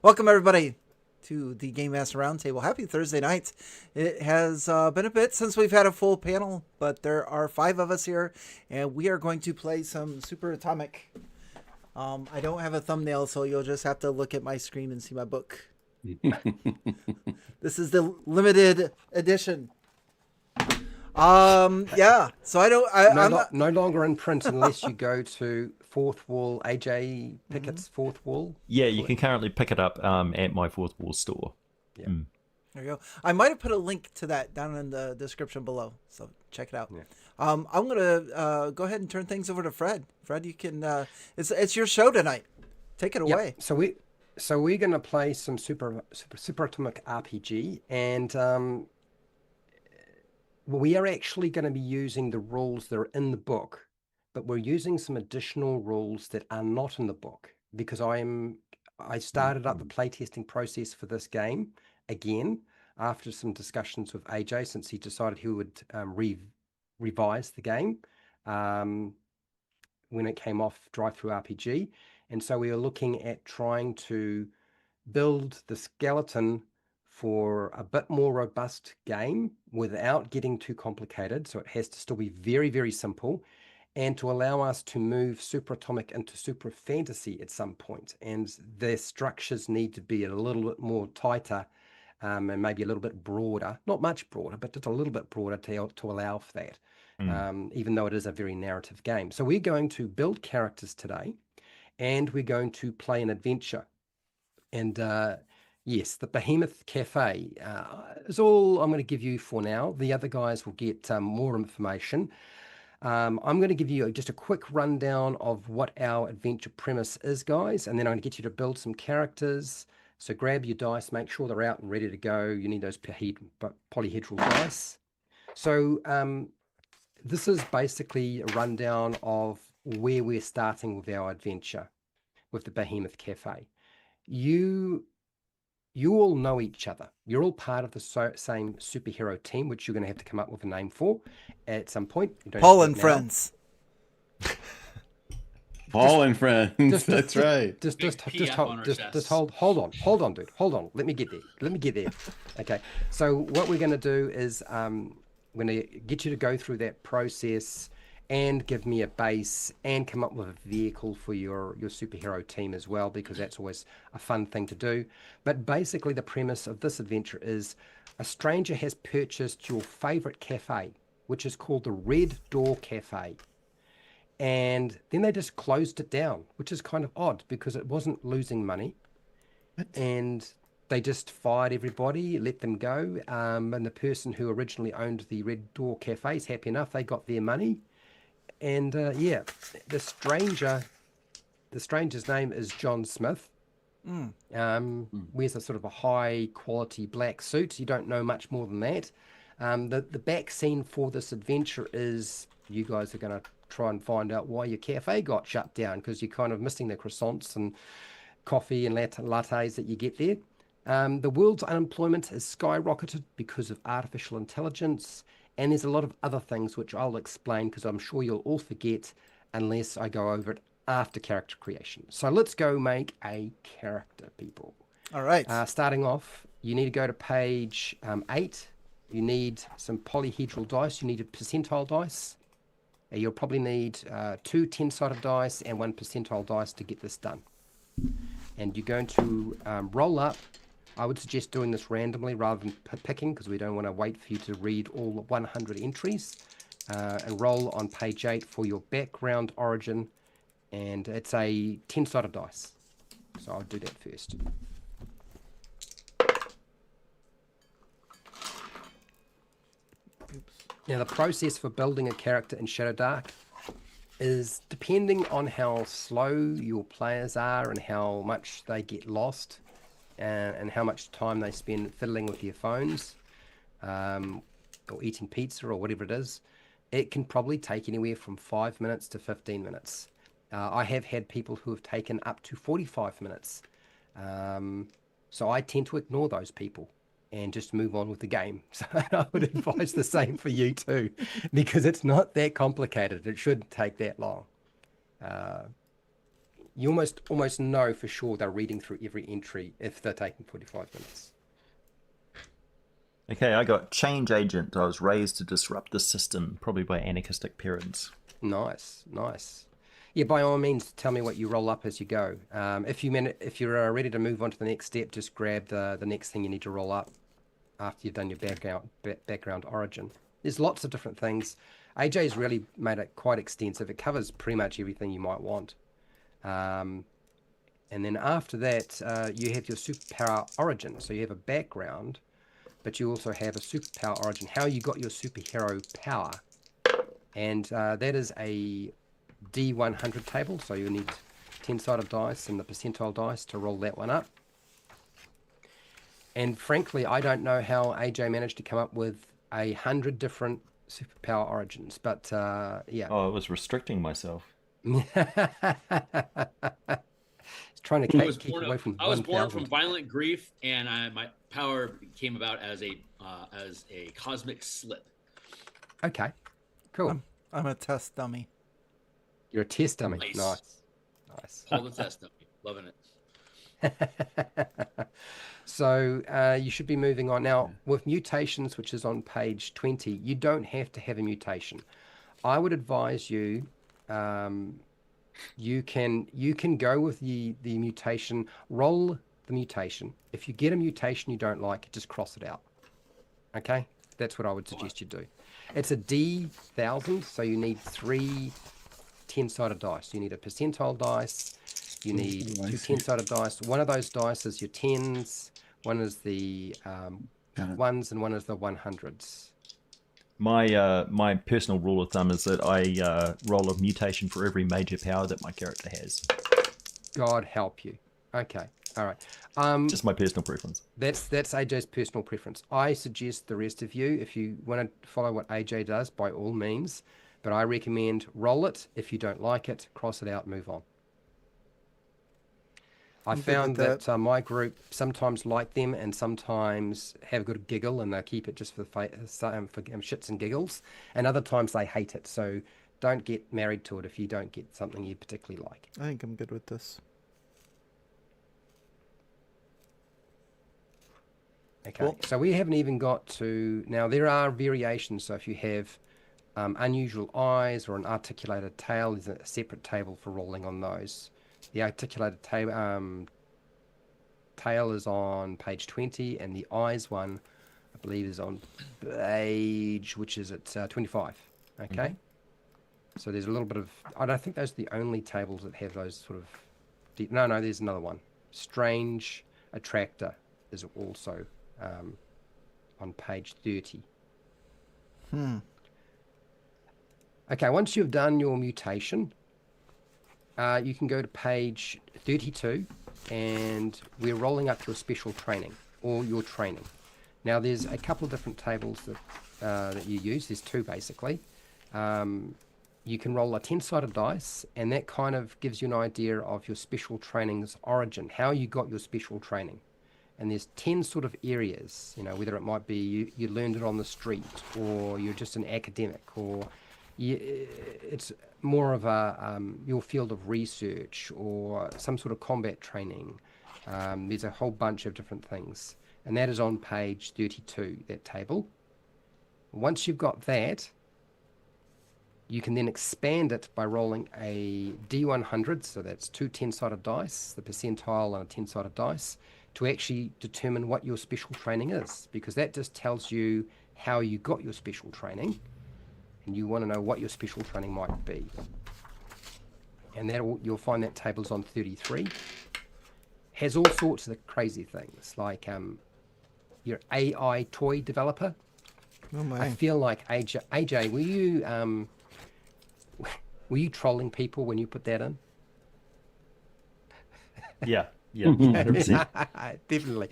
Welcome, everybody, to the Game Master Roundtable. Happy Thursday night. It has been a bit since we've had a full panel, but there are 5 of us here, and we are going to play some Super Atomic. I don't have a thumbnail, so you'll just have to look at my screen and see my book. This is the limited edition. Yeah. So I don't. I'm not. No longer in print unless you go to Fourth Wall, AJ Pickett's Fourth Wall. Yeah, you can currently pick it up at my Fourth Wall store. Yeah. There you go. I might have put a link to that down in the description below, so check it out. Yeah. I'm gonna go ahead and turn things over to Fred. Fred, you can. It's your show tonight. Take it away. So we're gonna play some Super Atomic RPG, and we are actually going to be using the rules that are in the book, but we're using some additional rules that are not in the book because I started up the playtesting process for this game again after some discussions with AJ, since he decided he would revise the game when it came off Drive-Through RPG. And so we are looking at trying to build the skeleton for a bit more robust game without getting too complicated. So it has to still be very, very simple, and to allow us to move Super Atomic into Super Fantasy at some point. And their structures need to be a little bit more tighter, and maybe a little bit broader, not much broader, but just a little bit broader to allow for that, even though it is a very narrative game. So we're going to build characters today, and we're going to play an adventure. And yes, the Behemoth Cafe is all I'm going to give you for now. The other guys will get more information. I'm going to give you just a quick rundown of what our adventure premise is, guys, and then I'm going to get you to build some characters. So grab your dice, make sure they're out and ready to go. You need those polyhedral dice. So this is basically a rundown of where we're starting with our adventure with the Behemoth Cafe. You all know each other. You're all part of the same superhero team, which you're going to have to come up with a name for at some point. Paul and friends. Paul and friends. That's right. Just hold on, dude. Hold on. Let me get there. Okay. So what we're going to do is I'm going to get you to go through that process and give me a base and come up with a vehicle for your superhero team as well, because that's always a fun thing to do. But basically the premise of this adventure is a stranger has purchased your favorite cafe, which is called the Red Door Cafe. And then they just closed it down, which is kind of odd because it wasn't losing money. And they just fired everybody, let them go. And the person who originally owned the Red Door Cafe is happy enough. They got their money. And yeah, the stranger's name is John Smith. Wears a sort of a high quality black suit. You don't know much more than that. The back scene for this adventure is you guys are going to try and find out why your cafe got shut down, because you're kind of missing the croissants and coffee and lattes that you get there. The world's unemployment has skyrocketed because of artificial intelligence. And there's a lot of other things which I'll explain because I'm sure you'll all forget unless I go over it after character creation. So let's go make a character, people. All right. Starting off, you need to go to page 8. You need some polyhedral dice. You need a percentile dice. You'll probably need 2 10-sided dice and 1 percentile dice to get this done. And you're going to roll up. I would suggest doing this randomly rather than picking, because we don't want to wait for you to read all 100 entries. And roll on page 8 for your background origin. And it's a 10-sided dice. So I'll do that first. Oops. Now, the process for building a character in Shadow Dark is depending on how slow your players are and how much they get lost. And how much time they spend fiddling with their phones or eating pizza or whatever it is, it can probably take anywhere from 5 minutes to 15 minutes. I have had people who have taken up to 45 minutes. So I tend to ignore those people and just move on with the game. So I would advise the same for you too, because it's not that complicated. It shouldn't take that long. you almost know for sure they're reading through every entry if they're taking 45 minutes. Okay, I got change agent. I was raised to disrupt the system, probably by anarchistic parents. Nice. Yeah, by all means, tell me what you roll up as you go. If you're ready to move on to the next step, just grab the next thing you need to roll up after you've done your background origin. There's lots of different things. AJ's really made it quite extensive. It covers pretty much everything you might want. And then after that, you have your superpower origin. So you have a background, but you also have a superpower origin, how you got your superhero power. And that is a D100 table, so you need 10-sided dice and the percentile dice to roll that one up. And frankly, I don't know how AJ managed to come up with 100 different superpower origins, but yeah. Oh, I was restricting myself. He's trying to keep away from. I was born from violent grief, and my power came about as a cosmic slip. Okay, cool. I'm a test dummy. You're a test dummy. Nice. All the test dummy. Loving it. So you should be moving on now with mutations, which is on page 20. You don't have to have a mutation. I would advise you. You can go with the mutation. Roll the mutation. If you get a mutation you don't like, just cross it out. Okay, that's what I would suggest you do. It's a D1000, so you need 3 10-sided dice. You need a percentile dice. You need 2 10-sided dice. One of those dice is your 10s. One is the ones, and one is the 100s. My personal rule of thumb is that I roll a mutation for every major power that my character has. God help you. Okay, all right. Just my personal preference. That's AJ's personal preference. I suggest the rest of you, if you want to follow what AJ does, by all means. But I recommend roll it. If you don't like it, cross it out, move on. I found that my group sometimes like them and sometimes have a good giggle, and they keep it just for shits and giggles. And other times they hate it. So don't get married to it if you don't get something you particularly like. I think I'm good with this. Okay, cool. So we haven't even got to... Now, there are variations. So if you have unusual eyes or an articulated tail, there's a separate table for rolling on those. The articulated tail is on page 20, and the eyes one, I believe, is on page, which is at 25. Okay? Mm-hmm. So there's a little bit of... I don't think those are the only tables that have those sort of... No, there's another one. Strange Attractor is also on page 30. Okay, once you've done your mutation... you can go to page 32, and we're rolling up your special training or your training. Now, there's a couple of different tables that you use. There's 2 basically. You can roll a 10-sided dice, and that kind of gives you an idea of your special training's origin, how you got your special training. And there's 10 sort of areas, whether it might be you learned it on the street, or you're just an academic, or it's more of your field of research or some sort of combat training. There's a whole bunch of different things. And that is on page 32, that table. Once you've got that, you can then expand it by rolling a D100, so that's 2 10-sided dice, the percentile and a 10-sided dice, to actually determine what your special training is, because that just tells you how you got your special training. And you want to know what your special training might be. And you'll find that table's on 33. Has all sorts of crazy things, like your AI toy developer. Oh my. I feel like AJ, were you trolling people when you put that in? Yeah, 100%. Definitely.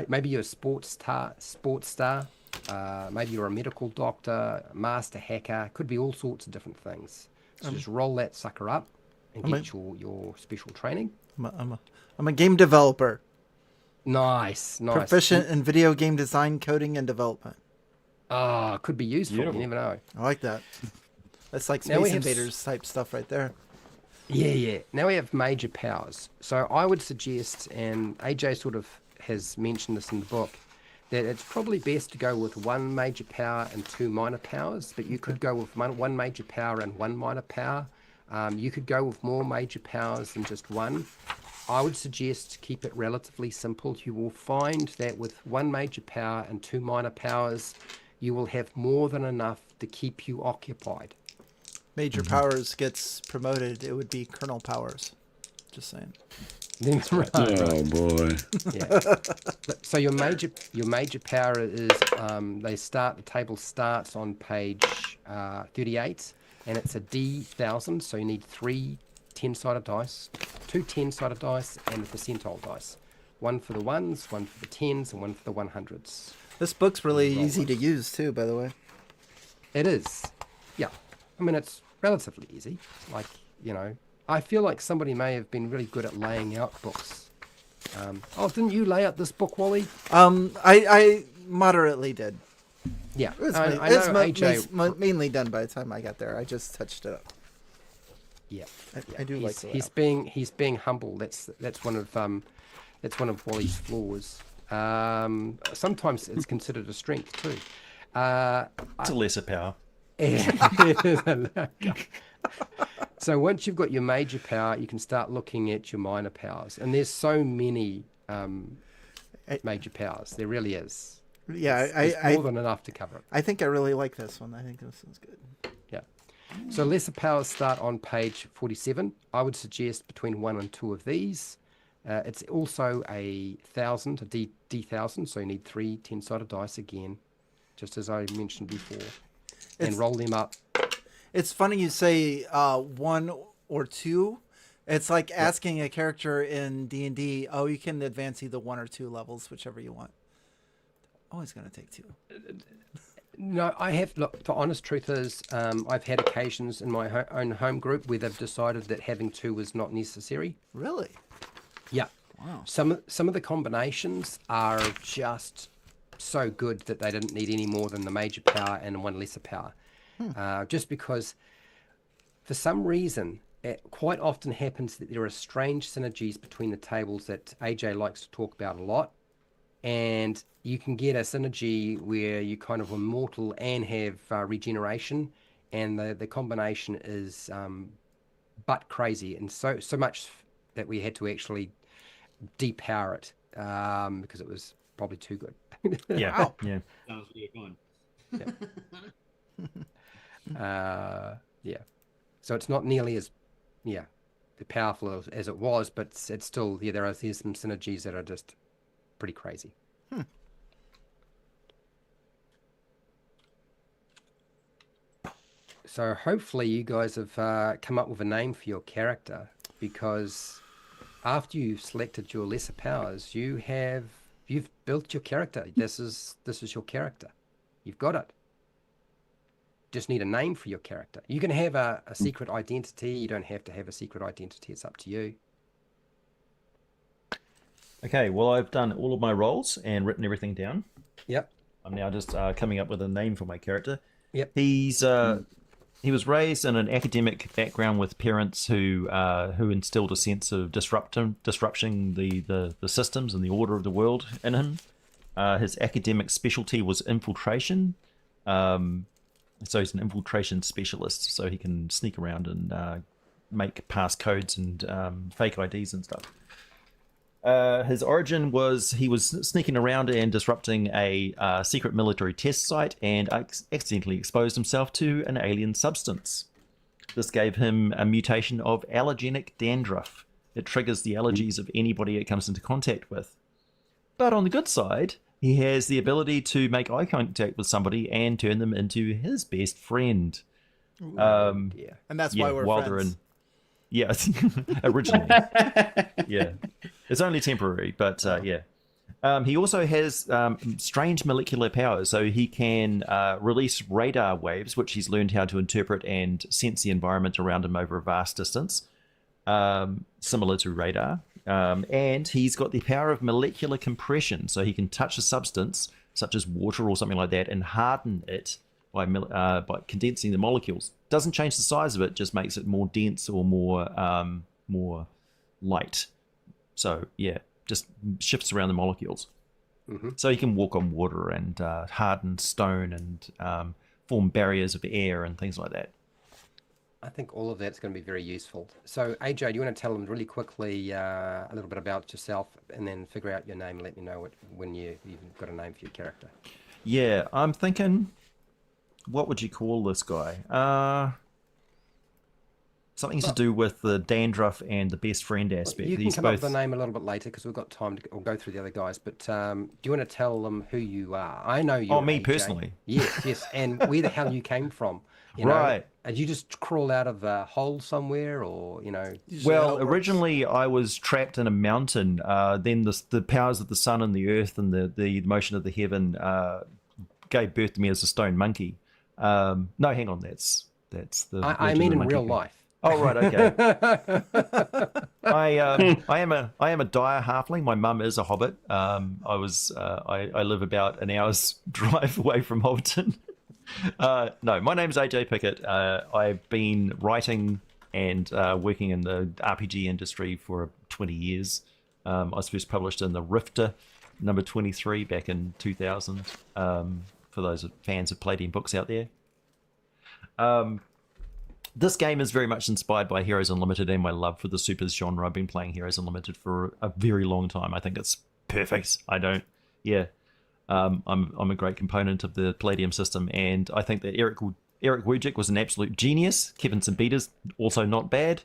Maybe you're a sports star. Maybe you're a medical doctor, master hacker. Could be all sorts of different things. So just roll that sucker up and get your special training. I'm a game developer. Nice. Proficient in video game design, coding, and development. Could be useful. Beautiful. You never know. I like that. That's like Space Invaders type stuff right there. Yeah. Now we have major powers. So I would suggest, and AJ sort of has mentioned this in the book, that it's probably best to go with one major power and two minor powers, but you could go with one major power and one minor power. You could go with more major powers than just one. I would suggest keep it relatively simple. You will find that with one major power and two minor powers, you will have more than enough to keep you occupied. Major Powers gets promoted, it would be Colonel Powers. Just saying. Right. Oh boy. Yeah. So your major power is the table starts on page 38, and it's a D1000. So you need 3 10-sided dice, 2 10-sided dice, and a percentile dice. One for the ones, one for the tens, and one for the 100s. This book's really easy to use too, by the way. It is. Yeah. I mean, it's relatively easy. Like, I feel like somebody may have been really good at laying out books. Didn't you lay out this book, Wally? I moderately did. Yeah. I know know AJ... mainly done by the time I got there. I just touched it up. Yeah. I do like the he's being humble. That's one of Wally's flaws. Sometimes it's considered a strength too. It's a lesser power. So once you've got your major power, you can start looking at your minor powers, and there's so many major powers. There really is. Yeah, it's more than enough to cover it. I think I really like this one. I think this one's good. Yeah. So lesser powers start on page 47. I would suggest between 1 and 2 of these. It's also a 1000, a D1000, so you need 3 10-sided dice again, just as I mentioned before, and roll them up. It's funny you say 1 or 2. It's like asking a character in D&D, oh, you can advance either 1 or 2 levels, whichever you want. Always going to take 2. No, I have. Look, the honest truth is, I've had occasions in my own home group where they've decided that having 2 was not necessary. Really? Yeah. Wow. Some of the combinations are just so good that they didn't need any more than the major power and 1 lesser power. Just because, for some reason, it quite often happens that there are strange synergies between the tables that AJ likes to talk about a lot. And you can get a synergy where you kind of immortal and have regeneration, and the combination is but crazy, and so much that we had to actually depower it because it was probably too good. Yeah. Wow. Yeah. Sounds really fun. Yeah. So it's not nearly as powerful as it was, but it's still there's some synergies that are just pretty crazy. So hopefully you guys have come up with a name for your character, because after you've selected your lesser powers, you've built your character. This is your character. You've got it. Just need a name for your character. You can have a secret identity. You don't have to have a secret identity. It's up to you. Okay, well, I've done all of my roles and written everything down. Yep. I'm now just coming up with a name for my character. Yep. He was raised in an academic background with parents who instilled a sense of disrupting the systems and the order of the world in him. His academic specialty was infiltration. So he's an infiltration specialist, so he can sneak around and make passcodes and fake IDs and stuff. His origin was he was sneaking around and disrupting a secret military test site and accidentally exposed himself to an alien substance. This gave him a mutation of allergenic dandruff. It triggers the allergies of anybody it comes into contact with. But on the good side, he has the ability to make eye contact with somebody and turn them into his best friend. And that's why we're friends. Yeah, originally. Yeah. It's only temporary, but yeah. He also has strange molecular powers, so he can release radar waves, which he's learned how to interpret and sense the environment around him over a vast distance, similar to radar. And he's got the power of molecular compression, so he can touch a substance, such as water or something like that, and harden it by condensing the molecules. Doesn't change the size of it, just makes it more dense or more light. So yeah, just shifts around the molecules. So you can walk on water and harden stone and form barriers of air and things like that. I think all of that's going to be very useful. So, AJ, do you want to tell them really quickly a little bit about yourself and then figure out your name and let me know when you've got a name for your character? Yeah, I'm thinking, what would you call this guy? Something to do with the dandruff and the best friend aspect. You can come up with the name a little bit later because we've got time to go through the other guys. But do you want to tell them who you are? I know you. Oh, me AJ. personally? Yes, and where the hell you came from. Right. Did you just crawl out of a hole somewhere or, Well, originally I was trapped in a mountain. Then the powers of the sun and the earth and the motion of the heaven gave birth to me as a stone monkey. No, hang on. That's the... I mean in real life. Oh, right, okay. I am a dire halfling. My mum is a hobbit. I live about an hour's drive away from Hobbiton. No, my name's AJ Pickett. I've been writing and working in the RPG industry for 20 years. I was first published in the Rifter number 23 back in 2000, for those fans of Palladium books out there. This game is very much inspired by Heroes Unlimited and my love for the supers genre. I've been playing Heroes Unlimited for a very long time. I think it's perfect. I'm a great component of the Palladium system, and I think that Eric Wujcik was an absolute genius. Kevin Simbita's also not bad.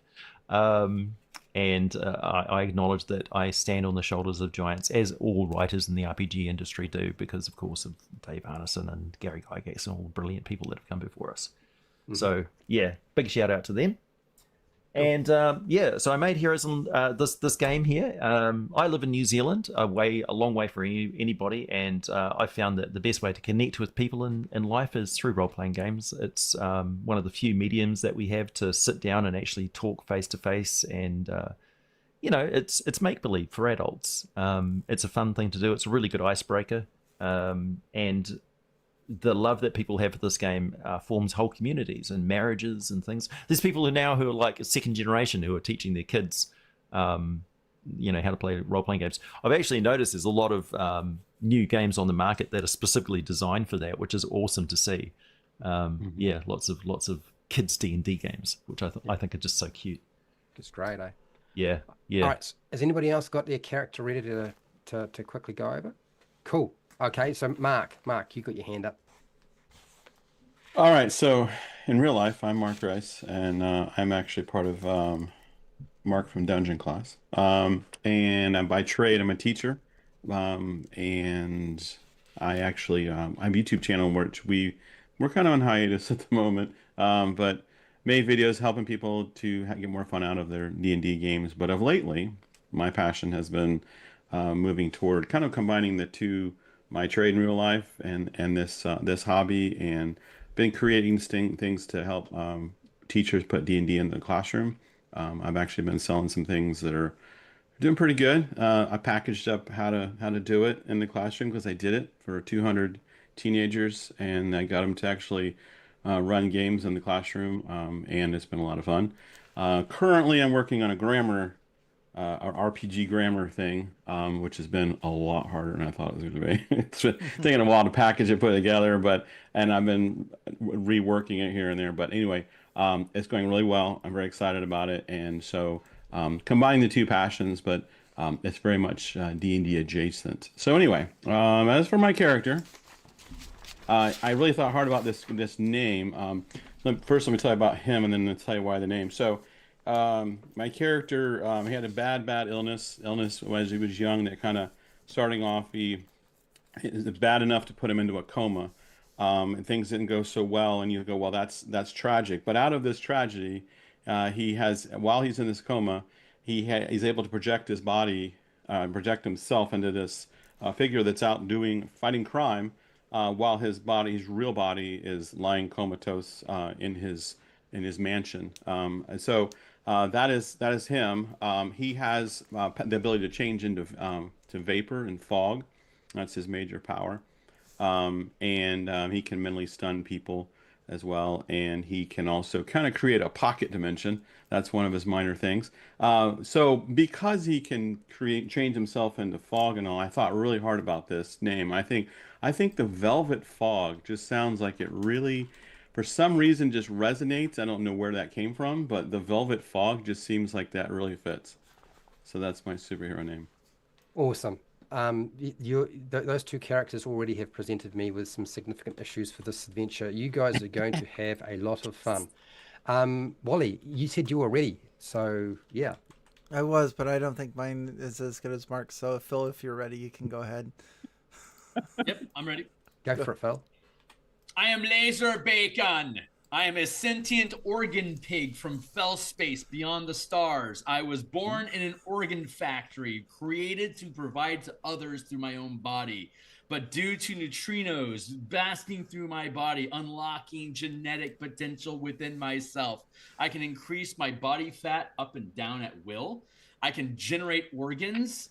I acknowledge that I stand on the shoulders of giants, as all writers in the RPG industry do, because, of course, of Dave Arneson and Gary Gygax and all the brilliant people that have come before us. So yeah, big shout out to them. And so I made Heroes this game here. I live in New Zealand, a long way for anybody, and I found that the best way to connect with people in life is through role-playing games. It's one of the few mediums that we have to sit down and actually talk face to face, and it's make-believe for adults. It's a fun thing to do. It's a really good icebreaker, and the love that people have for this game forms whole communities and marriages and things. There's people who are like a second generation who are teaching their kids, how to play role-playing games. I've actually noticed there's a lot of new games on the market that are specifically designed for that, which is awesome to see. Yeah, lots of kids D&D games, which I think are just so cute. It's great, eh? Yeah. All right. Has anybody else got their character ready to quickly go over? Cool. Okay, so Mark, you got your hand up. All right, so in real life, I'm Mark Rice, and I'm actually part of Mark from Dungeon Class. And by trade, I'm a teacher. And I actually I have a YouTube channel which we're kind of on hiatus at the moment, but made videos helping people to get more fun out of their D&D games. But of lately, my passion has been moving toward kind of combining the two, my trade in real life and this hobby, and been creating things to help teachers put D&D in the classroom. I've actually been selling some things that are doing pretty good. I packaged up how to do it in the classroom because I did it for 200 teenagers, and I got them to actually run games in the classroom, and it's been a lot of fun. Currently, I'm working on a grammar our RPG grammar thing, which has been a lot harder than I thought it was going to be. It's been taking a while to package it, put it together, and I've been reworking it here and there. But anyway, it's going really well. I'm very excited about it, and so combining the two passions, but it's very much D&D adjacent. So anyway, as for my character, I really thought hard about this name. First, let me tell you about him, and then I'll tell you why the name. So. My character, he had a bad illness as he was young that kind of starting off, it was bad enough to put him into a coma, and things didn't go so well, and you go, well, that's tragic. But out of this tragedy, while he's in this coma, he's able to project his body, project himself into this figure that's out fighting crime, while his real body is lying comatose in his mansion. And so that is him. He has the ability to change into to vapor and fog. That's his major power. and he can mentally stun people as well, and he can also kind of create a pocket dimension. That's one of his minor things. So because he can change himself into fog and all, I thought really hard about this name. I think the Velvet Fog just sounds like it really, for some reason, just resonates. I don't know where that came from, but the Velvet Fog just seems like that really fits. So that's my superhero name. Awesome. Those two characters already have presented me with some significant issues for this adventure. You guys are going to have a lot of fun. Wally, you said you were ready, so yeah. I was, but I don't think mine is as good as Mark's. So, Phil, if you're ready, you can go ahead. Yep, I'm ready. Go for it, Phil. I am Laser Bacon. I am a sentient organ pig from fell space beyond the stars. I was born in an organ factory, created to provide to others through my own body. But due to neutrinos basking through my body, unlocking genetic potential within myself, I can increase my body fat up and down at will. I can generate organs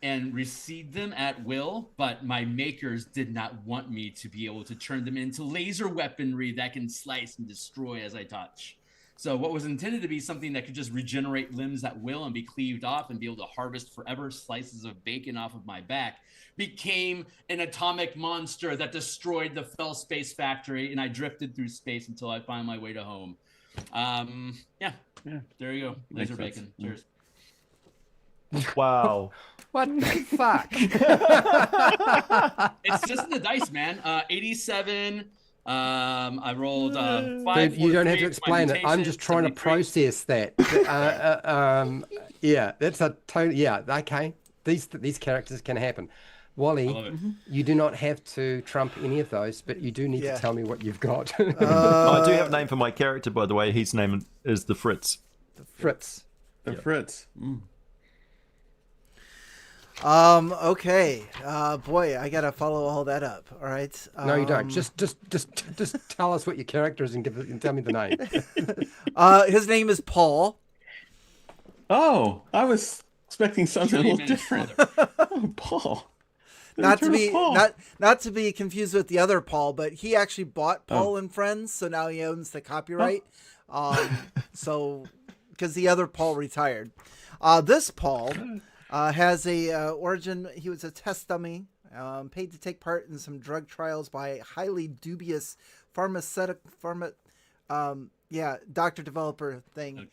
and reseed them at will, but my makers did not want me to be able to turn them into laser weaponry that can slice and destroy as I touch. So what was intended to be something that could just regenerate limbs at will and be cleaved off and be able to harvest forever slices of bacon off of my back became an atomic monster that destroyed the fell space factory, and I drifted through space until I found my way to home. Yeah, there you go. Laser bacon. Cheers. Wow. What the fuck? It's just the dice, man. 87. I rolled 5. Dude, you don't have to explain it. I'm just trying to process that. Yeah, that's a total. Yeah, okay. These characters can happen. Wally, you do not have to trump any of those, but you do need to tell me what you've got. I do have a name for my character, by the way. His name is the Fritz. Fritz. The Fritz. Okay. Boy, I gotta follow all that up. All right. No, you don't. Just tell us what your character is and tell me the name. His name is Paul. Oh, I was expecting something a little different. Oh, Paul. Not to be confused with the other Paul, but he actually bought Paul and Friends, so now he owns the copyright. So because the other Paul retired, this Paul has a origin. He was a test dummy, paid to take part in some drug trials by highly dubious doctor developer thing.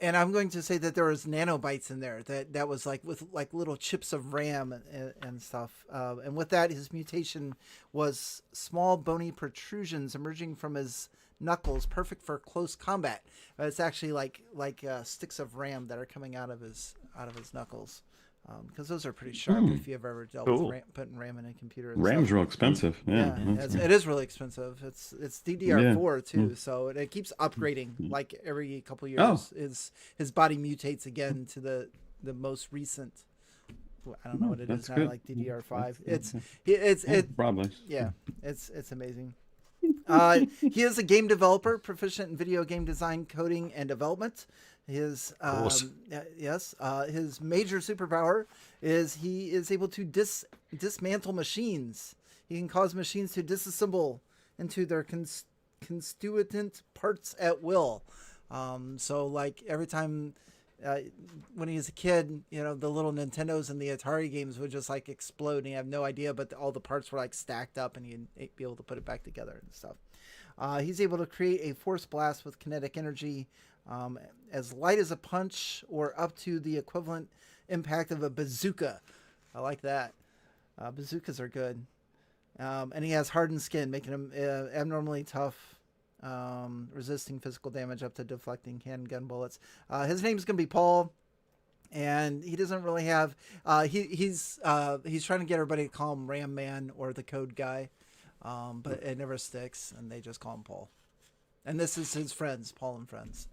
And I'm going to say that there was nanobytes in there that was like with like little chips of RAM and stuff. And with that, his mutation was small bony protrusions emerging from his knuckles, perfect for close combat. It's actually like sticks of RAM that are coming out of his knuckles, because those are pretty sharp. If you've ever dealt with putting RAM in a computer. RAM's real expensive. Yeah, it is really expensive. It's DDR4 too, so it keeps upgrading like every couple years. His body mutates again to the most recent. I don't know what it is now, like DDR5. It's probably. Yeah, it's amazing. He is a game developer, proficient in video game design, coding, and development. His his major superpower is he is able to dismantle machines. He can cause machines to disassemble into their constituent parts at will. So like every time when he was a kid, the little Nintendos and the Atari games would just like explode and you have no idea, but all the parts were like stacked up and you'd be able to put it back together and stuff. He's able to create a force blast with kinetic energy as light as a punch or up to the equivalent impact of a bazooka. I like that. Bazookas are good. And he has hardened skin, making him abnormally tough, resisting physical damage up to deflecting handgun bullets. His name's going to be Paul, and he doesn't really have... he's trying to get everybody to call him Ram Man or the Code Guy, but it never sticks, and they just call him Paul. And this is his friends, Paul and Friends.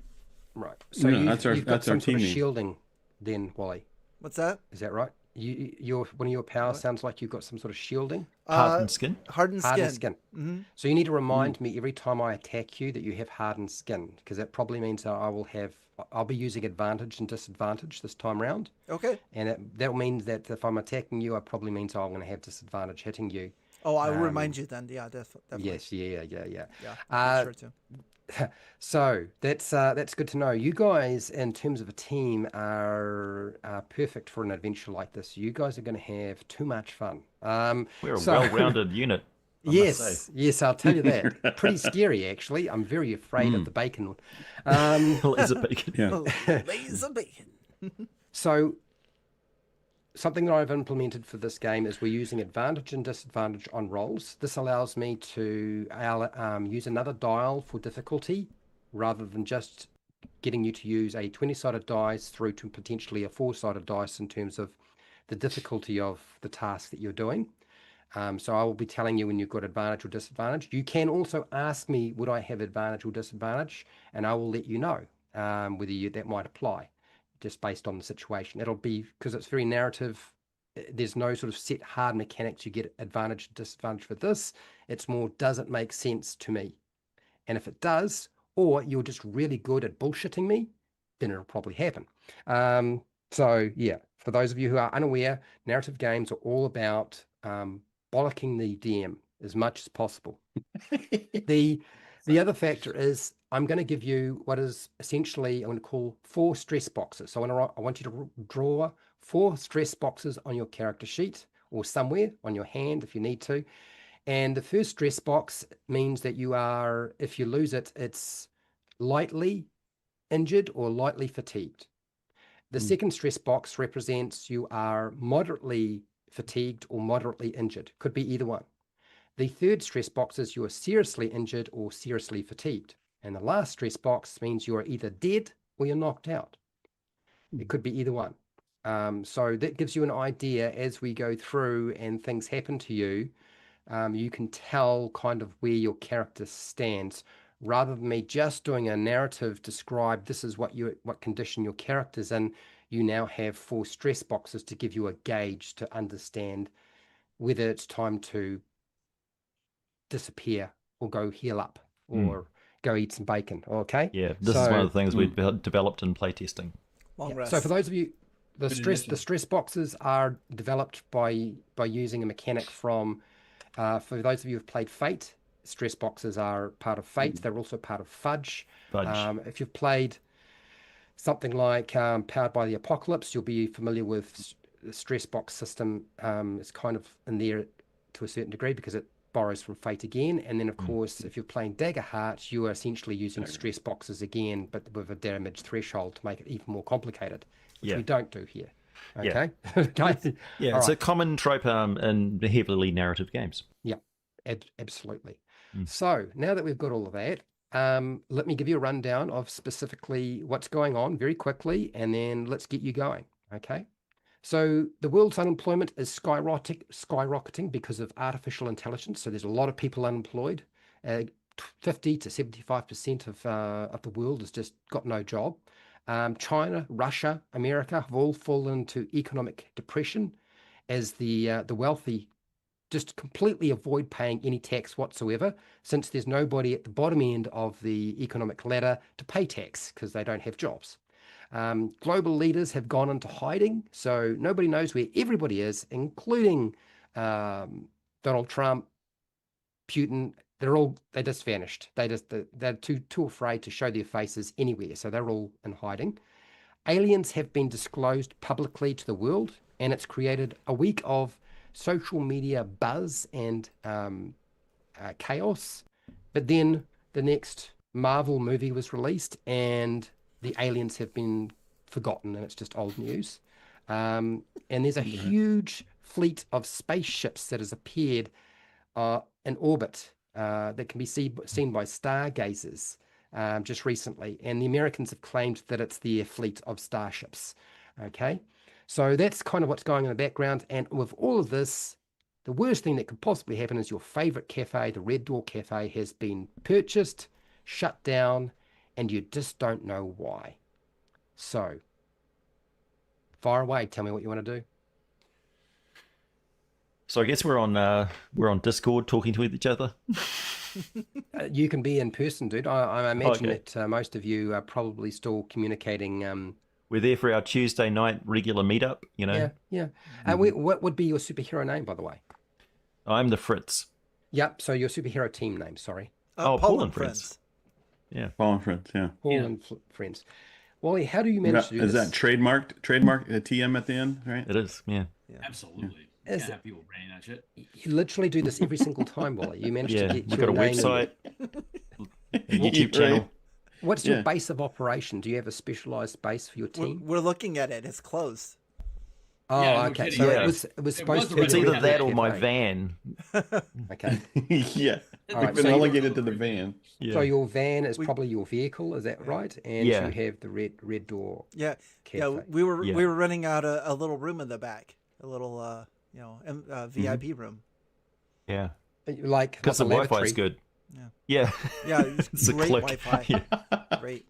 Right. So you've got some sort of shielding then, Wally. What's that? Is that right? your one of your powers sounds like you've got some sort of shielding. Hardened skin. Hardened Hardened skin. skin. So you need to remind me every time I attack you that you have hardened skin, because that probably means that I'll be using advantage and disadvantage this time round. Okay. And that means that if I'm attacking you, it probably means I'm going to have disadvantage hitting you. Oh, I will remind you then. Yeah, definitely. Yes, yeah. Yeah, I'll make sure to. So that's good to know. You guys, in terms of a team, are perfect for an adventure like this. You guys are going to have too much fun. We're a well-rounded unit. I must say. Yes, I'll tell you that. Pretty scary, actually. I'm very afraid of the bacon. Laser bacon. Yeah. Laser bacon. So something that I've implemented for this game is we're using advantage and disadvantage on rolls. This allows me to use another dial for difficulty rather than just getting you to use a 20-sided dice through to potentially a 4-sided dice in terms of the difficulty of the task that you're doing. So I will be telling you when you've got advantage or disadvantage. You can also ask me, would I have advantage or disadvantage? And I will let you know whether that might apply, just based on the situation. It'll be, because it's very narrative, there's no sort of set hard mechanics you get advantage and disadvantage for this. It's more, does it make sense to me? And if it does, or you're just really good at bullshitting me, then it'll probably happen. So yeah, for those of you who are unaware, narrative games are all about bollocking the DM as much as possible. The other factor is I'm going to give you what is essentially I'm going to call 4 stress boxes. So I want you to draw 4 stress boxes on your character sheet or somewhere on your hand if you need to. And the first stress box means that you are, if you lose it, it's lightly injured or lightly fatigued. The second stress box represents you are moderately fatigued or moderately injured. Could be either one. The third stress box is you are seriously injured or seriously fatigued. And the last stress box means you are either dead or you're knocked out. It could be either one. So that gives you an idea as we go through and things happen to you. You can tell kind of where your character stands, rather than me just doing a narrative describe this is what condition your character's in. You now have 4 stress boxes to give you a gauge to understand whether it's time to disappear or go heal up or go eat some bacon. Okay. Yeah, this is one of the things we've developed in playtesting. Long rest. So for those of you, the stress boxes are developed by using a mechanic from. For those of you who've played Fate, stress boxes are part of Fate. They're also part of Fudge. If you've played something like Powered by the Apocalypse, you'll be familiar with the stress box system. It's kind of in there to a certain degree because it borrows from Fate again. And then, of course, if you're playing Daggerheart, you are essentially using stress boxes again, but with a damage threshold to make it even more complicated, which we don't do here. Okay. Yeah, it's a common trope in heavily narrative games. Yeah, absolutely. So now that we've got all of that, let me give you a rundown of specifically what's going on very quickly, and then let's get you going. Okay. So the world's unemployment is skyrocketing because of artificial intelligence. So there's a lot of people unemployed. 50 to 75% of the world has just got no job. China, Russia, America have all fallen into economic depression as the wealthy just completely avoid paying any tax whatsoever, since there's nobody at the bottom end of the economic ladder to pay tax because they don't have jobs. Global leaders have gone into hiding, so nobody knows where everybody is, including Donald Trump, Putin. They just vanished. They're too afraid to show their faces anywhere, so they're all in hiding. Aliens have been disclosed publicly to the world, and it's created a week of social media buzz and chaos. But then the next Marvel movie was released, and the aliens have been forgotten, and it's just old news. And there's a huge fleet of spaceships that has appeared in orbit that can be seen by stargazers just recently. And the Americans have claimed that it's their fleet of starships. Okay, so that's kind of what's going on in the background. And with all of this, the worst thing that could possibly happen is your favorite cafe, the Red Door Cafe, has been purchased, shut down, and you just don't know why. So, fire away. Tell me what you want to do. So I guess we're on Discord talking to each other. You can be in person, dude. I imagine Okay. that most of you are probably still communicating. We're there for our Tuesday night regular meetup. You know, Yeah, yeah. What would be your superhero name, by the way? I'm the Fritz. Yep. So your superhero team name. Sorry, Oh, Paul Paul and Friends. Yeah. Paul and Friends, yeah. Paul Yeah. and Friends. Wally, how do you manage to do Is this? that trademark TM at the end, right? It is. Yeah. Absolutely. You Is can't it- have people branding that shit. You literally do this every single time, Wally. You manage to Yeah. get We've your got a name. website, a YouTube Right. channel. What's your Yeah. base of operation? Do you have a specialized base for your team? We're looking at it. It's closed. Oh, Yeah, no okay. kidding. So Yeah. it was was supposed the to be. It's Red either Door that or my Cafe. van. Okay. Yeah. All right, We've been so you- relegated to the van. Yeah. So your van is We- probably your vehicle, is that right? And Yeah. you have the red door. Yeah, Cafe. yeah. We were Yeah. we were renting out a little room in the back, a little VIP room. Yeah. Like Because the a Wi-Fi lavatory. is good. Yeah. Yeah. Yeah, it's It's a great click. Wi-Fi. Yeah. Great.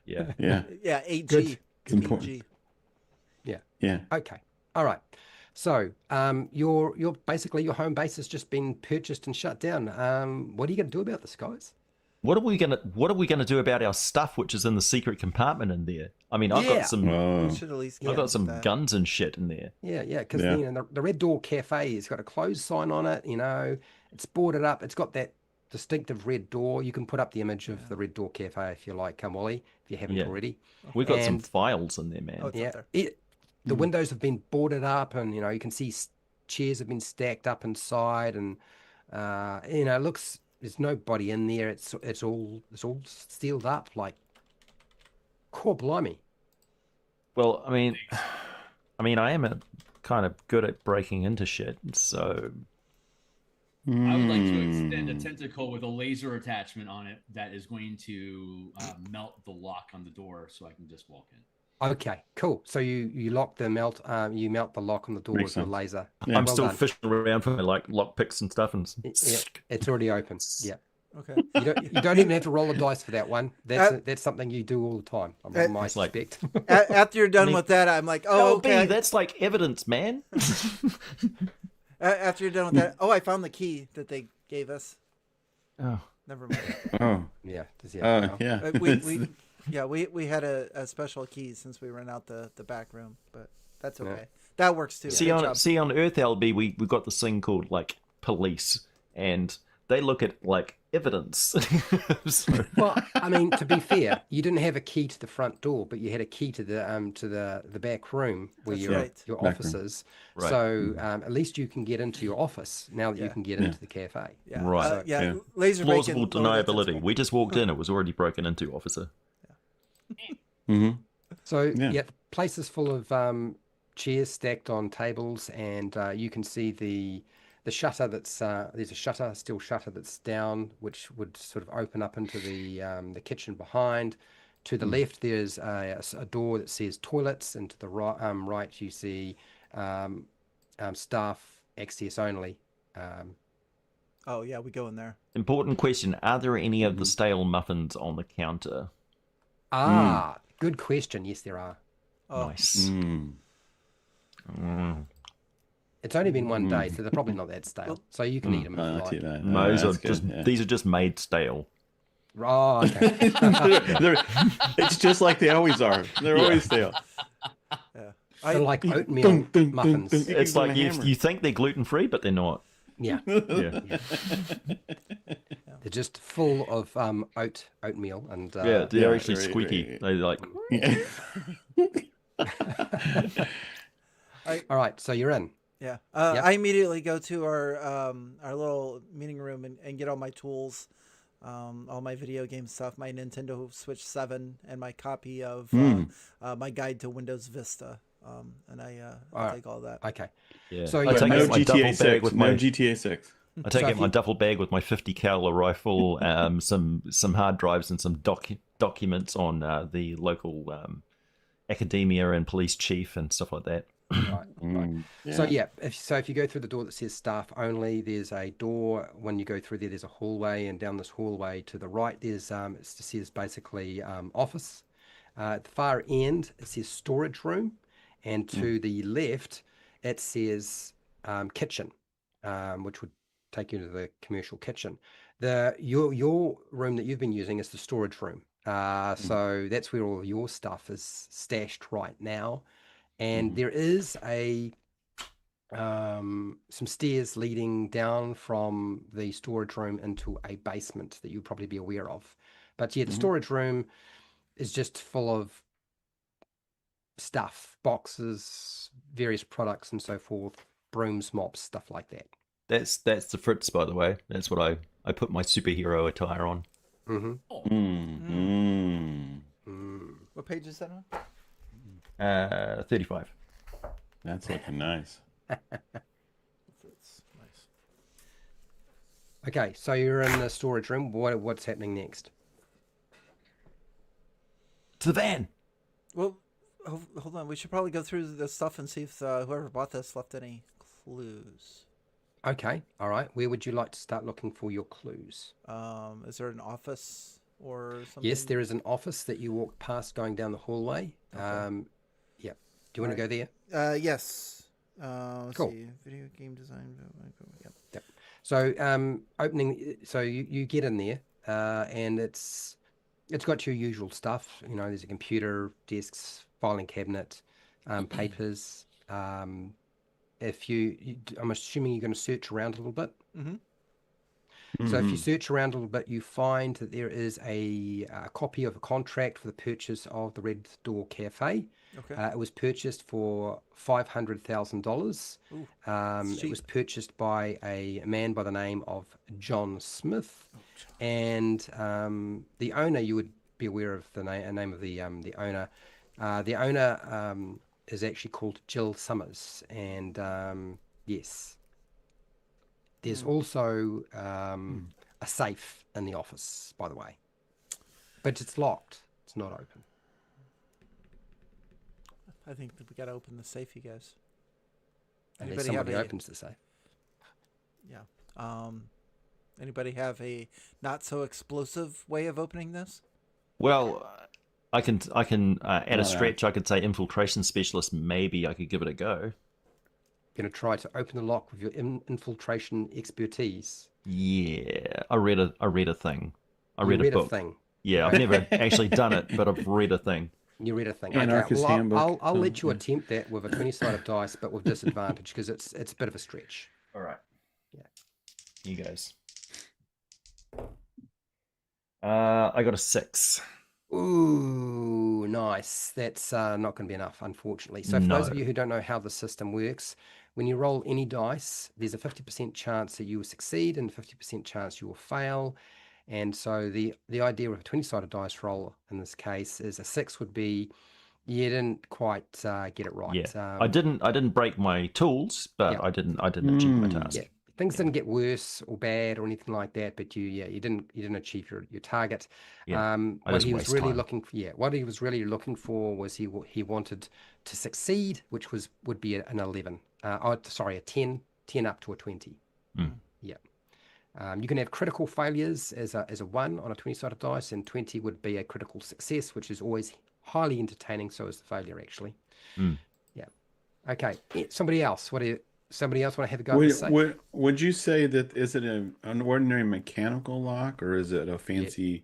Yeah. Yeah. Yeah, 8G. Good. It's important. 8G. Yeah. Okay. All right. So your basically your home base has just been purchased and shut down. What are you going to do about this, guys? What are we gonna do about our stuff, which is in the secret compartment in there? I mean, I've Yeah. got some Oh. We should at least. I've get got some that. guns and shit in there. Yeah, because Yeah. you know the Red Door Cafe has got a closed sign on it. You know, it's boarded up. It's got that distinctive red door. You can put up the image of the Red Door Cafe if you like, Wally, if you haven't Yeah. already. We've got some And- files in there, man. Oh, it's Yeah, up there. the windows have been boarded up, and you know you can see chairs have been stacked up inside, and you know it looks there's nobody in there. It's all sealed up like core blimey. Well, I mean, I am kind of good at breaking into shit, so I would like to Hmm. extend a tentacle with a laser attachment on it that is going to melt the lock on the door so I can just walk in. Okay, cool. So you lock the melt the lock on the door Makes with a sense. laser. Yeah. I'm Well still done. fishing around for like lock picks and stuff, and Yeah, it's already open. Yeah. Okay. You don't even have to roll a dice for that one. That's something you do all the time. I It's like- suspect. After you're done mean- with that, I'm like, oh, LB, okay. that's like evidence, man. After you're done with that, oh, I found the key that they gave us. Oh. Never mind. Oh. Yeah. Yeah. We had a special key since we ran out the back room, but that's Yeah. okay. That works too. See Good on job. Earth, LB, we got this thing called like police, and they look at like evidence. So- Well, I mean, to be fair, you didn't have a key to the front door, but you had a key to the back room where That's your right. your Back office room. is. Right. So at least you can get into your office now that you Yeah. can get Yeah. into the cafe. Yeah. Right. Yeah. Yeah. Laser Plausible bacon, loaded deniability. tentacle. We just walked in; it was already broken into, officer. Hmm. So Yeah. the place is full of chairs stacked on tables, and you can see the shutter that's there's a steel shutter that's down, which would sort of open up into the kitchen behind. To the left, there's a door that says toilets, and to the right you see staff access only. Oh yeah, we go in there. Important question: are there any of the stale muffins on the counter? Good question. Yes, there are. Oh, Nice. It's only been one day, so they're probably not that stale. So you can eat them if you I'll like. see that. Those are That's good, just yeah. these are just made stale. Oh, okay. It's just like they always are. They're always stale. yeah. They're like oatmeal Dun, dun, dun, muffins. dun. It's Give them like a you hammer. think they're gluten free, but they're not. Yeah. Yeah. They're just full of oatmeal and Yeah, they're Yeah, actually right, squeaky. right. They like Yeah. all right, so you're in. Yeah. Yep. I immediately go to our little meeting room and get all my tools, all my video game stuff, my Nintendo Switch 7, and my copy of my guide to Windows Vista. And I Alright. take all that. Okay. yeah. So I you're take No out my duffel GTA bag 6. with No my GTA 6. I take So out if my you- duffel bag with my 50 caliber rifle, some hard drives, and some documents on the local academia and police chief and stuff like that. Right. Mm. So yeah, if you go through the door that says staff only, there's a door. When you go through there's a hallway, and down this hallway to the right, there's it says basically office. At the far end, it says storage room, and to the left, it says kitchen, which would take you to the commercial kitchen. Your room that you've been using is the storage room. So that's where all of your stuff is stashed right now. And there is some stairs leading down from the storage room into a basement that you'll probably be aware of. But yeah, the storage room is just full of stuff, boxes, various products and so forth, brooms, mops, stuff like that. That's the Fritz, by the way. That's what I put my superhero attire on. What page is that on? 35. That's looking nice. It's nice. Okay, so you're in the storage room. What's happening next? To the van. Well, hold on. We should probably go through the stuff and see if whoever bought this left any clues. Okay, all right. Where would you like to start looking for your clues? Is there an office or something? Yes, there is an office that you walk past going down the hallway. Okay. Yeah. Do you want to go there? Yes. Let's Cool. see. Video game design. Yep. So opening, so you get in there, and it's got your usual stuff. You know, there's a computer, desks, filing cabinet, papers. If I'm assuming you're going to search around a little bit. So if you search around a little bit, you find that there is a copy of a contract for the purchase of the Red Door Cafe. Okay. It was purchased for $500,000. It was purchased by a man by the name of John Smith, and the owner, you would be aware of the name of the owner. The owner is actually called Jill Summers, and yes. There's also a safe in the office, by the way, but it's locked. It's not open. I think that we gotta open the safe, you guys. Unless somebody opens the safe. Yeah. Anybody have a not so explosive way of opening this? Well, I can at a stretch I could say infiltration specialist. Maybe I could give it a go. Going to try to open the lock with your infiltration expertise. Yeah, I read a thing. I read You a book. Thing. Yeah, I've never actually done it, but I've read a thing. You read a thing. Anarchist Okay, well, Handbook. I'll let you attempt that with a 20-sided dice, but with disadvantage because it's a bit of a stretch. All right. Yeah. You guys. I got a 6. Ooh, nice. That's not going to be enough, unfortunately. So for those of you who don't know how the system works, when you roll any dice, there's a 50% chance that you will succeed and 50% chance you will fail. And so the idea of a 20-sided dice roll in this case is a 6 would be you didn't quite get it right. Yeah. I didn't break my tools, but I didn't achieve my task. Yeah. Things didn't get worse or bad or anything like that, but you didn't achieve your target. Yeah, what he was really looking for was he wanted to succeed, which would be an 11. A 10 up to a 20. Yeah. You can have critical failures as a 1 on a 20-sided dice, and 20 would be a critical success, which is always highly entertaining. So is the failure actually. Yeah. Okay. Somebody else. Somebody else want to have a go at the safe? Would you say that is it an ordinary mechanical lock or is it a fancy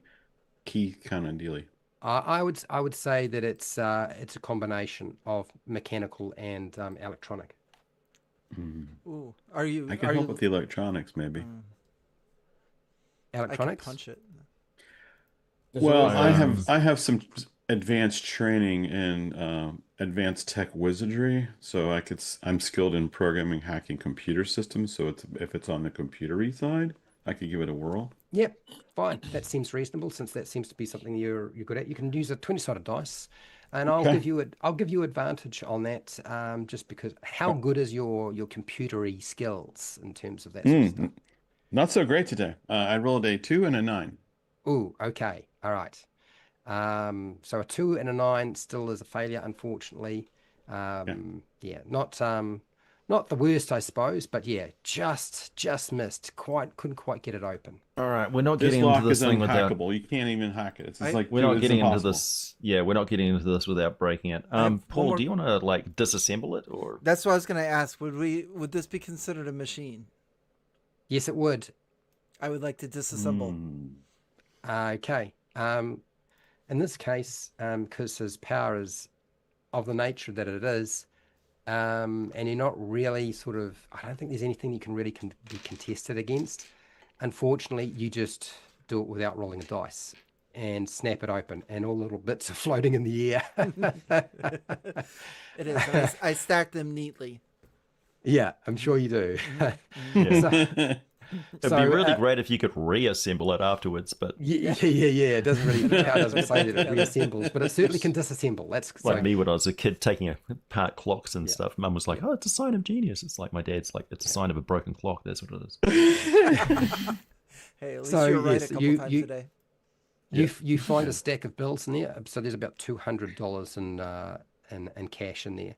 key kind of dealie? I would say that it's a combination of mechanical and electronic. Ooh, I can help with the electronics, maybe. Electronics? I can punch it. Well, I have some advanced training in advanced tech wizardry, so I'm skilled in programming, hacking computer systems. So if it's on the computery side, I could give it a whirl. Yep, fine. That seems reasonable, since that seems to be something you're good at. You can use a 20-sided dice, and I'll give you advantage on that, just because. How good is your computery skills in terms of that sort of stuff? Not so great today. I rolled a 2 and a 9. Ooh, okay, all right. So a 2 and a 9 still is a failure, unfortunately. Not not the worst, I suppose, but yeah, just missed. Couldn't quite get it open. All right, we're not This getting lock into this is thing without. unhackable. You can't even hack it. It's just like, We're dude, not it's getting into impossible. this. Yeah, we're not getting into this without breaking it. have one Paul, more- do you want to like disassemble it or? That's what I was going to ask. Would this be considered a machine? Yes, it would. I would like to disassemble. Okay. In this case, because his power is of the nature that it is, and you're not really sort of, I don't think there's anything you can really be contested against. Unfortunately, you just do it without rolling a dice and snap it open, and all little bits are floating in the air. It is. And I stacked them neatly. Yeah, I'm sure you do. Yeah. It'd So, be really great if you could reassemble it afterwards, but Yeah. It doesn't really, the power doesn't say that it reassembles, but it certainly can disassemble. That's like so, me when I was a kid taking apart clocks and stuff. Mum was like, "Oh, it's a sign of genius." It's like my dad's like, "It's a sign of a broken clock." That's what it is. Hey, at least So, you're right yes, a couple times a day. You find a stack of bills in there. So there's about $200 in cash in there,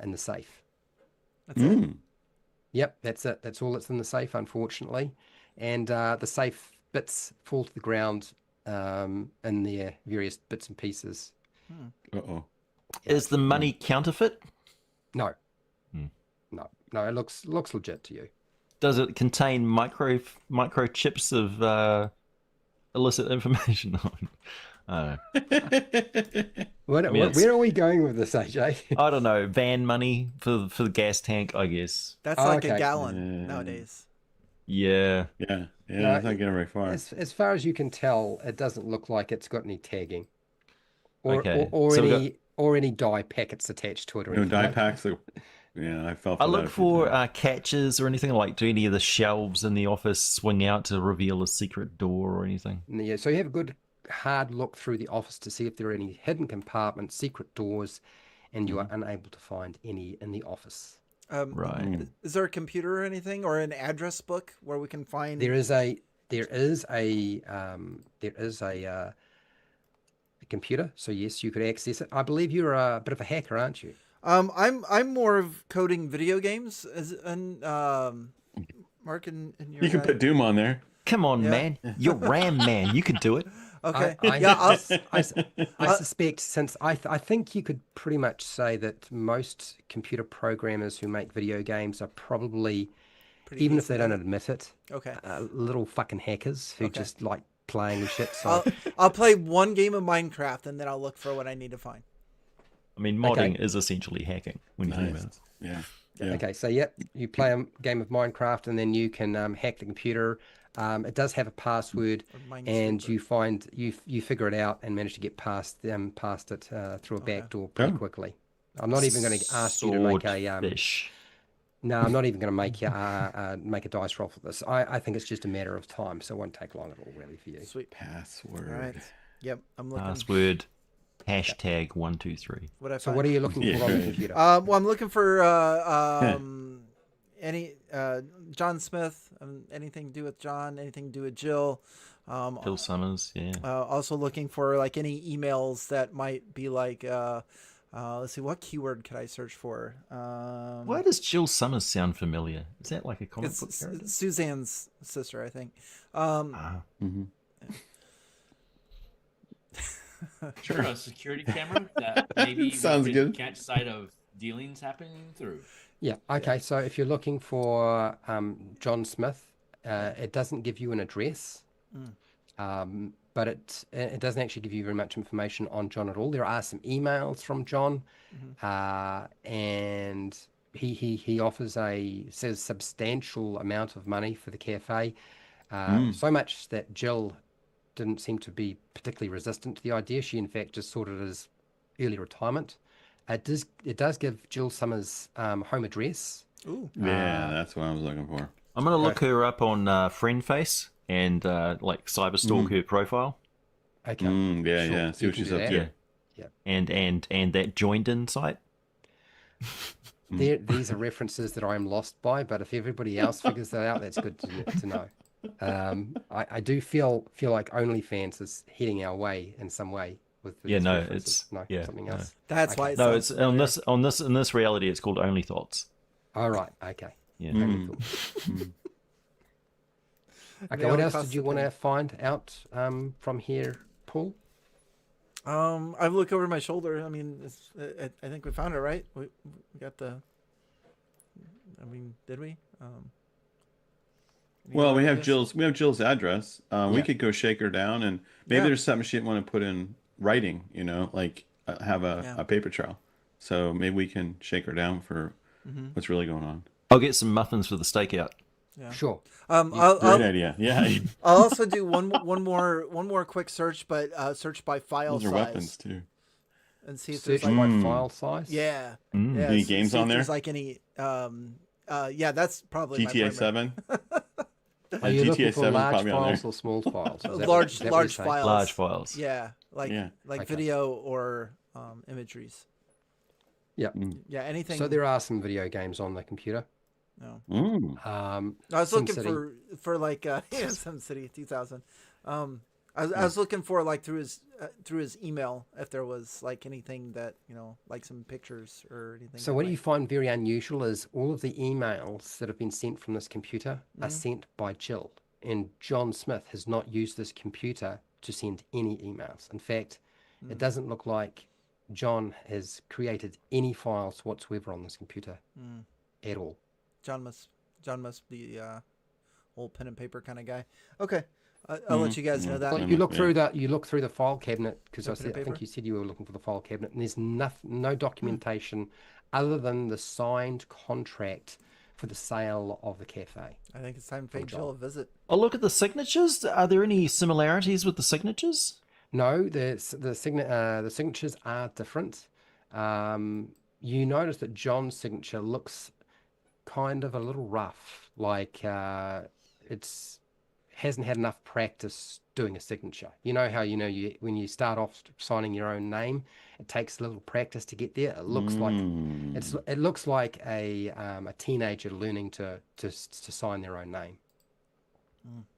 in the safe. That's it. Yep, that's it. That's all that's in the safe, unfortunately. And the safe bits fall to the ground in their various bits and pieces. Uh-oh. Is the money counterfeit? No, no, it looks legit to you. Does it contain microchips of illicit information? I don't know. Where are we going with this, AJ? I don't know. Van money for the gas tank, I guess. That's like a okay. gallon nowadays. Yeah. Yeah, No, that's not getting very far. As far as you can tell, it doesn't look like it's got any tagging, or Okay. or So we any or any dye packets attached to it. Or No anything die like packs. Yeah, I fell for I that look a few for times. catches or anything like. Do any of the shelves in the office swing out to reveal a secret door or anything? that. Yeah, so you have a good hard look through the office to see if there are any hidden compartments, secret doors, and you are unable to find any in the office. Right. Is there a computer or anything, or an address book where we can find? There is a computer, so yes, you could access it. I believe you're a bit of a hacker, aren't you? I'm more of coding video games, Mark, in your You can guy? put Doom on there. Come on, Yeah. man. You're Ram Man. You can do it. Okay. I suspect, since I think you could pretty much say that most computer programmers who make video games are probably, even if they don't admit it, Okay. little fucking hackers who Okay. just like playing with shit. So I'll play one game of Minecraft and then I'll look for what I need to find. I mean, modding is essentially hacking when you think about it. Yeah. Yeah. okay, so yep, you play a game of Minecraft and then you can hack the computer. It does have a password, and you find you figure it out and manage to get past it through a back door pretty quickly. I'm not even going to ask you to make a Swordfish. no. I'm not even going to make you make a dice roll for this. I think it's just a matter of time, so it won't take long at all, really, for you. Sweet. Password. All right. Yep. I'm looking. Password. Hashtag 123. What I So find. what are you looking for on the right. computer? Well, I'm looking for any John Smith. Anything to do with John? Anything to do with Jill? Bill Summers. Yeah. Also looking for like any emails that might be like. Let's see. What keyword could I search for? Why does Jill Summers sound familiar? Is that like a comic It's book character? Suzanne's sister, I think. Sure. A security camera that maybe Sounds we could good. catch sight of dealings happening through. Yeah. Okay. So if you're looking for John Smith, it doesn't give you an address, but it doesn't actually give you very much information on John at all. There are some emails from John, and he offers says substantial amount of money for the cafe, so much that Jill didn't seem to be particularly resistant to the idea. She in fact just saw it as early retirement. It does give Jill Summers' home address. Ooh. Yeah, that's what I was looking for. I'm gonna look her up on FriendFace and like cyberstalk her profile. Okay. Yeah, Sure, yeah. See you what can she's do up that. to. Yeah. And that joined in site. These are references that I'm lost by, but if everybody else figures that out, that's good to know. I do feel like OnlyFans is heading our way in some way with Yeah, these no, references. it's something no. else. That's Okay. why. It No, sounds it's in this reality. It's called Only Thoughts. All right. Okay. Yeah. Only thought. Okay. They What only else cost did you a want penny. to find out from here, Paul? I look over my shoulder. I mean, I think we found it, right? We got the. I mean, did we? Any Well, other we have ideas? Jill's address. We Yeah. could go shake her down, and maybe Yeah. there's something she didn't want to put in writing. Like have Yeah. a paper trail. So maybe we can shake her down for Mm-hmm. what's really going on. I'll get some muffins for the stakeout. Yeah. Sure. Great idea. Yeah, I'll also do one more quick search, but search by file those are size weapons too. and see if Search there's like by file size. yeah Mm. yeah Any s- games see on if there? there's like any yeah, that's probably my GTA primary. 7. Are you looking GTA for 7 large probably on files there. or small files? Is that large is that what large you're saying? files. Large files. Yeah, like Yeah. Okay. video or imageries. Yeah. Yeah, anything. So there are some video games on the computer. No. Um, I was looking SimCity. for like yeah, SimCity 2000. I was looking for like through his email if there was like anything that like some pictures or anything. So what you find very unusual is all of the emails that have been sent from this computer are sent by Jill. And John Smith has not used this computer to send any emails. In fact, it doesn't look like John has created any files whatsoever on this computer at all. John must be old pen and paper kind of guy. Okay, I'll let you guys know that. Well, you look through the file cabinet because I pen and think paper? you said you were looking for the file cabinet, and there's no documentation other than the signed contract for the sale of the cafe. I think it's time to pay Jill a visit. Oh, look at the signatures. Are there any similarities with the signatures? No, the signatures are different. You notice that John's signature looks kind of a little rough, like it's hasn't had enough practice doing a signature. You know how when you start off signing your own name, it takes a little practice to get there. It looks like it looks like a teenager learning to sign their own name.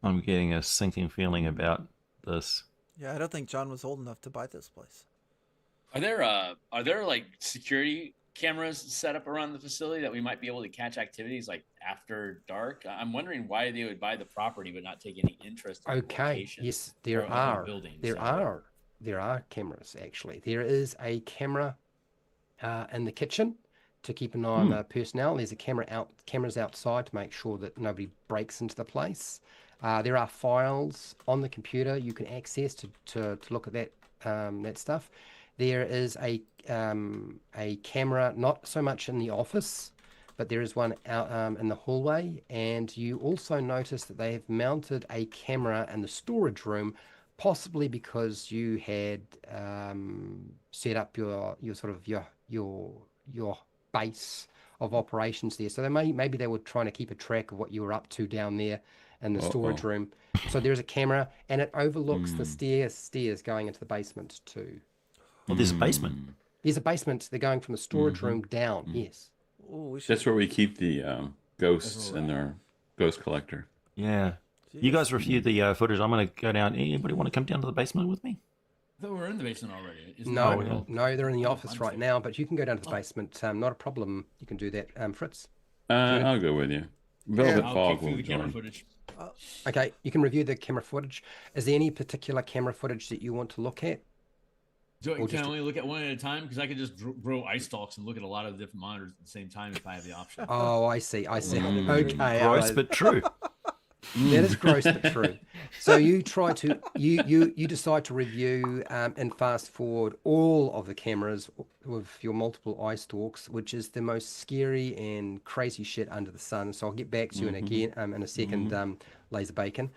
I'm getting a sinking feeling about this. Yeah, I don't think John was old enough to buy this place. Are there like security cameras set up around the facility that we might be able to catch activities like after dark? I'm wondering why they would buy the property but not take any interest in the Okay. location. Yes, or there of the are. buildings. There are cameras actually. There is a camera in the kitchen to keep an eye on the personnel. There's cameras outside to make sure that nobody breaks into the place. There are files on the computer you can access to look at that stuff. There is a camera, not so much in the office, but there is one out in the hallway. And you also notice that they have mounted a camera in the storage room, possibly because you had set up your base of operations there. So maybe they were trying to keep a track of what you were up to down there in the storage room. So there's a camera, and it overlooks the stairs going into the basement too. Well, there's a basement. There's a basement. They're going from the storage room down. Yes. Ooh, we should. That's where we keep the ghosts in our ghost collector. Yeah. You guys review the footage. I'm going to go down. Anybody want to come down to the basement with me? I thought we were in the basement already. No, they're in the office right now, but you can go down to the basement. Not a problem. You can do that, Fritz. I'll go with you. Velvet I'll Fog kick through will the camera join. footage. Okay, you can review the camera footage. Is there any particular camera footage that you want to look at? Can I only look at one at a time? Because I could just grow ice stalks and look at a lot of different monitors at the same time if I have the option. Oh, I see. Okay. Gross, but true. That is gross but true. So you you decide to review and fast forward all of the cameras with your multiple eye stalks, which is the most scary and crazy shit under the sun. So I'll get back to you in a second, Laser Bacon.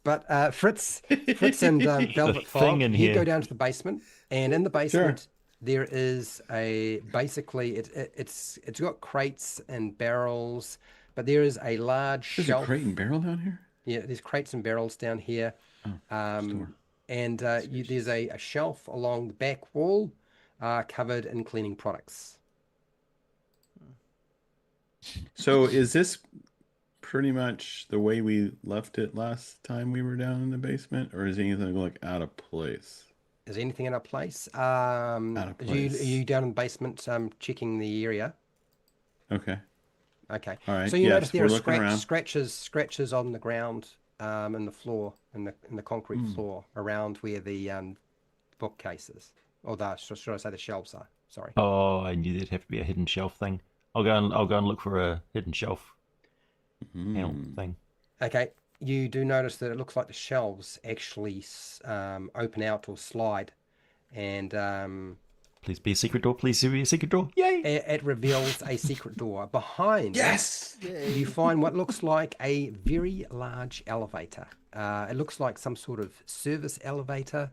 But Fritz and Velvet Fog, you go down to the basement, and in the basement there is basically it's got crates and barrels. But there is a large There's shelf. a crate and barrel down here? Yeah, there's crates and barrels down here. And there's a shelf along the back wall covered in cleaning products. So is this pretty much the way we left it last time we were down in the basement? Or is anything like out of place? Is anything in our place? Out of place. Are you down in the basement checking the area? Okay. Okay. All right. So you notice Yes, there we're are looking around. scratches on the ground, in the floor, in the concrete Hmm. floor around where the bookcases, or the should I say the shelves are? Sorry. Oh, I knew there'd have to be a hidden shelf thing. I'll go and look for a hidden shelf panel Hmm. thing. Okay. You do notice that it looks like the shelves actually open out or slide, and Please be a secret door. Please be a secret door. Yay! it reveals a secret door. Behind it, Yes. you find what looks like a very large elevator. It looks like some sort of service elevator.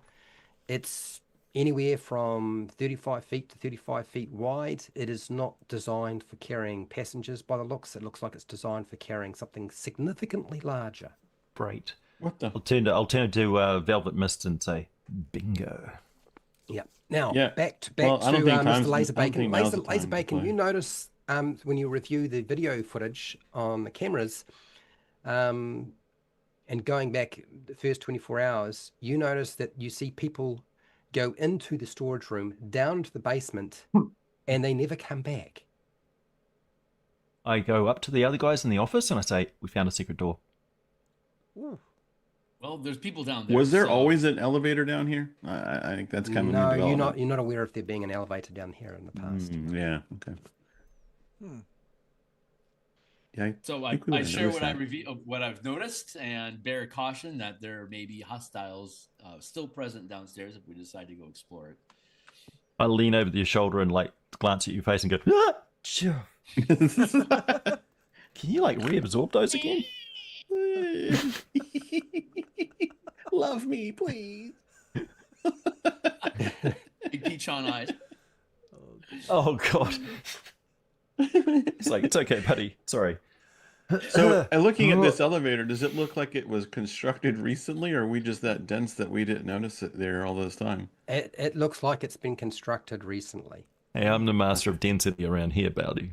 It's anywhere from 35 feet to 35 feet wide. It is not designed for carrying passengers by the looks. It looks like it's designed for carrying something significantly larger. Great. What the? I'll turn to Velvet Mist and say, bingo. Yeah. Now Yeah. back Well, I don't to think Mr. I don't Laserbacon. think now's the time to Laserbacon, you play. notice when you review the video footage on the cameras, um, and going back the first 24 hours, you notice that you see people go into the storage room, down to the basement, and they never come back. I go up to the other guys in the office and I say, we found a secret door. Ooh. Well, there's people down there. Was there so- always an elevator down here? I think that's kind of a new No, development. you're not aware of there being an elevator down here in the past. Yeah. Okay. Hmm. Yeah. So think we I would've share noticed what that. what I've noticed and bear caution that there may be hostiles still present downstairs if we decide to go explore it. I lean over your shoulder and like glance at your face and go, ah! Sure. Can you like reabsorb those again? Love me, please. Big peach on eyes. Oh god. It's like, it's okay, buddy. Sorry. So, looking at this elevator, does it look like it was constructed recently, or are we just that dense that we didn't notice it there all this time? It looks like it's been constructed recently. Hey, I'm the master of density around here, Bowdy.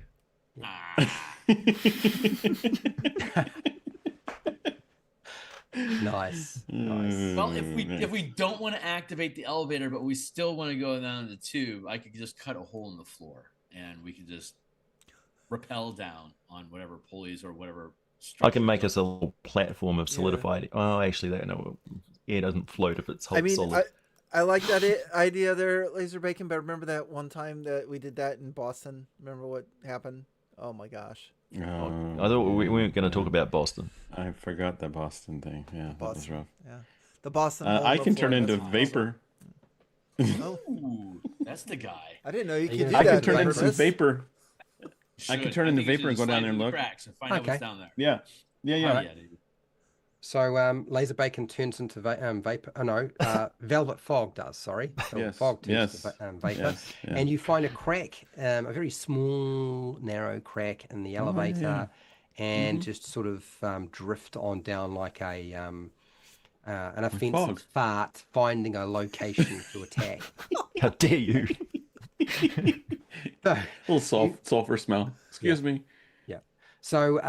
Nice. Nice. Well, if we don't want to activate the elevator, but we still want to go down the tube, I could just cut a hole in the floor, and we could just rappel down on whatever pulleys or whatever. I can make structure- us a little platform of solidified. Oh, actually, that no, air doesn't float if it's hot solid. I like that idea there, Laser Bacon. But remember that one time that we did that in Boston? Remember what happened? Oh my gosh. I thought we weren't going to talk about Boston. I forgot the Boston thing. Yeah, that was rough. Yeah, the Boston. I can turn Florida, into that's vapor. Oh, Ooh, that's the guy. I didn't know you Are could you do gonna- that. I can turn into some Chris. vapor. I Should. can turn into think you vapor and should go down slide there and through the look. cracks and find out Okay. what's down there. Yeah. Yeah. Yeah, dude. So Laser Bacon turns into vapor. Oh no, Velvet Fog does. Sorry, Velvet Yes, Fog turns yes, to vapor, yes, yeah. and you find a crack, a very small, narrow crack in the elevator, and just sort of drift on down like an offensive fog. fart, finding a location to attack. How dare you? So, little sulfur smell. Excuse me. yeah. So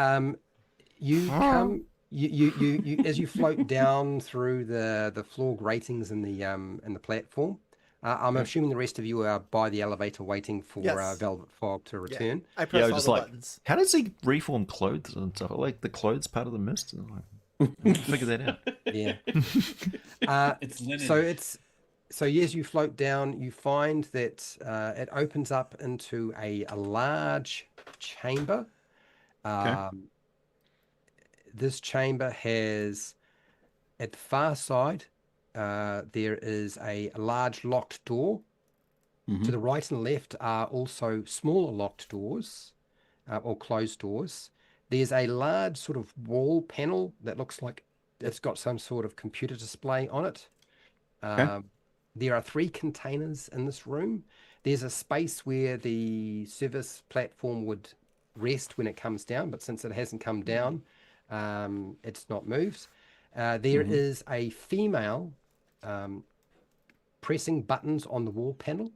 you come you as you float down through the floor gratings in the platform. I'm assuming the rest of you are by the elevator waiting for Yes. Velvet Fog to return. I Yeah, press I all was just the like, buttons. how does he reform clothes and stuff? Like the clothes part of the mist? And I'm like, figure that out. Yeah. It's linen. So as you float down, you find that it opens up into a large chamber. This chamber has, at the far side, there is a large locked door. To the right and left are also smaller locked doors or closed doors. There's a large sort of wall panel that looks like it's got some sort of computer display on it. There are 3 containers in this room. There's a space where the service platform would rest when it comes down, but since it hasn't come down, it's not moved. There is a female pressing buttons on the wall panel,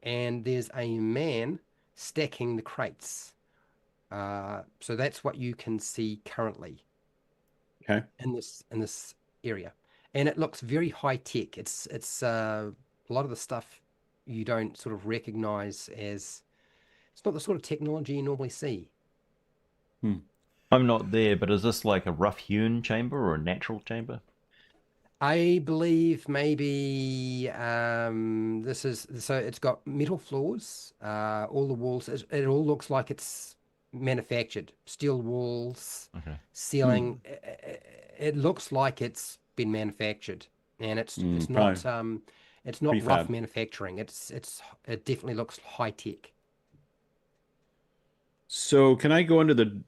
and there's a man stacking the crates. So that's what you can see currently. Okay. In this area, and it looks very high tech. It's a lot of the stuff you don't sort of recognize as It's not the sort of technology you normally see. I'm not there, but is this like a rough-hewn chamber or a natural chamber? I believe maybe this is so it's got metal floors. All the walls, it all looks like it's manufactured. Steel walls, Okay. ceiling. It looks like it's been manufactured, and it's Probably it's not rough prefab. manufacturing. It definitely looks high tech. So can I go into the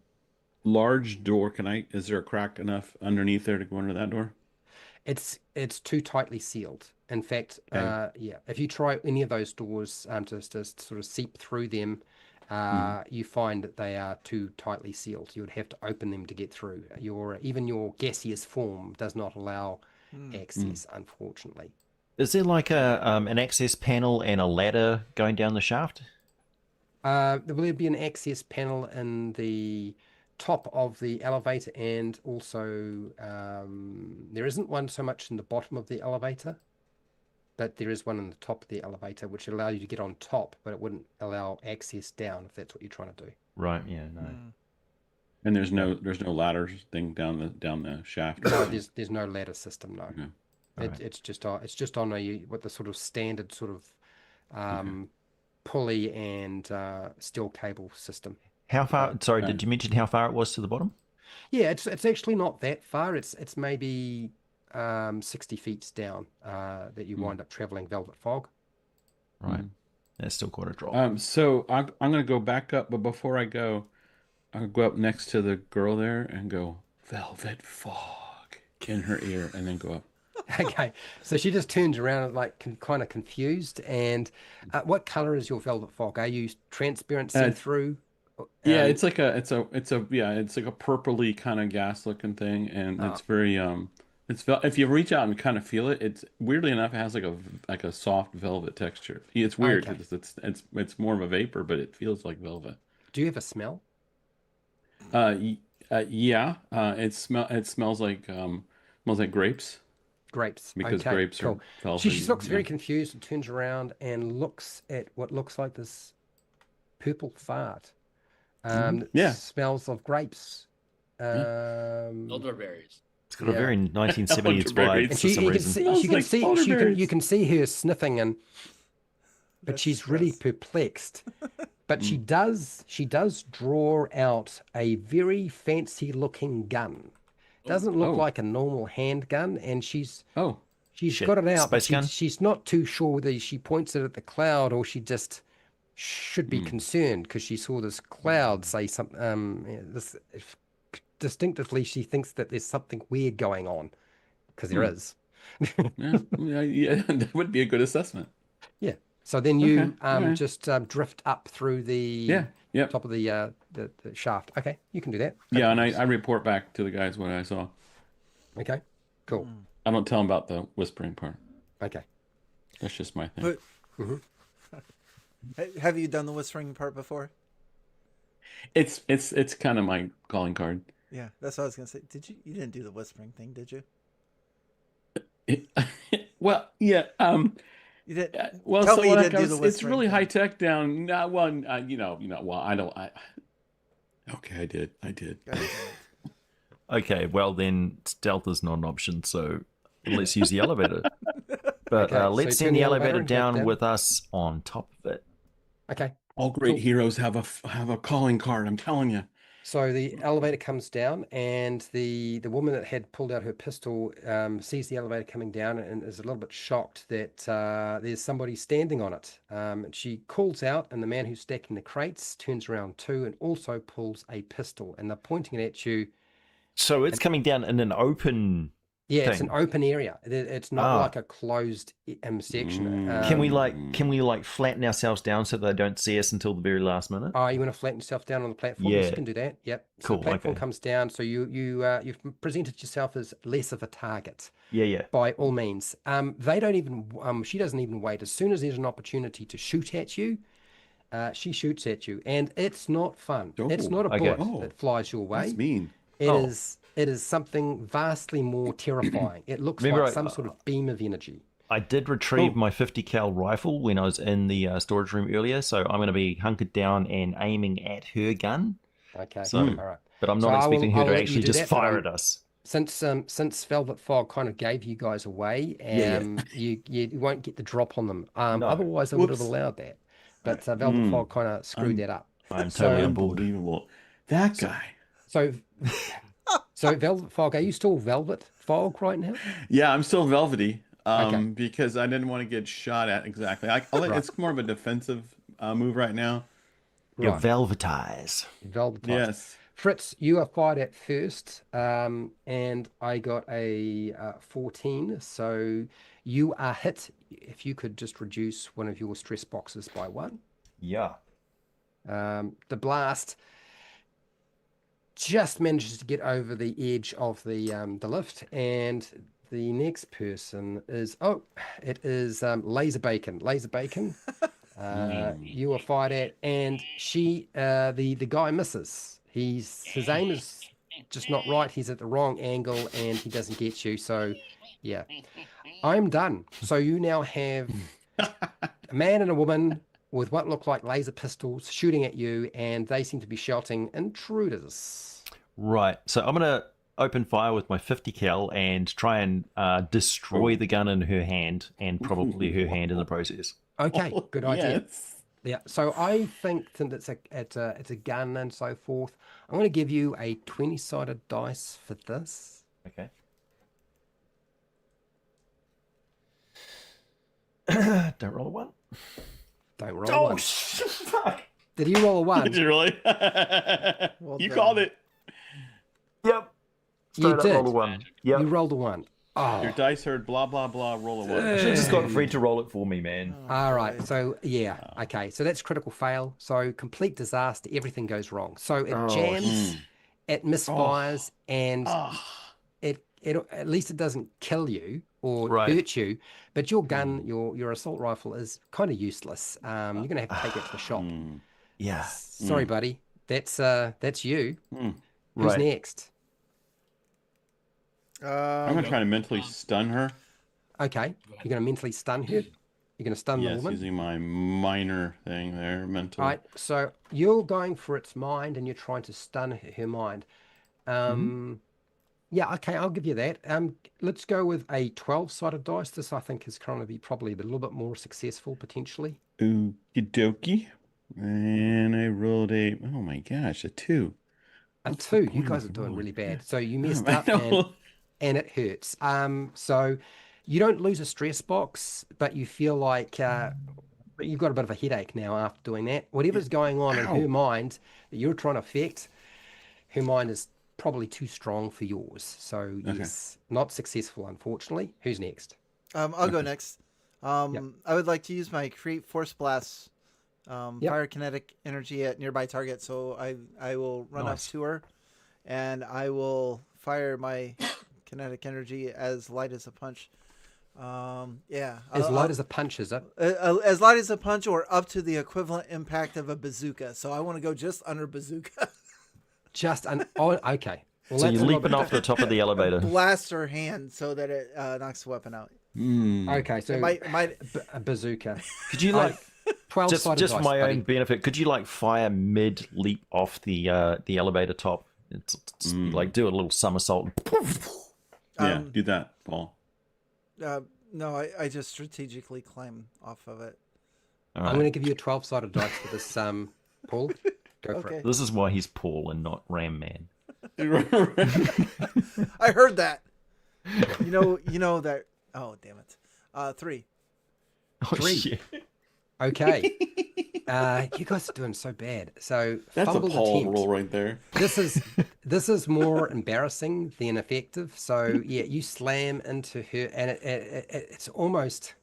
large door? Is there a crack enough underneath there to go under that door? It's too tightly sealed. In fact, Okay. yeah, if you try any of those doors to sort of seep through them, Mhm. you find that they are too tightly sealed. You would have to open them to get through. Even your gaseous form does not allow Mm. access, unfortunately. Is there like an access panel and a ladder going down the shaft? There will be an access panel in the top of the elevator, and also there isn't one so much in the bottom of the elevator. But there is one in the top of the elevator which allows you to get on top, but it wouldn't allow access down if that's what you're trying to do. Right. Yeah. No. And Yeah. there's no ladder thing down the shaft or No, anything. there's no ladder system. No, Okay. All right. it's just on a what the sort of standard sort of Okay. pulley and steel cable system. How far? Sorry, Okay. did you mention how far it was to the bottom? Yeah, it's actually not that far. It's maybe 60 feet down that you wind up traveling Velvet Fog. Right. That's still quite a drop. So I'm gonna go back up, but before I go, I'll go up next to the girl there and go velvet fog in her ear, and then go up. Okay, so she just turns around like kind of confused. And what color is your velvet fog? Are you transparent, see Uh, through? yeah, it's like it's like a purpley kind of gas looking thing, and Oh, it's very if you reach out and kind of feel it, it's weirdly enough it has like a soft velvet texture. It's weird okay. because it's more of a vapor, but it feels like velvet. Do you have a smell? Yeah, it smells like grapes Grapes. because Okay, grapes are cool. She velvety. looks Yeah. very confused and turns around and looks at what looks like this purple fart. That Yeah. smells of grapes. Yeah. Elderberries. It's got a yeah. very 1970s vibe Elderberries. And for some you can reason. see Smells you can like see elderberries. you can see her sniffing, and but That's she's really stress. perplexed. But she does draw out a very fancy looking gun. Doesn't look Oh. like a normal handgun, and she's Oh. Shit. got it out, but Space gun? she's not too sure whether she points it at the cloud or she just should be concerned because she saw this cloud say something. This distinctively, she thinks that there's something weird going on because there is. Yeah, that would be a good assessment. Yeah. So then Okay. you All right. just drift up through the Yeah. Yep. top of the shaft. Okay, you can do that. No Yeah, and I problems. report back to the guys what I saw. Okay, cool. I don't tell them about the whispering part. Okay. That's just my thing. But Mm-hmm. have you done the whispering part before? It's kind of my calling card. Yeah, that's what I was gonna say. Did you? You didn't do the whispering thing, did you? Well, yeah. You did. Well, Tell so me you like didn't do it's the really whispering high thing. tech down. Not one. Well, I don't. Okay, I did. God damn it. Okay, well then stealth is not an option, so let's use the elevator. But Okay, so let's turn send the the elevator elevator and head down down. with us on top of it. Okay. All great Cool. heroes have a calling card. I'm telling you. So the elevator comes down, and the woman that had pulled out her pistol sees the elevator coming down and is a little bit shocked that there's somebody standing on it. She calls out, and the man who's stacking the crates turns around too and also pulls a pistol, and they're pointing it at you. So it's coming down in an open Yeah, it's an thing. open area. It's not Ah. like a closed section. Can we like flatten ourselves down so they don't see us until the very last minute? Oh, you want to flatten yourself down on the platform? Yes, Yeah. you can do that. Yep. So Cool, the platform okay. comes down, so you've presented yourself as less of a target. Yeah. By all means. They don't even she doesn't even wait. As soon as there's an opportunity to shoot at you, she shoots at you, and it's not fun. It's not a okay. bullet that flies your way. That's mean. It is something vastly more terrifying. It looks Remember, like some sort of beam of energy. I did retrieve my 50 cal rifle when I was in the storage room earlier, so I'm going to be hunkered down and aiming at her gun. Okay. So, All right. but I'm So not expecting her I'll to let you actually do just that, but fire at us. Since Velvet Fog kind of gave you guys away, you won't get the drop on them. No. Otherwise, I would have Whoops. allowed that. But Velvet Fog kind of screwed that up. I'm totally on board. Unbelievable. That guy. So, Velvet Fog, are you still Velvet Fog right now? Yeah, I'm still velvety. Okay. Because I didn't want to get shot at exactly. It's more of a defensive move right now. You're Right. velvetized. Velvetized. Yes. Fritz, you are fired at first, and I got a 14. So you are hit. If you could just reduce one of your stress boxes by 1. Yeah. The blast just manages to get over the edge of the lift, and the next person is it is Laser Bacon. Laser Bacon. You are fired at, and the guy misses. His aim is just not right. He's at the wrong angle, and he doesn't get you. So, yeah, I'm done. So you now have a man and a woman with what look like laser pistols shooting at you, and they seem to be shouting intruders. Right. So I'm going to open fire with my 50 cal and try and destroy the gun in her hand, and probably her hand in the process. Okay, good idea. Yes. Yeah, so I think since it's a gun and so forth, I'm going to give you a 20-sided dice for this. Okay. Don't roll a 1. Don't roll a 1. Fuck. Did you roll a 1? Did you really? Well You done. called it. Yep. You Straight up did. roll a 1. Yep. You rolled a 1. Oh, Your dice heard blah blah blah. Roll a 1. I should have just got Fred to roll it for me, man. all right. So, yeah. Okay. So that's critical fail. So complete disaster. Everything goes wrong. So it jams, it misfires, and it at least it doesn't kill you or hurt you. But your gun, your assault rifle, is kind of useless. You're gonna have to take it to the shop. Yeah. Sorry, buddy. That's you. Who's Right. next? I'm gonna try to mentally stun her. Okay. You're gonna mentally stun her. You're gonna stun the Yes, woman. using my minor thing there, mental. Right, so you're going for its mind and you're trying to stun her mind. Yeah, okay, I'll give you that. Let's go with a 12-sided dice. This, I think, is going to be probably a little bit more successful, potentially. Okie dokie. And I rolled a, oh my gosh, a 2. A What's 2. the You point guys of are doing rolling? really bad. So you messed I up know. and it hurts. So you don't lose a stress box, but you feel like you've got a bit of a headache now after doing that. Whatever's going on in her mind that you're trying to affect, her mind is probably too strong for yours. So yes, not successful, unfortunately. Who's next? I'll go next. I would like to use my create force blast, fire kinetic energy at nearby target. So I will run up to her, and I will fire my kinetic energy as light as a punch. As light as a punch, is it? As light as a punch, or up to the equivalent impact of a bazooka. So I want to go just under bazooka. Okay. Well, So that's you're a leaping little off the top of the elevator. Blast her hand so that it knocks the weapon out. bit... Okay, so a bazooka. Could you like 12-sided just dice, for my buddy. own benefit? Could you like fire mid leap off the elevator top? It's like do a little somersault. Yeah, do that, Paul. No, I just strategically climb off of it. All I'm right. going to give you a 12-sided dice for this, Paul. Go for Okay. it. This is why he's Paul and not Ram Man. I heard that. You know that. Oh, damn it. 3. Oh, 3. shit. Okay. You guys are doing so bad. So That's a fumbled Paul attempt. roll right there. This is more embarrassing than effective. So yeah, you slam into her, and it's almost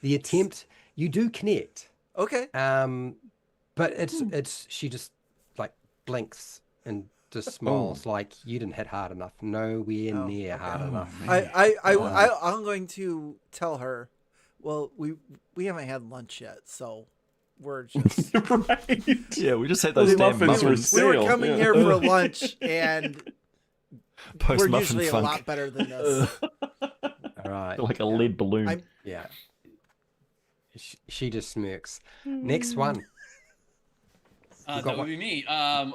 the attempt. You do connect, Okay. but it's she just like blinks and just smiles like you didn't hit hard enough, nowhere near hard enough. I'm going to tell her. Well, we haven't had lunch yet, so we're just Right. Yeah, we just had those Those damn muffins were muffins. we were stale, coming yeah. here for lunch, and Post we're muffin usually funk. a lot better than this. All right. Like a lead balloon. Yeah. She just smirks. Next one. That would be me.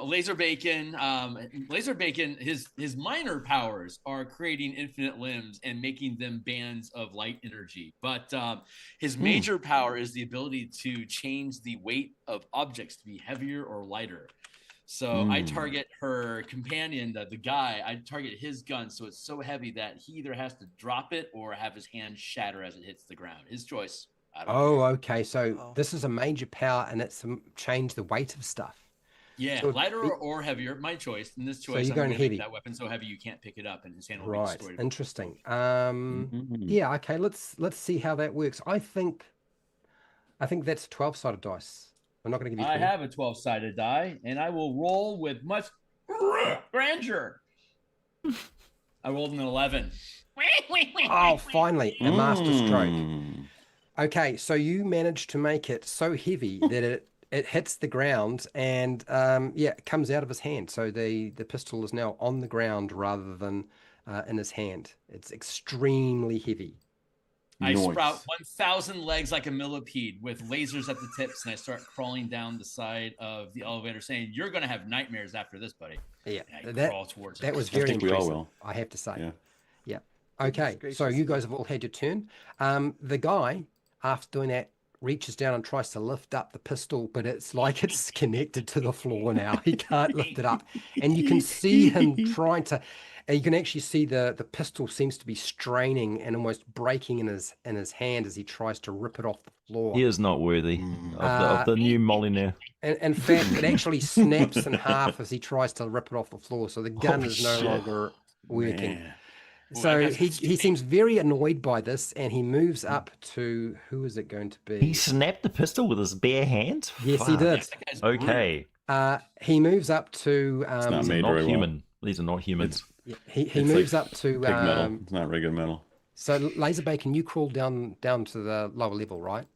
Laser Bacon. Laser Bacon. His minor powers are creating infinite limbs and making them bands of light energy. But his major power is the ability to change the weight of objects to be heavier or lighter. So I target her companion, the guy. I target his gun, so it's so heavy that he either has to drop it or have his hand shatter as it hits the ground. His choice. Okay. So this is a major power, and it's change the weight of stuff. Yeah, so lighter or heavier, my choice. In this choice, so you're going heavy. Make that weapon so heavy you can't pick it up, and his hand will be destroyed. Interesting. Yeah. Okay. Let's see how that works. I think that's a 12-sided dice. I'm not going to give you. I have a 12-sided die, and I will roll with much grandeur. I rolled an 11. Oh, finally, a master stroke. Okay, so you managed to make it so heavy that it hits the ground and it comes out of his hand. So the pistol is now on the ground rather than in his hand. It's extremely heavy. I sprout 1,000 legs like a millipede with lasers at the tips, and I start crawling down the side of the elevator saying, "You're going to have nightmares after this, buddy." Yeah, crawl towards that was very impressive. I have to say. Yeah. Okay, so you guys have all had your turn. The guy, after doing that, reaches down and tries to lift up the pistol, but it's like it's connected to the floor now. He can't lift it up. And you can see him trying to, and you can actually see the pistol seems to be straining and almost breaking in his hand as he tries to rip it off the floor. He is not worthy of the new Molyneux. And in fact, it actually snaps in half as he tries to rip it off the floor. So the gun is no longer working. Man. So he seems very annoyed by this, and he moves up to, who is it going to be? He snapped the pistol with his bare hand? Yes, he did. Okay. He moves up to... it's not made not very human. Well. These are not humans. He moves up to... Pig metal. It's not regular metal. So, Laser Bacon, you crawl down to the lower level, right?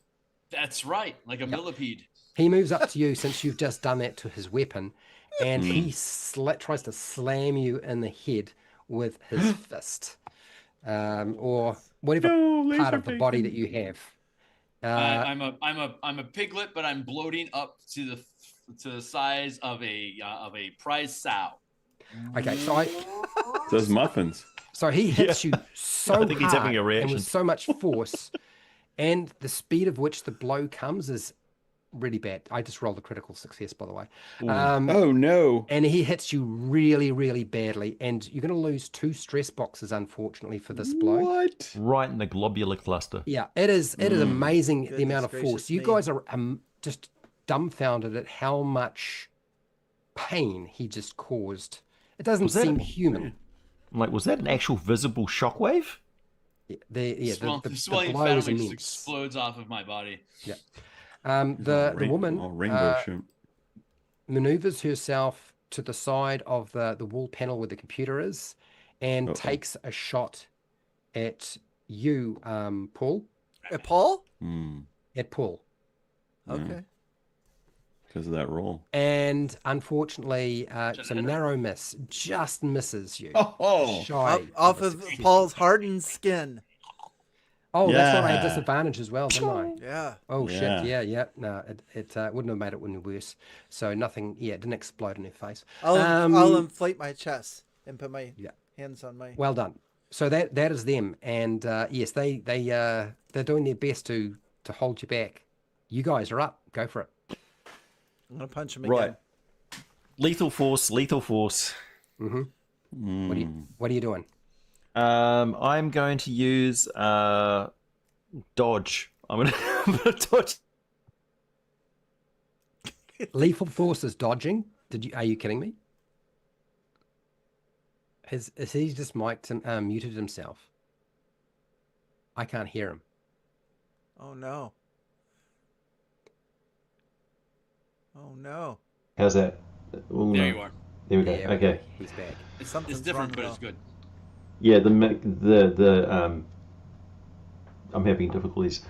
That's right, like a millipede. He moves up to you since you've just done that to his weapon, and he tries to slam you in the head with his fist, or whatever part of the body that you have. I'm a piglet, but I'm bloating up to the size of a prize sow. Okay, so those muffins. So he hits you so I think he's having a hard reaction. and with so much force, and the speed of which the blow comes is really bad. I just rolled a critical success, by the way. Oh no! And he hits you really, really badly, and you're going to lose 2 stress boxes, unfortunately, for this blow. What? Right in the globular cluster. Yeah, it is. It is amazing the amount of gracious force. You me. guys are just dumbfounded at how much pain he just caused. It doesn't seem human. Like, was that an actual visible shockwave? The swelling blow fat is just immense. explodes off of my body. Yeah. The woman rainbow shoot. maneuvers herself to the side of the wall panel where the computer is and takes a shot at you, Paul. At Paul? At Paul. Okay. Because of that roll. And unfortunately, it's a narrow miss. Just misses you. Shy Off of Paul's hardened skin. Oh, that's why I had disadvantage as well, didn't I? Yeah. Oh, shit. Yeah. No, it wouldn't have made it any worse. So nothing, it didn't explode in her face. I'll inflate my chest and put my hands on my... Well done. So that is them. And yes, they're doing their best to hold you back. You guys are up. Go for it. I'm going to punch him Right. again. Lethal force. Mm-hmm. What are you doing? I'm going to use dodge. I'm gonna dodge. Lethal force is dodging. Are you kidding me? Has he just muted himself? I can't hear him. Oh, no. Oh, no. How's that? Ooh, There no. you are. There we go. Yeah, Okay. he's back. It's Something's different, wrong, but it's though. good. Yeah, I'm having difficulties.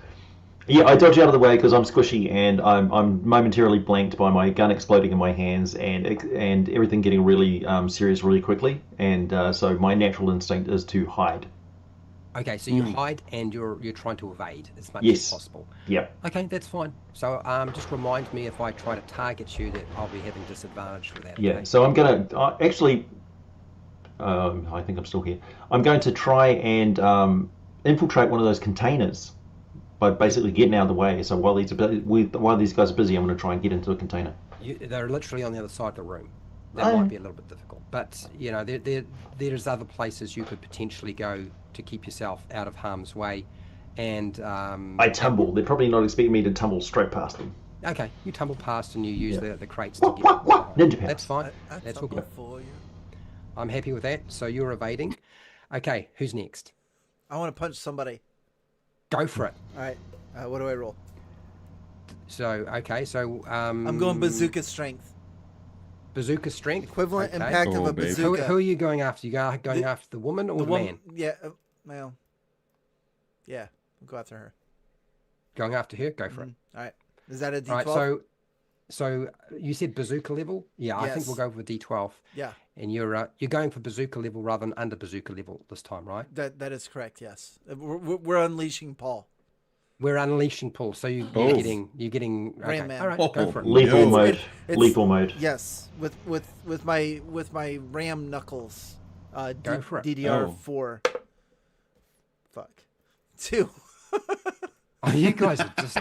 Yeah, I dodge out of the way because I'm squishy and I'm momentarily blanked by my gun exploding in my hands and everything getting really serious really quickly. And so my natural instinct is to hide. Okay, so you hide and you're trying to evade as much Yes. as possible. Yep. Okay, that's fine. So just remind me if I try to target you that I'll be having disadvantage with that. Yeah. Okay? So I'm gonna actually. I think I'm still here. I'm going to try and infiltrate one of those containers by basically getting out of the way. So while these guys are busy, I'm going to try and get into a container. They're literally on the other side of the room. That might be a little bit difficult, but you know, there's other places you could potentially go to keep yourself out of harm's way. And I tumble. They're probably not expecting me to tumble straight past them. okay, you tumble past and you use the crates What, to get. what? Ninja powers. That's fine. I That's all good. for you. I'm happy with that. So you're evading. Okay, who's next? I want to punch somebody. Go for it. All right. What do I roll? So okay, so I'm going bazooka strength. Bazooka strength. Equivalent okay. impact of a baby. bazooka. Who are you going after? You going after the woman or the man? Yeah. Well. Yeah. We'll go after her. Going after her? Go for it. All right. Is that a D12? All right. So you said bazooka level? Yeah, I think Yes. we'll go for D12. Yeah. And you're going for bazooka level rather than under bazooka level this time, right? That is correct. Yes. We're unleashing Paul. We're unleashing Paul. So you're Oh. getting okay. Ram Man. All right, go for it. Lethal No. mode. It's- Lethal mode. Yes. With my ram knuckles. Go for it. DDR4. Fuck. 2. Oh, you guys are just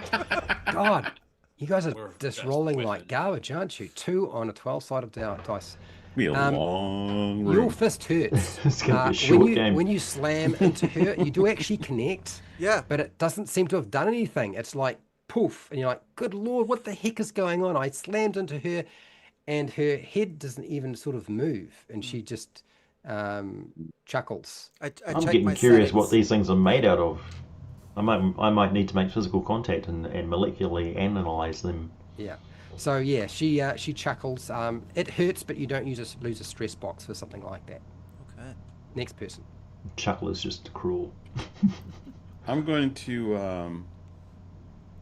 God. You guys are We're just just rolling winning. like garbage, aren't you? 2 on a 12-sided dice. Be a long room. Your fist hurts. It's gonna be a short game. When you slam into her, you do actually connect. Yeah. But it doesn't seem to have done anything. It's like poof, and you're like, "Good Lord, what the heck is going on?" I slammed into her, and her head doesn't even sort of move, and she just chuckles. I'm checked getting my curious settings. what these things are made out of. I might need to make physical contact and molecularly analyze them. Yeah. So yeah, she chuckles. It hurts, but you don't lose a stress box for something like that. Okay. Next person. Chuckle is just cruel. I'm going to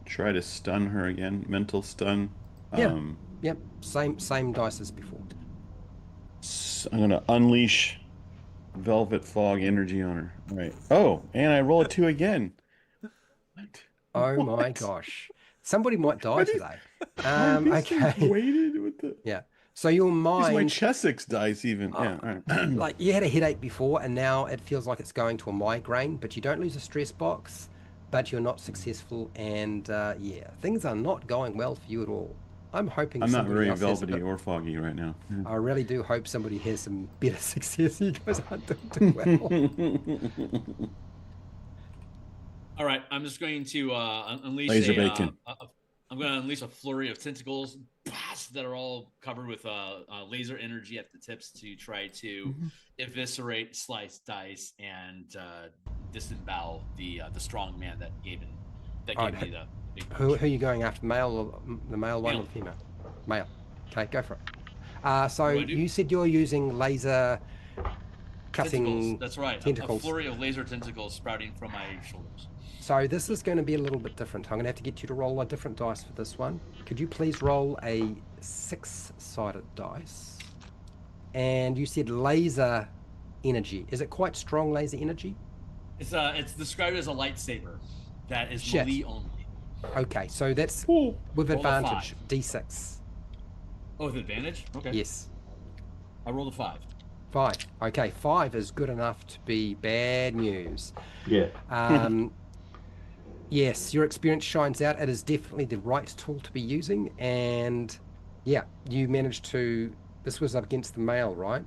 try to stun her again. Mental stun. Yeah. Yep. Same dice as before. I'm going to unleash Velvet Fog energy on her. All right. Oh, and I roll a 2 again. What? Oh my What? gosh. Somebody might die What is- today. These things Okay. weighted with the. Yeah. So your These are my mind, Chessex dice even. Yeah. All right. like you had a headache before, and now it feels like it's going to a migraine. But you don't lose a stress box, but you're not successful, and yeah, things are not going well for you at all. I'm hoping I'm not somebody very else has a velvety bit- or foggy right now. I really do hope somebody has some better success. You guys aren't doing too well. All right, I'm just going to unleash Laser bacon. I'm going to unleash a flurry of tentacles that are all covered with laser energy at the tips to try to eviscerate, slice, dice, and disembowel the strong man that gave me the big Who punch. are you going after, the male one or Male. the female? Male. Okay, go for it. So What do I do? you said you're using laser cutting. Tentacles. That's right. A tentacles. flurry of laser tentacles sprouting from my shoulders. So this is going to be a little bit different. I'm going to have to get you to roll a different dice for this one. Could you please roll a 6-sided dice? And you said laser energy. Is it quite strong laser energy? It's described as a lightsaber that is Shit. melee only. Okay, so that's Oh, with Roll a advantage. D6. Oh, with advantage? Okay. Yes. I rolled a 5. 5. Okay, 5 is good enough to be bad news. Yeah. Yes, your experience shines out. It is definitely the right tool to be using. And yeah, you managed to. This was up against the male, right?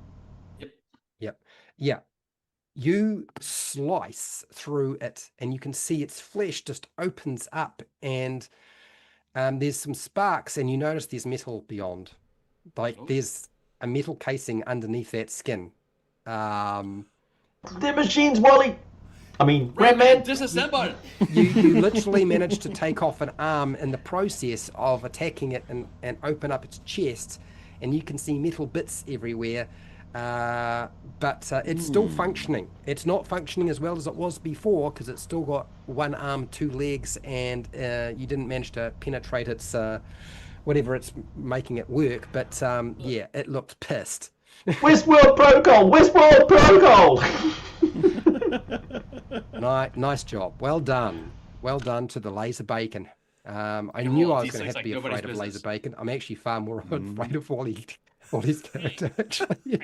Yep. Yep. Yeah. You slice through it, and you can see its flesh just opens up, and there's some sparks, and you notice there's metal beyond. Like Oh. there's a metal casing underneath that skin. They're machines, Wally. I mean, Ram Man. Disassemble! You literally managed to take off an arm in the process of attacking it and open up its chest, and you can see metal bits everywhere, but it's still functioning. It's not functioning as well as it was before because it's still got 1 arm, 2 legs, and you didn't manage to penetrate its whatever it's making it work, but yeah, it looked pissed. Westworld Protocol. Westworld Protocol. Nice job. Well done. Well done to the laser bacon. I You knew roll I was D6 going to have to like be nobody's afraid of laser business. bacon. I'm actually far more afraid of Wally's character, actually.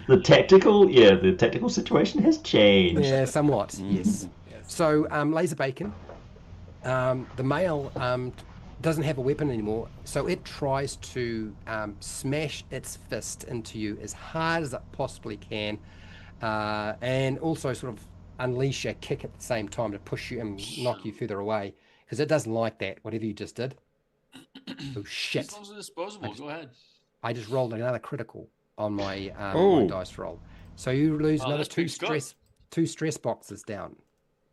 The tactical situation has changed. Yeah, somewhat, yes. So, laser bacon, the male doesn't have a weapon anymore, so it tries to smash its fist into you as hard as it possibly can, and also sort of unleash a kick at the same time to push you and knock you further away, because it doesn't like that, whatever you just did. Oh, These shit. ones are disposable. Go ahead. I just rolled another critical on my my Oh. dice roll. So you lose Oh, another this pig's cooked. two stress boxes down.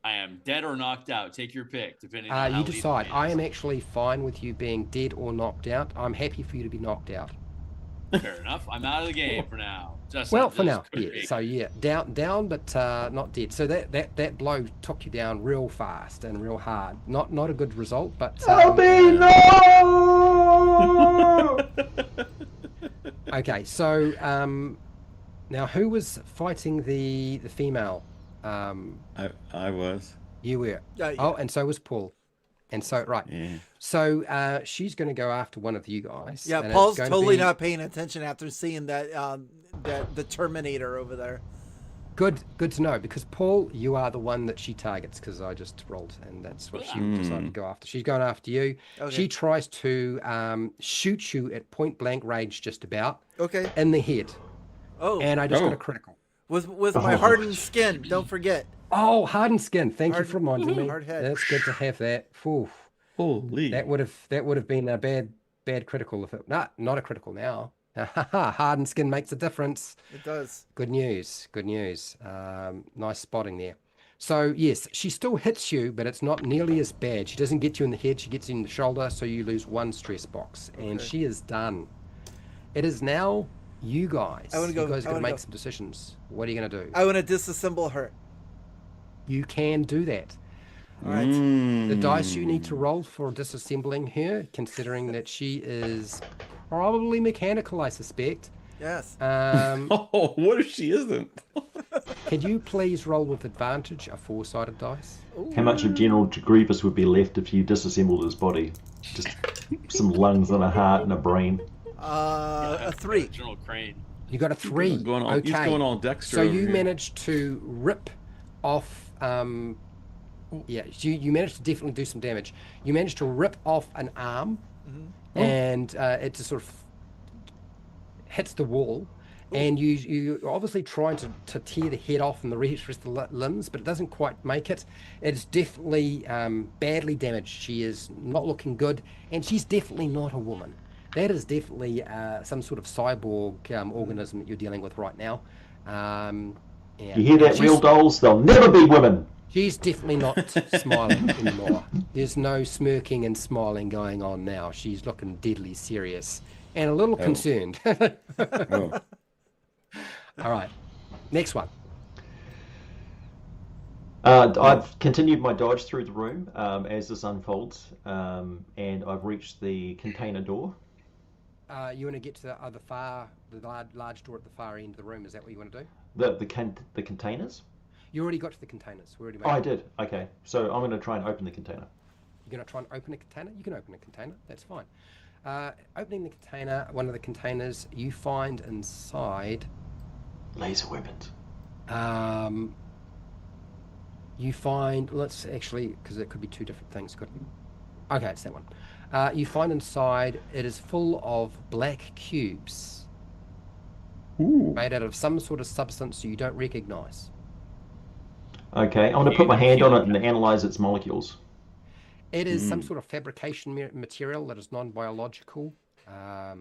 I am dead or knocked out. Take your pick, depending on how You lethal decide. it I is. am actually fine with you being dead or knocked out. I'm happy for you to be knocked out. Fair enough. I'm out of the game for now. Well, for now, cooked yeah. bacon. So yeah, down, but not dead. So that blow took you down real fast and real hard. Not a good result, but No! okay. So now who was fighting the female? I was. You were. Yeah. Oh, and so was Paul. And so right. Yeah. So she's going to go after one of you guys. Yeah, and Paul's it's going to totally be not paying attention after seeing that the Terminator over there. good to know, because Paul, you are the one that she targets, because I just rolled and that's what she decided to go after. She's going after you. Okay. She tries to shoot you at point blank range, just about Okay. in the head, Oh, and I just got Oh. a critical. with my hardened skin. Don't forget. Oh, hardened skin. Thank you for reminding me. Hard head. That's good to have that. Oof. Holy. That would have been a bad critical if it not a critical now. Hardened skin makes a difference. It does. Good news. Nice spotting there. So yes, she still hits you, but it's not nearly as bad. She doesn't get you in the head. She gets you in the shoulder, so you lose one stress box, and Okay. she is done. It is now you guys. I wanna go- You guys I are wanna going to make go. some decisions. What are you going to do? I want to disassemble her. You can do that. All right. The dice you need to roll for disassembling her, considering that she is probably mechanical, I suspect. Yes. Oh, what if she isn't? Can you please roll with advantage a 4-sided dice? How much of General Grievous would be left if you disassembled his body? Just some lungs and a heart and a brain. A 3. General Crane. You got a 3. He's going all Dexter. So over you here. managed to rip off. You managed to definitely do some damage. You managed to rip off an arm, and it just sort of hits the wall. And you're obviously trying to tear the head off and the rest of the limbs, but it doesn't quite make it. It's definitely badly damaged. She is not looking good, and she's definitely not a woman. That is definitely some sort of cyborg organism that you're dealing with right now. Yeah. You hear that, real dolls? They'll never be women. She's definitely not smiling anymore. There's no smirking and smiling going on now. She's looking deadly serious and a little concerned. Oh. All right, next one. I've continued my dodge through the room as this unfolds, and I've reached the container door. You want to get to the large door at the far end of the room? Is that what you want to do? The containers? You already got to the containers. We already made Oh, I it. did. Okay, so I'm going to try and open the container. You're going to try and open a container? You can open a container. That's fine. Opening the container, one of the containers, you find inside. Laser weapons. You find. Let's actually, because it could be two different things. Could be. Okay, it's that one. You find inside it is full of black cubes Ooh. made out of some sort of substance you don't recognize. Okay, I'm going to put my hand on it and analyze its molecules. It is some sort of fabrication material that is non-biological. Yeah.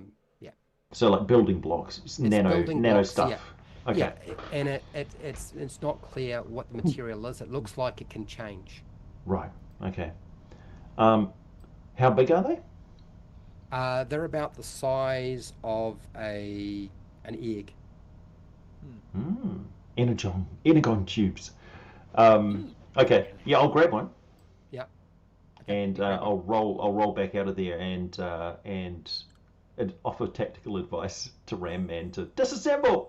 So like building blocks, nano blocks, stuff. yeah. Okay. Yeah, and it's not clear what the material is. It looks like it can change. Right. Okay. How big are they? They're about the size of an egg. Energon tubes. Okay. Yeah, I'll grab one. Yeah. And I'll roll back out of there and offer tactical advice to Ram Man to disassemble.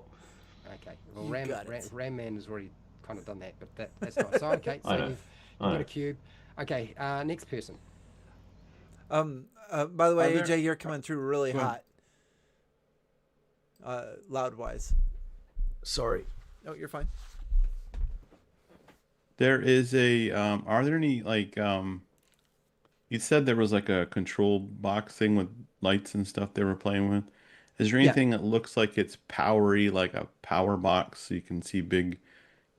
Okay. Well, You got it. Ram Man has already kind of done that, but that's nice. So okay, so I know. you've I got know. a cube. Okay, next person. By the way, Are there- AJ, you're coming through really Go ahead. hot. Loud wise. Sorry. No, you're fine. There is a are there any like you said there was like a control box thing with lights and stuff they were playing with. Is there Yeah, anything that looks like it's powery, like a power box, so you can see big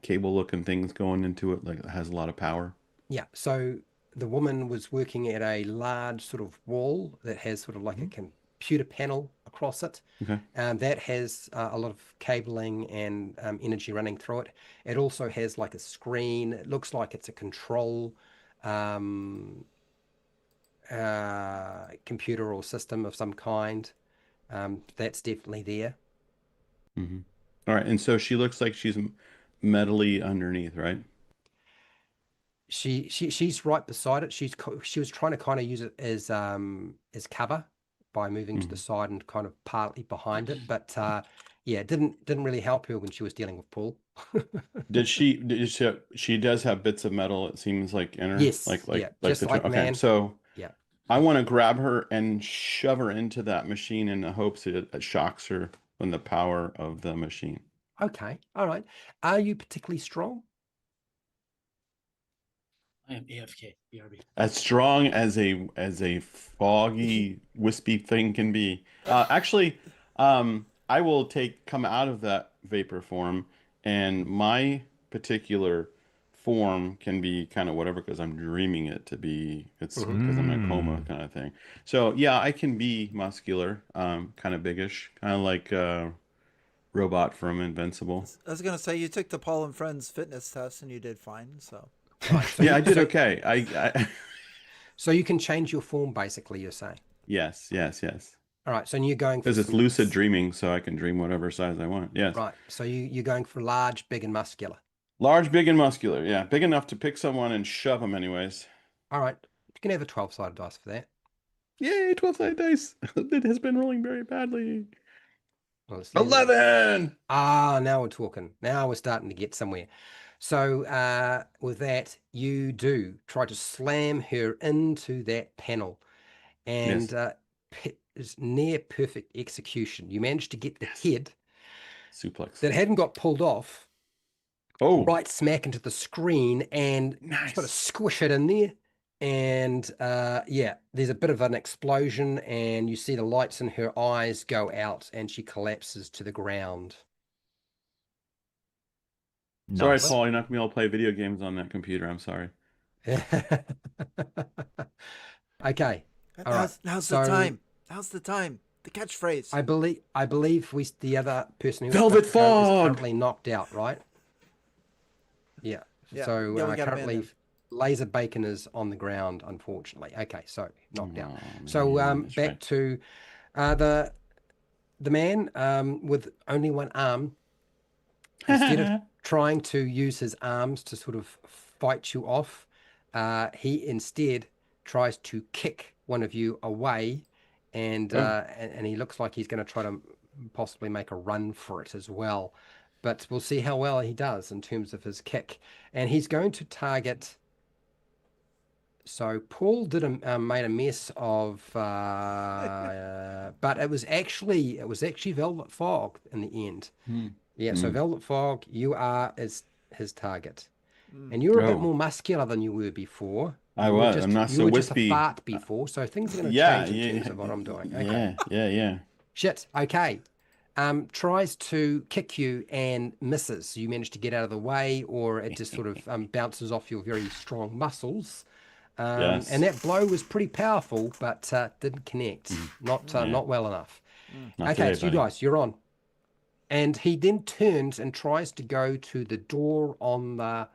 cable looking things going into it, like it has a lot of power? yeah. So the woman was working at a large sort of wall that has sort of like a computer panel across it. Okay. That has a lot of cabling and energy running through it. It also has like a screen. It looks like it's a control um, computer or system of some kind. That's definitely there. Mm-hmm. All right, and so she looks like she's metally underneath, right? She's right beside it. She was trying to kind of use it as cover by moving to the Mhm. side and kind of partly behind it, but yeah, it didn't really help her when she was dealing with Paul. She does have bits of metal, it seems like in her, Yes, yeah, like just the like okay. man. So Yeah. I want to grab her and shove her into that machine in the hopes that it shocks her from the power of the machine. Okay. All right. Are you particularly strong? I am AFK. BRB. As strong as a foggy, wispy thing can be. Actually, I will come out of that vapor form, and my particular form can be kind of whatever because I'm dreaming it to be. It's Hmm. because I'm in a coma Mm. kind of thing. So yeah, I can be muscular, kind of biggish, kind of like Robot from Invincible. I was gonna say you took the Paul and Friends fitness test and you did fine. So Right. So Yeah, you I did okay. I so you can change your form basically, you're saying. yes, yes, yes. All right. So you're going for Because it's some lucid dreaming, so I can dream whatever size I want. Yes. right. So you're going for large, big, and muscular. Large, big, and muscular. Yeah, big enough to pick someone and shove them anyways. All right. You can have a 12-sided dice for that. Yay, 12-sided dice. It has been rolling very badly. Well, it's the end of the 11! now we're talking. Now we're starting to get somewhere. So with that, you do try to slam her into that panel, and Yes. is near perfect execution. You managed to get the Yes. head Suplex. that hadn't got pulled off Oh, right smack into the screen and sort of nice. squish it in there. And yeah, there's a bit of an explosion, and you see the lights in her eyes go out, and she collapses to the ground. Sorry, Nice. Paul, you're not going to be able to play video games on that computer. I'm sorry. Okay. All right. now's the So time. Now's the time. The catchphrase. I believe the other person who Velvet is fog! currently knocked out, right? Yeah. Yeah. So Yeah, we got a man currently Laser Bacon is on the ground, unfortunately. Okay, so knocked out. Oh, So man, that's back right. to the man with only one arm. Instead of trying to use his arms to sort of fight you off, he instead tries to kick one of you away, and Oh, and he looks like he's going to try to possibly make a run for it as well. But we'll see how well he does in terms of his kick, and he's going to target. So Paul made a mess of, but it was actually Velvet Fog in the end. hmm. Yeah, so Hmm. Velvet Fog, you are is his target. Mm. And you're a bit Oh, more muscular than you were before. I was. I'm not You so were just a wispy. fart before, so things are going to Yeah, change in terms of what I'm doing. Okay. yeah. Shit. Okay. Tries to kick you and misses. You manage to get out of the way, or it just sort of bounces off your very strong muscles. And Yes. that blow was pretty powerful, but didn't connect. Yeah. Not well enough. Not Okay, today, it's you buddy. guys. You're on. And he then turns and tries to go to the door on the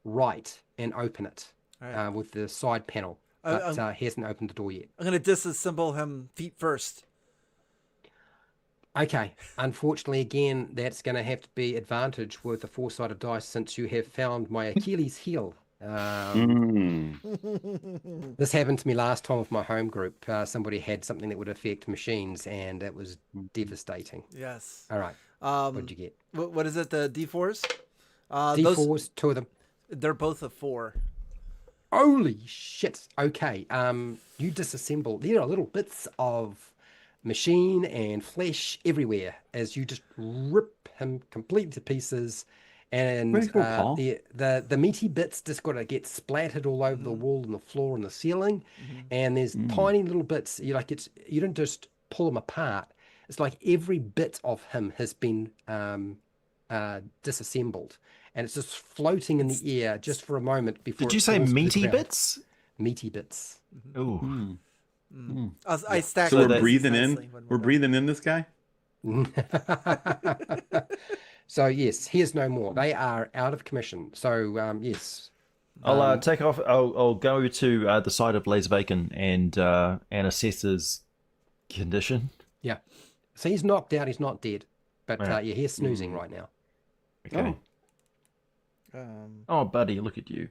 right and open it All right. with the side panel. I- But I'm- he hasn't opened the door yet. I'm gonna disassemble him feet first. Okay. Unfortunately, again, that's going to have to be advantage with a 4-sided dice since you have found my Achilles heel. Mm. This happened to me last time with my home group. Somebody had something that would affect machines, and it was devastating. Yes. All right. Um, What'd you get? what is it? The D4s? D4s, two of them. They're both a 4. Holy shit. Okay. You disassemble. There are little bits of machine and flesh everywhere as you just rip him completely to pieces. And Way to go, Paul. the meaty bits just got to get splattered all over the wall and the floor and the ceiling. And there's tiny little bits. You don't just pull them apart. It's like every bit of him has been disassembled. And it's just floating in the air just for a moment before. Did you it say falls to the meaty ground. bits? Meaty bits. Ooh. I stacked. So them we're breathing nicely in. when We're done. breathing in this guy. So yes, here's no more. They are out of commission. So yes. I'll take off. I'll go to the side of Laser Bacon and assess his condition. Yeah. So he's knocked out. He's not dead, but Yeah. yeah, he's snoozing right now. Okay. Oh, buddy, look at you.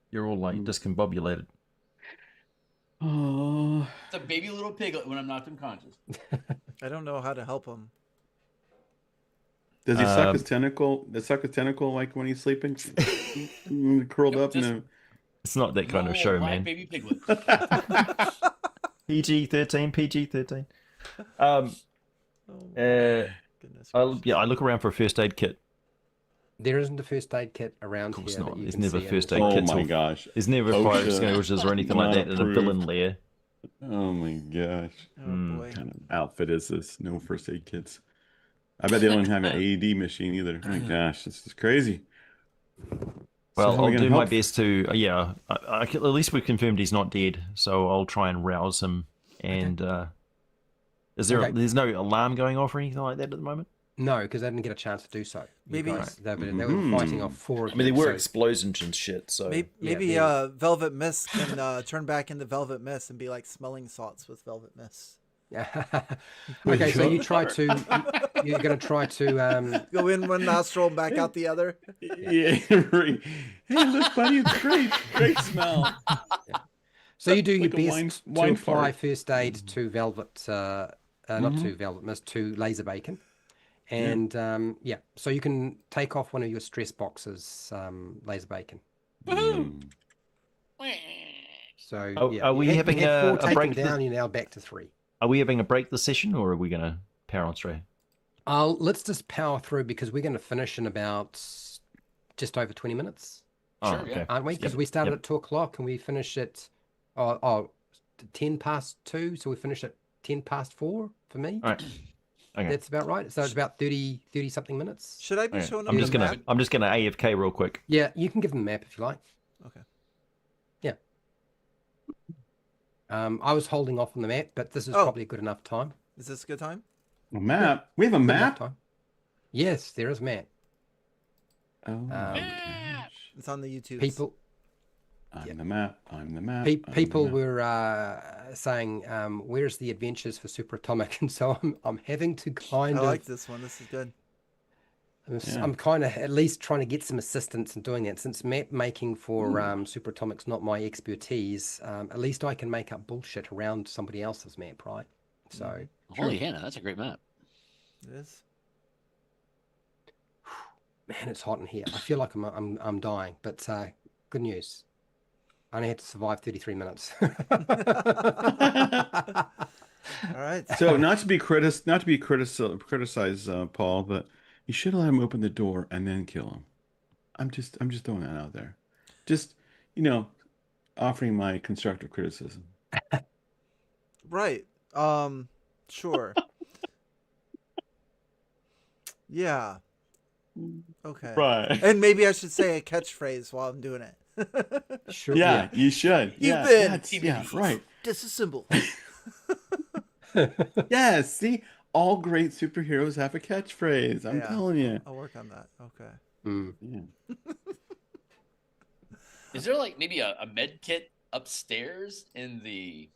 You're all like discombobulated. Oh, It's a baby little piglet when I'm knocked unconscious. I don't know how to help him. does he suck his tentacle? Does suck his tentacle like when he's sleeping, curled Yep, up in just- a? It's not that kind of Small show, black man. baby piglet. PG-13, PG-13. Goodness. I look around for a first aid kit. There isn't a first aid kit around Of course here. not. That you There's can never see in first the- aid Oh kits. my or- gosh! There's never OSHA, fire extinguishers or anything like not that in a approved. villain lair. Oh my gosh! Oh boy. What kind of outfit is this? No first aid kits. I bet they don't have an AED machine either. Oh my gosh, this is crazy. Well, So how are we I'll gonna do my help? best to. At least we've confirmed he's not dead, so I'll try and rouse him. And is there? Okay. There's no alarm going off or anything like that at the moment. No, because they didn't get a chance to do so. You Maybe- guys, they were fighting off 4 of I mean, there them, were so- explosions and shit. So Maybe they- Velvet Mist can turn back into Velvet Mist and be like smelling salts with Velvet Mist. Okay, so you try to. You're going to try to. Go in one nostril and back out the other. Yeah, right. Hey, look, buddy, it's great. Great smell. So you do your Like a best wine to apply fart. first aid to Velvet, not to Velvet Mist, to Laser Bacon. And yeah, so you can take off one of your stress boxes, Laser Bacon. So Oh, yeah, are we you having you had a 4 taken break down, you're now back to 3. are we having a break this session, or are we going to power on straight? Let's just power through because we're going to finish in about just over 20 minutes, Oh, Sure, okay. yeah. aren't we? Because Yep, we started yep. at 2 o'clock and we finish at 10 past 2, so we finish at 10 past 4 for me. All right. Okay. That's about right. So it's about 30 something minutes. Should I be Okay. showing up I'm the just gonna map? AFK real quick. Yeah, you can give them a map if you like. Okay. Yeah. I was holding off on the map, but this is Oh. probably a good enough time. Is this a good time? A map? We have a Good enough map? time. Yes, there is a map. Oh, my gosh. It's on the YouTube. People I'm the map. I'm the map. I'm the people map. were saying, "Where's the adventures for Super Atomic?" And so I'm having to kind I of like this one. This is good. Yeah. I'm kind of at least trying to get some assistance in doing that. Since map making for Super Atomic's not my expertise, at least I can make up bullshit around somebody else's map, right? So Holy Hannah, that's a great map. It is. man, it's hot in here. I feel like I'm dying, but good news. I only had to survive 33 minutes. All right. So not to be criticized, Paul, but you should let him open the door and then kill him. I'm just throwing that out there. Just, offering my constructive criticism. Right. Sure. Yeah. Okay. Right. And maybe I should say a catchphrase while I'm doing it. Sure. Yeah, you should. You've Yeah, right. Disassemble. Yeah, see, all great superheroes have a catchphrase. I'm Yeah. telling you. I'll work on that. Okay. Mm. Yeah. Is there like maybe a med kit upstairs in the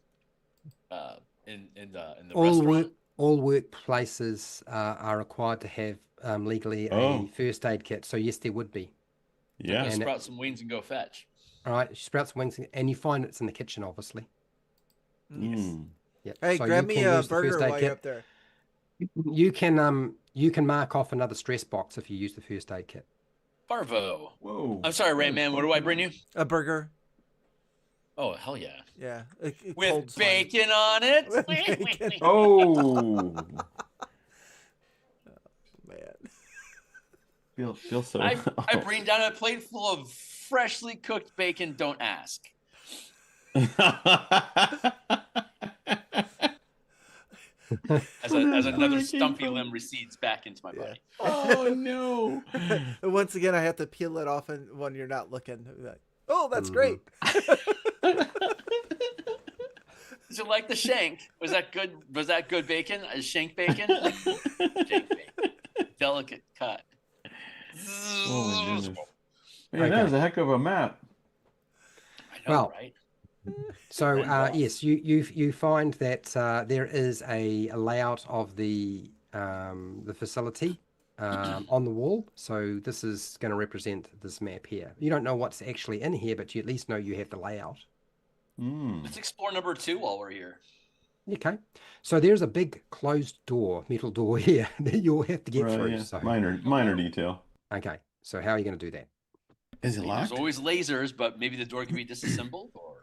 in the restaurant? All workplaces are required to have legally Oh. a first aid kit. So yes, there would be. Yeah. And- Sprout some wings and go fetch. All right, sprouts wings, and you find it's in the kitchen, obviously. Mm. Yep. Hey, So grab you me can a use the burger first aid while kit. you're up there. You can mark off another stress box if you use the first aid kit. Barvo. Whoa. I'm sorry, Rayman. What do I bring you? A burger. Oh, hell yeah. Yeah. With bacon on it. With bacon. Oh. Man. Feel so. I bring down a plate full of freshly cooked bacon. Don't ask. As another stumpy limb recedes back into my body. Oh no! Once again, I have to peel it off when you're not looking. Like, oh, that's great. Did you like the shank? Was that good? Was that good bacon? Shank bacon? Shank bacon. Delicate cut. Oh my goodness! Man, that was a heck of a map. I know, right? So yes, you find that there is a layout of the facility on the wall. So this is going to represent this map here. You don't know what's actually in here, but you at least know you have the layout. Let's explore number 2 while we're here. Okay, so there's a big closed door, metal door here that you'll have to get through. Yeah. So Minor detail. okay, so how are you going to do that? Is it locked? There's always lasers, but maybe the door can be disassembled, or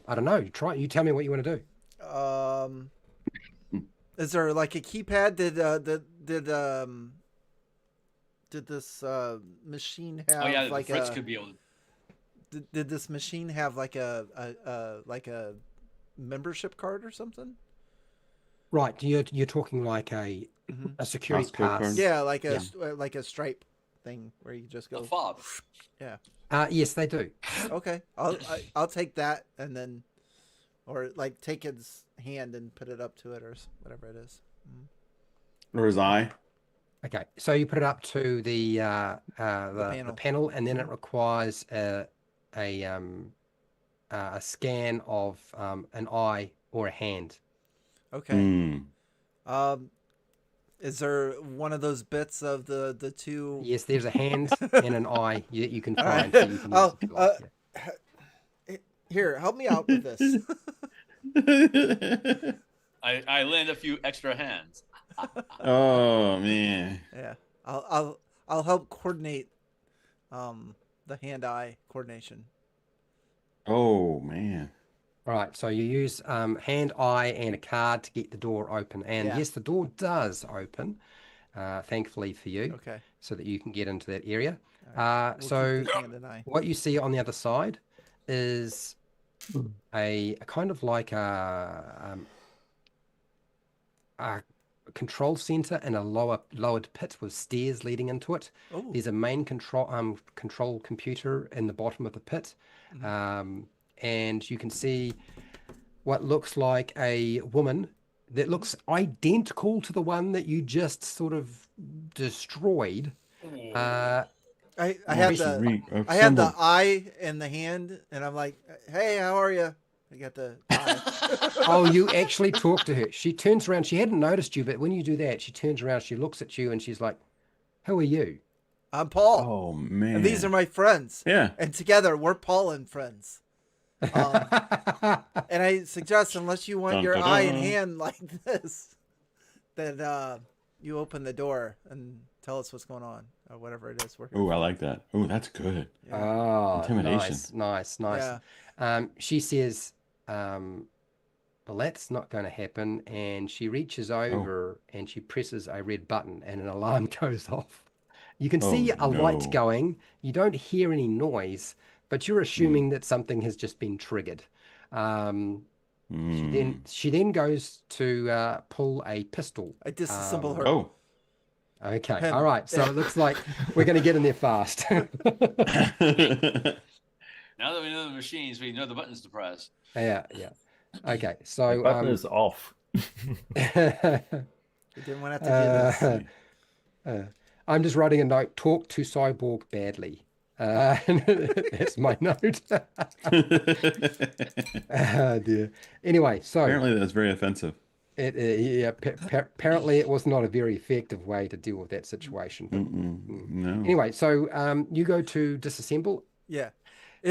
I don't know. You tell me what you want to do. Is there like a keypad? Did this machine have oh yeah, like Fritz a? could be able to. Did this machine have like a membership card or something? Right, you're talking like a security Costco pass. card? Yeah, like a stripe thing where you just go. A fob. Yeah. Yes, they do. Okay, I'll take that and then, or like take his hand and put it up to it or whatever it is. Or his eye? Okay, so you put it up to the panel, and then it requires a scan of an eye or a hand. Okay. Is there one of those bits of the two? Yes, there's a hand and an eye that you can find. Right. So you can use if you like, Here, help me out with this. I lend a few extra hands. Oh man. Yeah, I'll help coordinate the hand-eye coordination. Oh man. All right, so you use hand, eye, and a card to get the door open. And Yeah. yes, the door does open, thankfully for you, Okay. so that you can get into that area. We'll So keep the hand and eye. what you see on the other side is a kind of like a control center and a lowered pit with stairs leading into it. Oh. There's a main control computer in the bottom of the pit. And you can see what looks like a woman that looks identical to the one that you just sort of destroyed. I have Masonry the I have the assembled. eye in the hand, and I'm like, "Hey, how are you?" I got the eye. Oh, you actually talk to her. She turns around. She hadn't noticed you, but when you do that, she turns around, she looks at you, and she's like, "Who are you?" I'm Paul, Oh man. and these are my friends. Yeah. And together we're Paul and friends. And I suggest, unless you want Dun, your dun, eye dun. in hand like this, that you open the door and tell us what's going on or whatever it is. We're here. Oh, I like that. Oh, that's good. Oh, Intimidation. nice. Yeah. She says, well, that's not going to happen. And she reaches over and she presses a red button and an alarm goes off. You can see a light no. going. You don't hear any noise, but you're assuming that something has just been triggered. She then goes to pull a pistol. I disassemble her. Oh. Okay, all right. So it looks like we're going to get in there fast. Now that we know the machines, we know the buttons to press. Yeah. Okay, so Button is off. You didn't want to have to do this. I'm just writing a note. Talk to Cyborg badly. That's my note. Dear. Anyway, so Apparently that's very offensive. apparently it was not a very effective way to deal with that situation. But, No. anyway, so you go to disassemble. Yeah.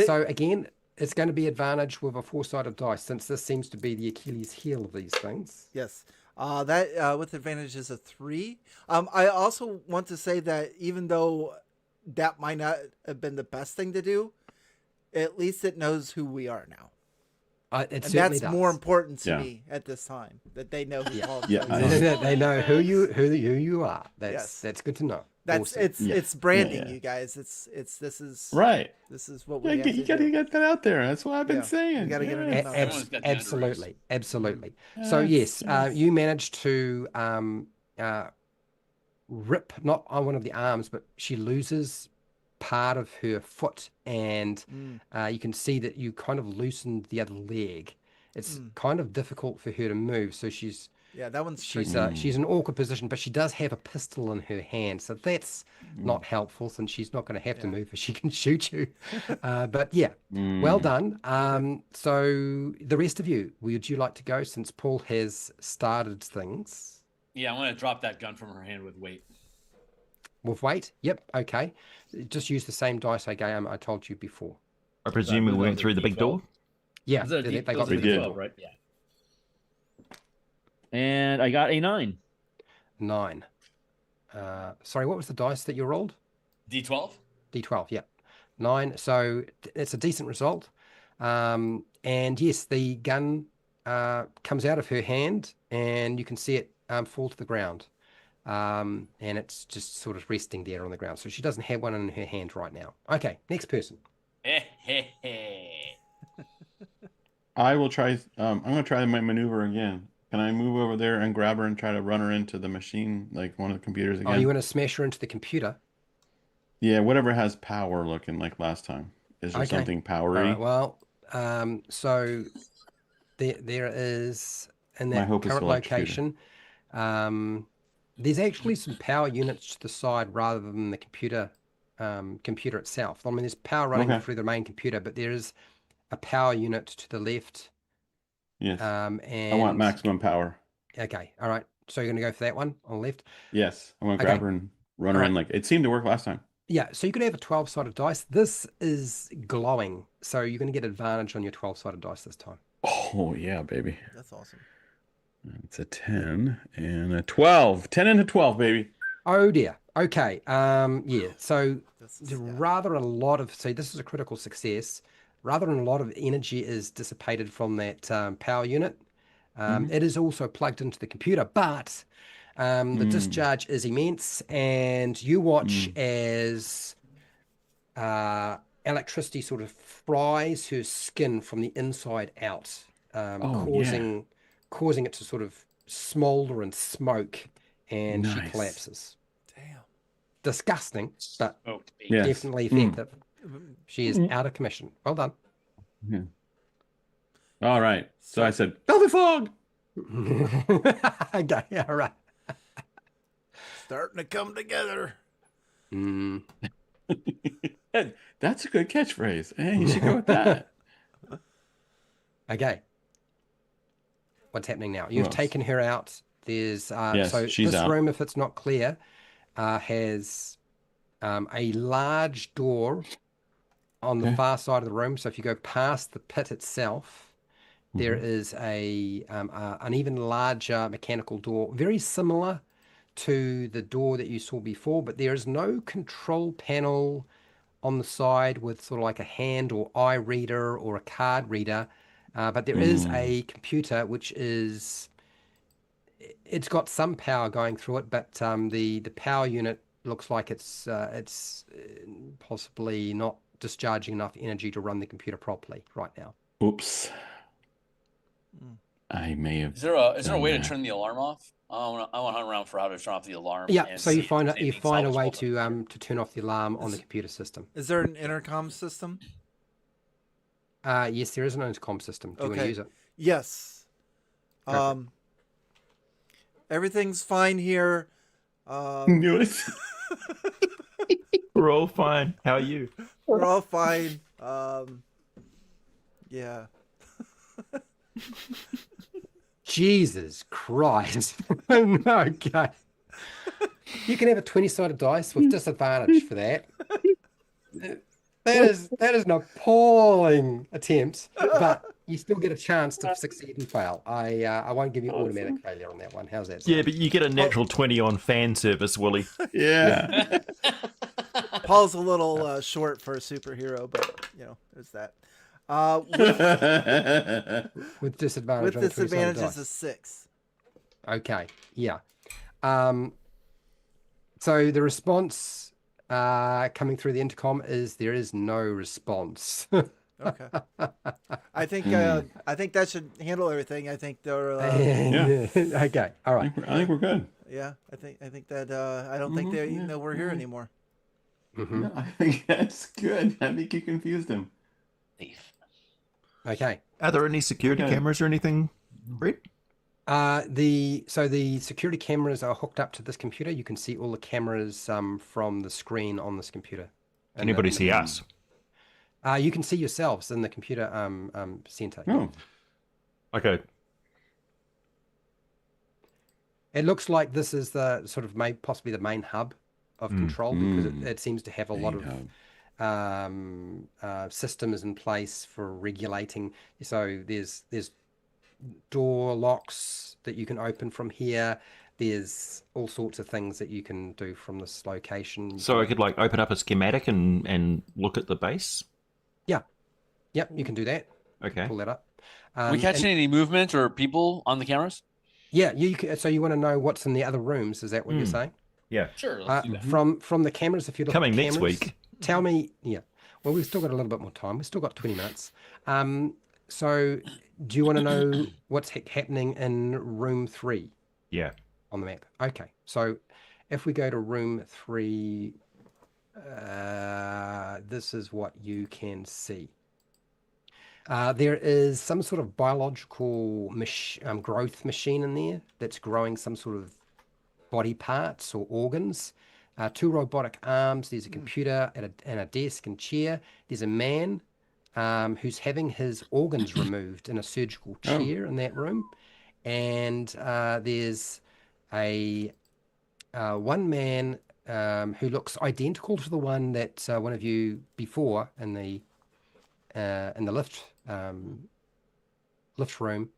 So again, it's going to be advantage with a 4-sided dice, since this seems to be the Achilles heel of these things. Yes. That with advantage is a 3. I also want to say that even though that might not have been the best thing to do, at least it knows who we are now. It And certainly that's does. more important to Yeah. me at this time, that they know who Paul Yeah, Jones is. They know who you are. Yes. That's good to know. That's Awesome. it's branding, Yeah. you guys. This is Right. what we Yeah, have you to got to do. get that out there. That's what I've been Yeah. saying. We gotta get it Yeah. in. Everyone's got the Absolutely, absolutely. Yes, So yes, yes. you managed to rip not on one of the arms, but she loses part of her foot, and you can see that you kind of loosened the other leg. It's kind of difficult for her to move, so she's Yeah, that one's she's tricky. she's in an awkward position, but she does have a pistol in her hand, so that's not helpful since she's not going to have to move if she can shoot you. But yeah, well done. So the rest of you, would you like to go since Paul has started things? Yeah, I'm gonna drop that gun from her hand with weight. With weight? Yep. Okay. Just use the same dice I told you before. I presume we went through the big door. Yeah, Is it a they D- got those are the did. D12, right? Yeah. And I got a 9. 9. Sorry, what was the dice that you rolled? D12. D12. Yeah, 9. So it's a decent result. And yes, the gun comes out of her hand, and you can see it fall to the ground. And it's just sort of resting there on the ground. So she doesn't have one in her hand right now. Okay, next person. I will try. I'm going to try my maneuver again. Can I move over there and grab her and try to run her into the machine, like one of the computers again? Oh, you want to smash her into the computer? Yeah, whatever has power looking like last time. Is there Okay. something All powery? right, well, so there is in My that hope is current to electrocute location. There's actually some power units to the side rather than the computer itself. I mean, there's power running Okay. through the main computer, but there is a power unit to the left. Yes. And I want maximum power. Okay, all right. So you're going to go for that one on the left. Yes. I want to Okay. grab her and run her All in. right. Like it seemed to work last time. Yeah, so you could have a 12-sided dice. This is glowing, so you're going to get advantage on your 12-sided dice this time. Oh yeah, baby. That's awesome. It's a 10 and a 12. 10 and a 12, baby. Oh dear. Okay. Yeah. So This is, yeah. rather a lot of this is a critical success. Rather than a lot of energy is dissipated from that power unit. It is also plugged into the computer, but the discharge is immense, and you watch as electricity sort of fries her skin from the inside out, causing it to sort of smolder and smoke, and she Nice. collapses. Damn. Disgusting, but Yes. definitely effective. She is out of commission. Well done. All right. So I said, velvet fog. Okay, all right. Starting to come together. That's a good catchphrase. Hey, you should go with that. Okay. What's happening now? You've else? taken her out. There's Yes, so she's this out. room, if it's not clear, has a large door on the far side of the room. So if you go past the pit itself, there is an even larger mechanical door, very similar to the door that you saw before, but there is no control panel on the side with sort of like a hand or eye reader or a card reader. But there is a computer which it's got some power going through it, but the power unit looks like it's possibly not discharging enough energy to run the computer properly right now. Oops. I may have. Is there a way to that. turn the alarm off? I want to hunt around for how to turn off the alarm. Yeah, and so you see if find there's a anything way salvageable. to turn off the alarm on the computer system. Is there an intercom system? Yes, there is an intercom system. Do you want to use it? Yes. Perfect. Everything's fine here. Knew it. We're all fine. How are you? We're all fine. Yeah. Jesus Christ. Okay. You can have a 20-sided dice with disadvantage for that. That is an appalling attempt, but you still get a chance to succeed and fail. I won't give you automatic failure on that one. How's that sound? Yeah, but you get a natural 20 on fan service, Willie. Yeah. Paul's a little short for a superhero, but there's that. With disadvantage. With on the 20-sided disadvantage dice. is a 6. Okay. Yeah. So the response coming through the intercom is there is no response. Okay. I think that should handle everything. I think they're Yeah. Okay. All right. I think we're good. yeah. I think that I don't think they know we're here anymore. Mm-hmm. No, I think that's good. I think you confused him. Safe. Okay. Are there any security Okay. cameras or anything, Brett? The security cameras are hooked up to this computer. You can see all the cameras from the screen on this computer. Can anybody see us? You can see yourselves in the computer center. Oh, Okay. It looks like this is the sort of possibly the main hub of control because it seems to have a lot of systems in place for regulating. So there's door locks that you can open from here. There's all sorts of things that you can do from this location. So I could like open up a schematic and look at the base. Yeah. Yep, you can do that. Okay. Pull that up. we catching any movement or people on the cameras? Yeah, so you want to know what's in the other rooms? Is that what you're saying? Yeah. Sure, let's do that. From the cameras, if you look Coming at the next cameras, week. Tell me. Yeah. Well, we've still got a little bit more time. We've still got 20 minutes. So do you want to know what's happening in room 3 Yeah. on the map? Okay. So if we go to room 3, this is what you can see. There is some sort of biological growth machine in there that's growing some sort of body parts or organs. 2 robotic arms. There's a computer and a desk and chair. There's a man who's having his organs removed in a surgical chair in that room. And there's a one man who looks identical to the one that one of you before in the lift room,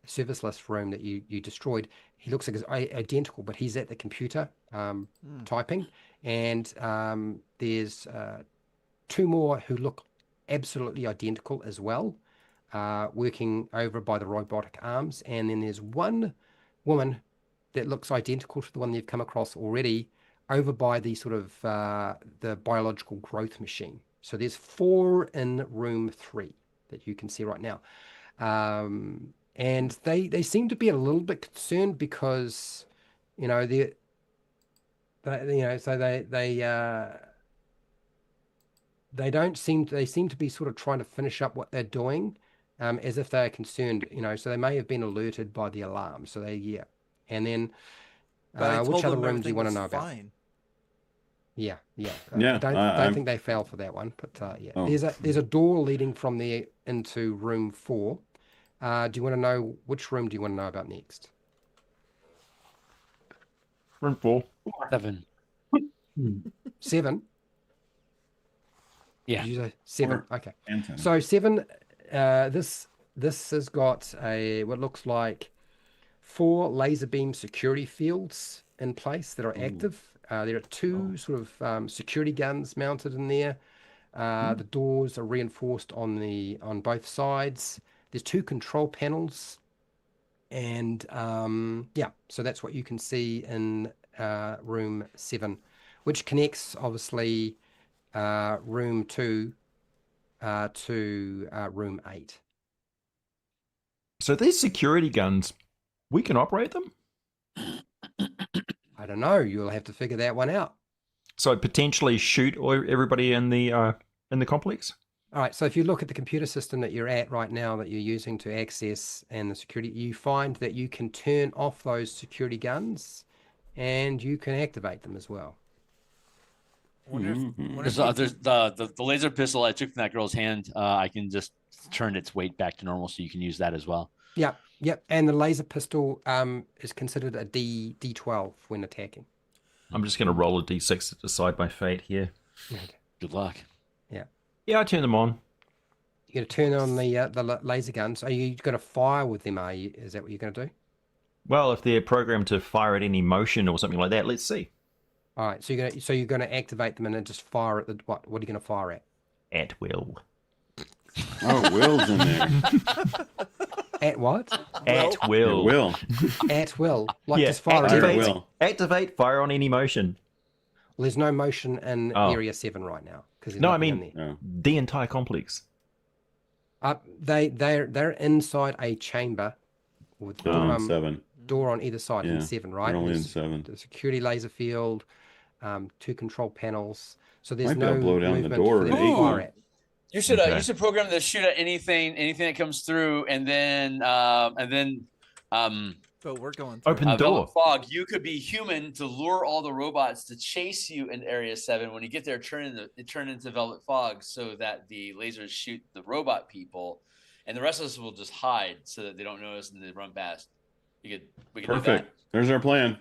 service lift room that you destroyed. He looks like identical, but he's at the computer typing. And there's 2 more who look absolutely identical as well, working over by the robotic arms. And then there's 1 woman that looks identical to the one you've come across already over by the sort of the biological growth machine. So there's 4 in room 3 that you can see right now. And they seem to be a little bit concerned because, they seem to be sort of trying to finish up what they're doing, as if they're concerned, so they may have been alerted by the alarm. So and then which other room do you want to know about? Yeah. Yeah, I don't think they fell for that one, but yeah. There's a door leading from there into room 4. Do you want to know which room do you want to know about next? Room 4. 7. 7? Yeah. Did you say 7? Okay. and 10. So 7, this has got what looks like 4 laser beam security fields in place that are active. There are 2 sort of security guns mounted in there. The doors are reinforced on both sides. There's 2 control panels, and so that's what you can see in room 7, which connects obviously room 2 to room 8. So these security guns, we can operate them? I don't know. You'll have to figure that one out. So potentially shoot everybody in the complex? All right, so if you look at the computer system that you're at right now that you're using to access and the security, you find that you can turn off those security guns and you can activate them as well. There's the laser pistol I took from that girl's hand. I can just turn its weight back to normal, so you can use that as well. Yep. And the laser pistol is considered a D12 when attacking. I'm just going to roll a D6 to decide my fate here. Okay. Good luck. Yeah, I turn them on. You're going to turn on the laser guns. Are you going to fire with them? Is that what you're going to do? Well, if they're programmed to fire at any motion or something like that, let's see. All right, so you're gonna activate them and then just fire at the what? What are you gonna fire at? At will. Oh, Will's in there. At what? At Yeah, will. Will. At will. Like Yeah, just fire at Fire at everything. will. Activate, fire on any motion. Well, there's no motion in Oh. Area 7 right now because there's No, I nothing in mean there. No. the entire complex. They're inside a chamber with They're only in 7. door on either side in Yeah, 7, right? they're only in There's 7. the security laser field, 2 control panels. So there's Might be no able to blow down the movement door for them and to eight fire one. at. Okay. You should program to shoot at anything that comes through, and then But we're going through. Open door. Velvet Fog. You could be human to lure all the robots to chase you in Area 7. When you get there, turn into Velvet Fog so that the lasers shoot the robot people, and the rest of us will just hide so that they don't notice and they run past. We could do Perfect. that. There's our plan.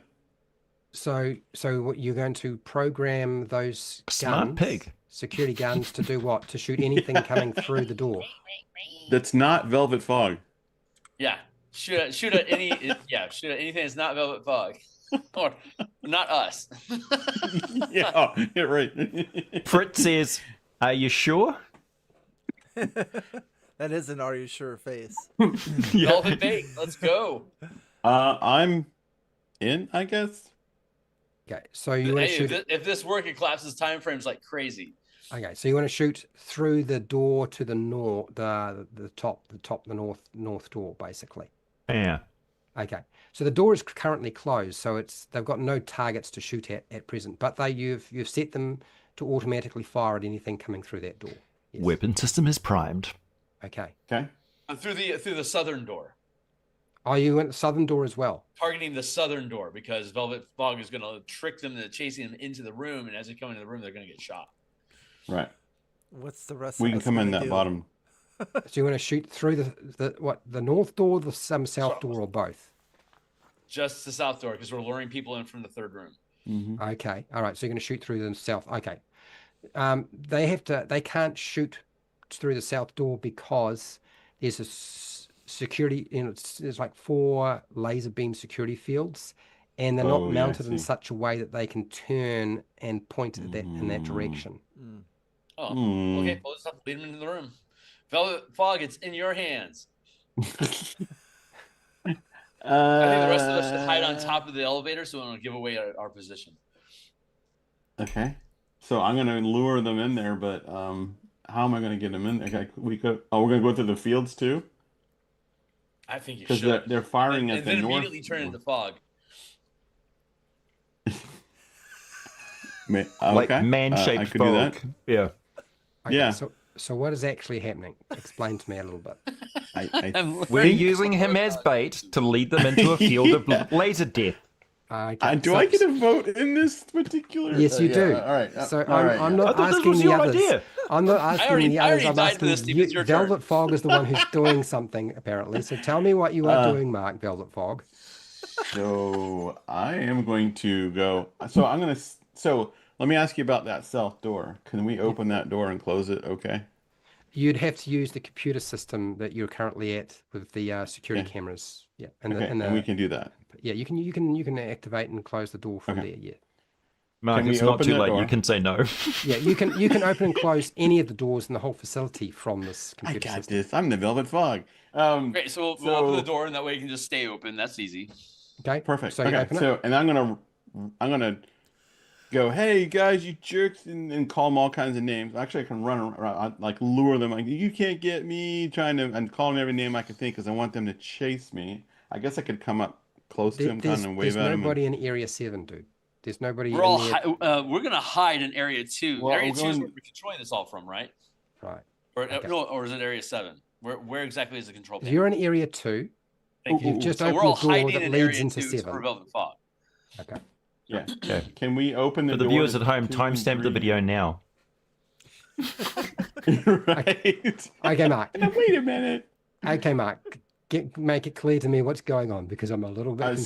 So what you're going to program those Smart guns, pig. security guns, to do what? To shoot anything coming through the door. That's not Velvet Fog. Yeah. Shoot at anything that's not Velvet Fog. Or not us. Yeah, right. Fritz says, "Are you sure?" That is an "Are you sure" face. Velvet Bait. Let's go. I'm in, I guess. Okay, so you want to Hey, shoot. if this work, it collapses time frames like crazy. Okay, so you want to shoot through the door to the north, the north door, basically. Yeah. Okay, so the door is currently closed, so they've got no targets to shoot at present, but you've set them to automatically fire at anything coming through that door. Yes. Weapon system is primed. Okay. Okay. Through the southern door. Oh, you went the southern door as well. Targeting the southern door because Velvet Fog is going to trick them into chasing them into the room, and as they come into the room, they're going to get shot. Right. What's the rest? We of can us come in gonna that do? bottom. So you want to shoot through the north door, the south door, or both? Just the south door because we're luring people in from the third room. Mm-hmm. Okay, all right. So you're going to shoot through the south. Okay. They can't shoot through the south door because there's a security. There's like 4 laser beam security fields, and they're Oh, not yeah, I mounted in see. such a way that they can turn and point at that in that direction. Mm. Oh, Hmm. okay. We'll just have to lead them into the room. Velvet Fog, it's in your hands. I think the rest of us should hide on top of the elevator so we don't give away our position. Okay. So I'm gonna lure them in there, but how am I gonna get them in there? Okay, we're gonna go through the fields too, I think you because should. they're firing and at the then north. immediately turn into fog. Like Okay. I man-shaped could do that. fog. Yeah. Okay, Yeah. So what is actually happening? Explain to me a little bit. I We're using him as bait to lead them into a field Yeah. of laser death. Okay, do so- I get a vote in this particular? Yes, you yeah, do. All right. So all right, I'm yeah. I not thought this asking was the your others. idea. I'm not asking the I others. already I'm died to asking this, Steve. It's your turn. Velvet Fog is the one who's doing something apparently. So tell me what you are doing, Mark. Velvet Fog. So I am going to go. So let me ask you about that south door. Can we open that door and close it? Okay. You'd have to use the computer system that you're currently at with the security Okay. cameras. Yeah, Okay. And we can do that. yeah, you can activate and close the door from Okay. there. Yeah, Mark, Can we it's not open too that late. You door? can say no. yeah, you can open and close any of the doors in the whole facility from this I computer got system. this. I'm the Velvet Fog. Great, so we'll open the door, and that way it can just stay open. That's easy. Okay, Perfect. So you Okay. open it. So and I'm gonna go, hey guys, you jerks, and call them all kinds of names. Actually, I can run around, like lure them, like you can't get me, and call them every name I can think because I want them to chase me. I guess I could come up close to them, kind of wave There's at them. nobody in Area 7, dude. There's nobody We're all in there. we're gonna hide in Area 2. Well, Area we're 2 is going- where we're controlling this all from, right? Right. Or Okay. no, or is it Area 7? Where exactly is the control If panel? you're in Area 2, Thank you. you've just So opened we're all the door hiding that in leads Area into 2 7. for Velvet Fog. Okay. Yeah. Okay. Can we open the For the door viewers to at home, 2 and timestamp the 3? video now. Right. Okay, Mark. Now, wait a minute. Okay, Mark. Make it clear to me what's going on because I'm a little bit confused.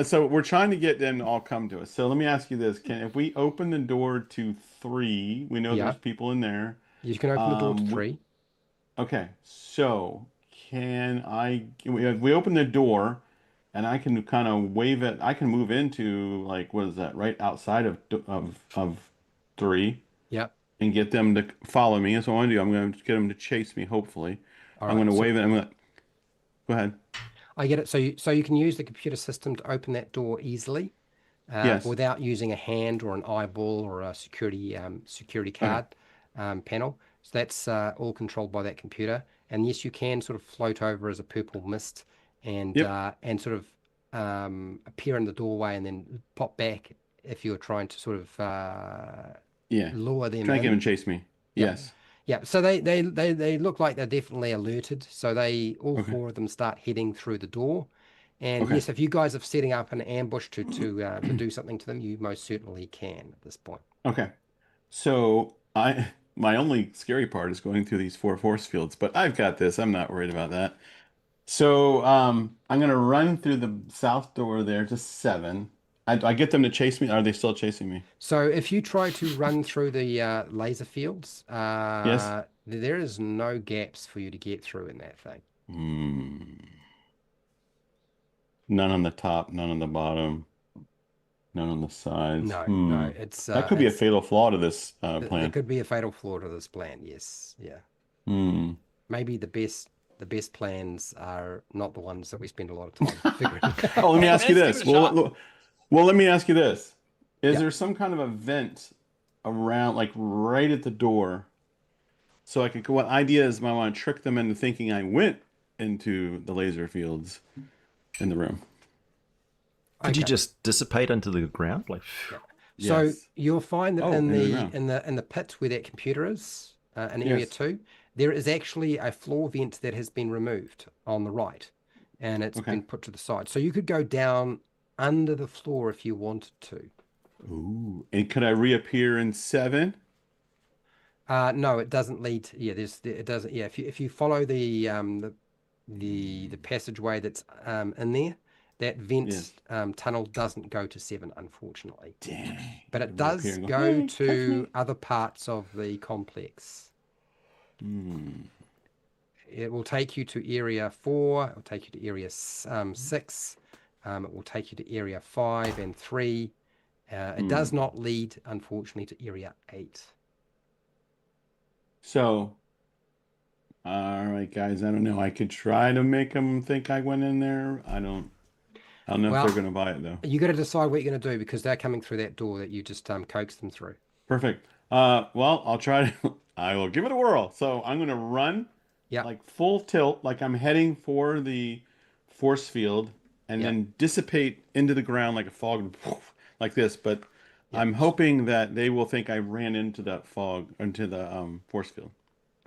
So we're trying to get them to all come to us. So let me ask you this: if we open the door to 3, we know Yeah. there's people in there. You can open the door to we- 3. Okay, so we open the door, and I can kind of wave it. I can move into like what is that? Right outside of 3 Yep. and get them to follow me. That's what I want to do. I'm going to get them to chase me. Hopefully, All I'm going right. to So wave it. I'm going to go ahead. I get it. So you can use the computer system to open that door easily, Yes. without using a hand or an eyeball or a security Okay. card panel. So that's all controlled by that computer. And yes, you can sort of float over as a purple mist Yep. and sort of appear in the doorway and then pop back if you're trying to sort of Yeah. lure them Try to get them in. to chase me. Yep. Yes. Yeah, so they look like they're definitely alerted. So they all Okay. four of them start heading through the door. And Okay. yes, if you guys are setting up an ambush to do something to them, you most certainly can at this point. Okay. So my only scary part is going through these 4 force fields, but I've got this. I'm not worried about that. So I'm gonna run through the south door there to 7. I get them to chase me. Are they still chasing me? So if you try to run through the laser fields, Yes. there is no gaps for you to get through in that thing. Hmm. None on the top, none on the bottom, none on the sides. No, Hmm. no, it's That could be a fatal flaw to this there plan. could be a fatal flaw to this plan. Yes, yeah. Hmm. Maybe the best plans are not the ones that we spend a lot of time figuring Oh, let me out. ask you Let's give this. it a shot. Well, let me ask you this. Is Yeah. there some kind of a vent around, like right at the door, so I could? What idea is I want to trick them into thinking I went into the laser fields in the room? Could you Okay. just dissipate into the ground? Like, Yeah. So Yes. you'll find that Oh, in into the the ground. in the in the pit where that computer is, in area Yes. 2, there is actually a floor vent that has been removed on the right, and it's Okay. been put to the side. So you could go down under the floor if you wanted to. Ooh. And could I reappear in 7? No, it doesn't lead. Yeah, it doesn't. Yeah, if you follow the passageway that's in there, that vent Yes. tunnel doesn't go to 7, unfortunately. Dang. But I it reappear does and go, go hey, catch to me. other parts of the complex. Hmm. It will take you to area 4. It will take you to area 6. It will take you to area 5 and 3. It does Hmm. not lead, unfortunately, to area 8. So, all right, guys. I don't know. I could try to make them think I went in there. I don't know if they're Well, gonna buy it though. you got to decide what you're going to do because they're coming through that door that you just coaxed them through. Perfect. Well, I'll try to. I will give it a whirl. So I'm gonna run Yeah, like full tilt, like I'm heading for the force field, and yeah, then dissipate into the ground like a fog, like this. But yeah. I'm hoping that they will think I ran into that fog, into the force field.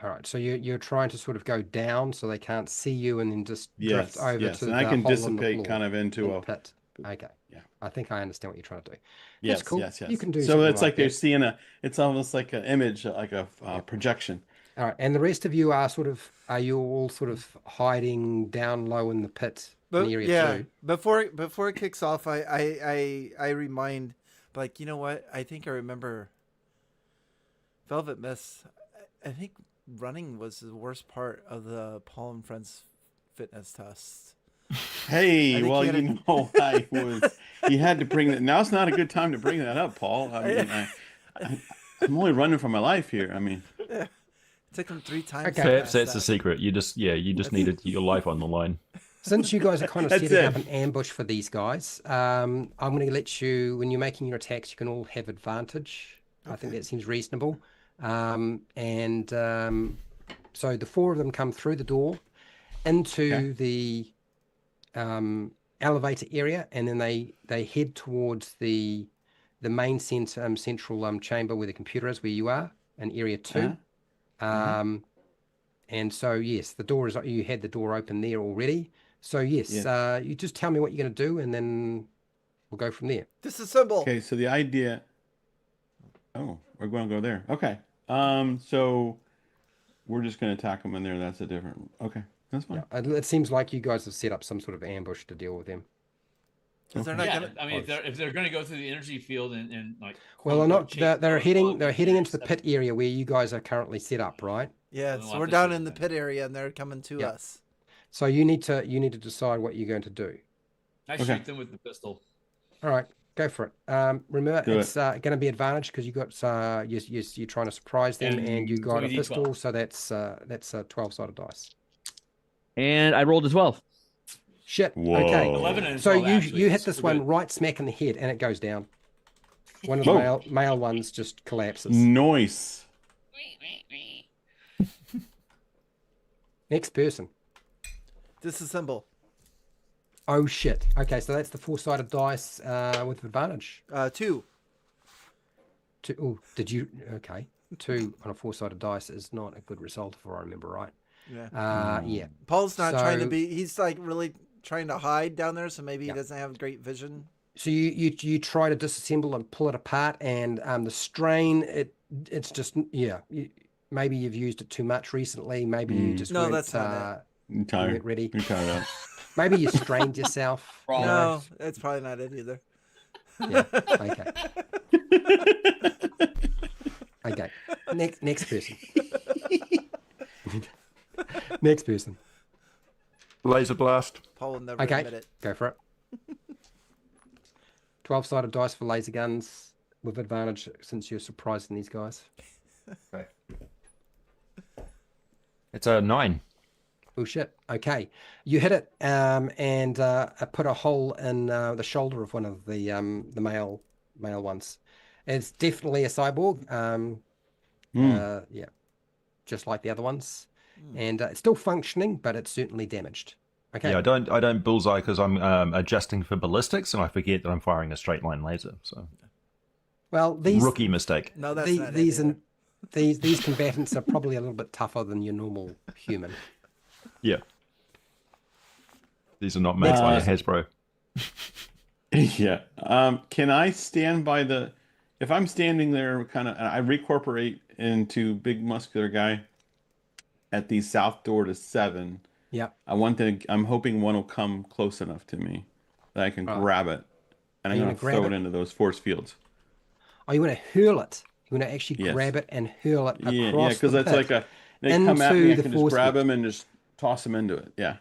All right. So you're trying to sort of go down so they can't see you and then just drift Yes, over yes, to and I the can hole in the dissipate floor kind of in into the a pit. Okay. yeah. I think I understand what you're trying to do. That's Yes, cool. yes, You yes. can do So something it's like like they're that. seeing a. It's almost like an image, like a Yep. projection. All right. And the rest of you are you all sort of hiding down low in the pit in But area yeah, 2? before it kicks off, I remind, like, you know what? I think I remember Velvet Mist. I think running was the worst part of the Paul and Friends fitness test. I Hey, think well, he had you know, I was. He had to bring that. Now's not a good time to bring that up, Paul. I mean, I I'm only running for my life here. I mean, it took him 3 times to Okay. perhaps pass that's the that. secret. You just needed your life on the line. Since you guys are kind of that's setting up it. an ambush for these guys, I'm going to let you, when you're making your attacks, you can all have advantage. I think Okay. that seems reasonable. And so the 4 of them come through the door into Okay. the elevator area, and then they head towards the main central chamber where the computer is, where you are, in area 2. Uh-huh. Um, and so yes, the door is you had the door open there already. So yes, Yes. you just tell me what you're going to do, and then we'll go from there. Disassemble. Okay. So the idea. Oh, we're going to go there. Okay. So we're just going to attack them in there. That's a different. Okay. That's Yeah, fine. it seems like you guys have set up some sort of ambush to deal with them. Because they're Okay. not Yeah, gonna. I mean, if they're going to go through the energy field and like Well, quote they're unquote not. chase They're the heading. fog They're in heading area into the 7, pit area where you guys are currently set up, right? Yeah, then we'll so have we're to down shoot in the them. pit area and they're coming to Yeah. us. So you need to decide what you're going to do. I Okay. shoot them with the pistol. All right, go for it. Remember, Do it's going to be advantage because you got you're trying to surprise them, and you And got a 20d12. pistol, so that's a 12-sided dice. And I rolled a 12. Shit. Whoa. Okay. 11 and So 12, you actually. hit this Super one good. right smack in the head, and it goes down. One of the Whoa. male ones just collapses. Nice. Next person. Disassemble. Oh shit. Okay, so that's the 4-sided dice with advantage. 2. Oh, did you? Okay, 2 on a 4-sided dice is not a good result if I remember right. Yeah. Yeah. Paul's not trying to So- be. He's like really trying to hide down there, so maybe Yeah. he doesn't have great vision. So you try to disassemble and pull it apart, and the strain it's just maybe you've used it too much recently. Maybe you just No, weren't, that's not I'm tired. weren't ready. I'm tired out. Maybe you strained yourself. you know? No, that's probably not it either. Yeah. Okay. Okay. Next person. Next person. Laser blast. Paul will never Okay. admit it. Go for it. 12-sided dice for laser guns with advantage since you're surprising these guys. It's a 9. Oh shit. Okay. You hit it and put a hole in the shoulder of one of the male ones. It's definitely a cyborg. Yeah. Just like the other ones. And it's still functioning, but it's certainly damaged. Okay. Yeah, I don't bullseye because I'm adjusting for ballistics and I forget that I'm firing a straight line laser. So Well, these rookie mistake. No, that's not these it either. these combatants are probably a little bit tougher than your normal human. Yeah. These are not made by Hasbro. Yeah. Can I stand by the? If I'm standing there, kind of, I recorporate into big muscular guy at the south door to 7. Yeah. I'm hoping one will come close enough to me that I can grab it, and I'm you gonna gonna grab throw it it? into those force fields. Oh, you want to hurl it? You want to actually Yes. grab it and hurl it across Yeah, because the that's pit like they come at into me, I the can just force grab field. them and just toss them into it. Yeah.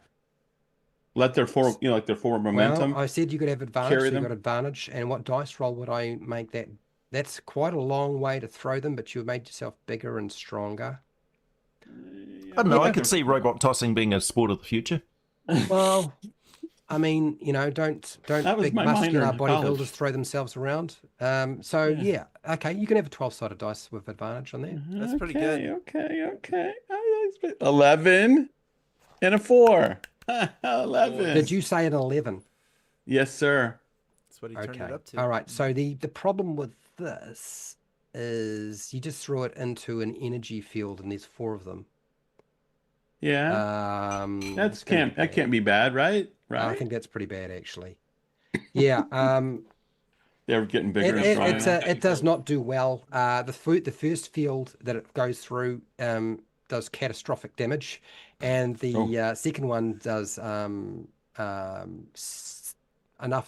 Let their forward, like their forward momentum. Well, I said you could have advantage. carry So you them. got advantage. And what dice roll would I make that? That's quite a long way to throw them, but you've made yourself bigger and stronger. I don't know. I could see robot tossing being a sport of the future. Well, I mean, don't That was big my minor muscular in bodybuilders college. throw themselves around. So yeah, okay, you can have a 12-sided dice with advantage on that. That's pretty good. Okay. 11 and a 4. 11. Did you say an 11? Yes, sir. That's what he turned it up to. All right. So the problem with this is you just throw it into an energy field, and there's 4 of them. Yeah. It's gonna be That bad. can't be bad, right? I think that's pretty bad, actually. Yeah. They're getting bigger and stronger. It does not do well. The first field that it goes through does catastrophic damage, and the second one does enough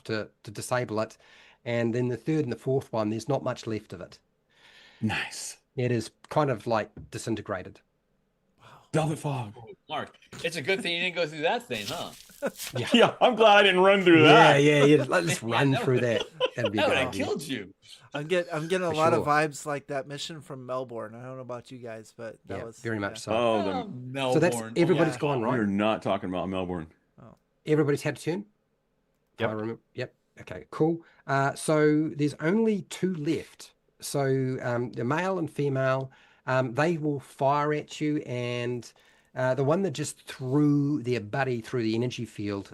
to disable it, and then the third and the fourth one, there's not much left of it. Nice. It is kind of like disintegrated. Velvet fog. Mark, it's a good thing you didn't go through that thing, huh? Yeah, I'm glad I didn't run through that. Yeah. Let's run through that. That'd be That a would good have idea. killed you. I'm getting a For lot of sure. vibes like that mission from Melbourne. I don't know about you guys, but that Yeah, was very much so. Oh, Melbourne. So that's everybody's Yeah. gone, right? we're not talking about Melbourne. Everybody's had a turn? Yep. I remember. Yep. Okay, cool. So there's only 2 left. So the male and female, they will fire at you, and the one that just threw their buddy through the energy field,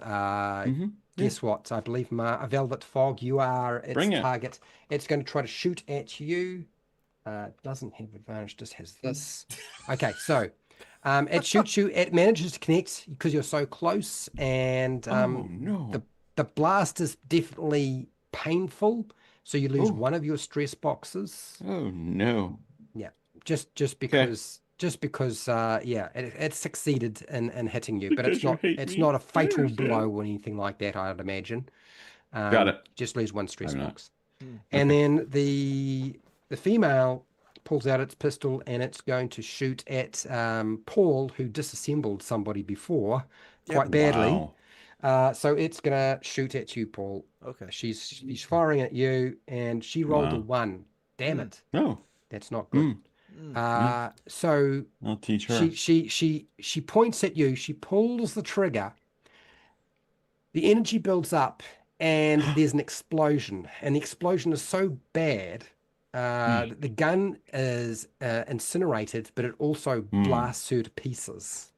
guess what? I believe Velvet Fog, you are its Bring it. target. It's going to try to shoot at you. Doesn't have advantage, just has this. Okay, so it shoots you. It manages to connect because you're so close, and Oh, no. the blast is definitely painful. So you lose one of your stress boxes. Oh, no. Yeah, just because it succeeded in hitting you, but Because you hate it's me. not a I fatal understand. blow or anything like that, I'd imagine. Got it. Just lose 1 stress I'm not. box. And then the female pulls out its pistol, and it's going to shoot at Paul, who disassembled somebody before quite badly. Wow. So it's gonna shoot at you, Paul. Okay. She's firing at you, and she rolled a Wow. 1. Damn it, Oh, that's not good. So I'll teach her. she points at you. She pulls the trigger. The energy builds up, and there's an explosion. And the explosion is so bad that the gun is incinerated, but it also blasts her to pieces.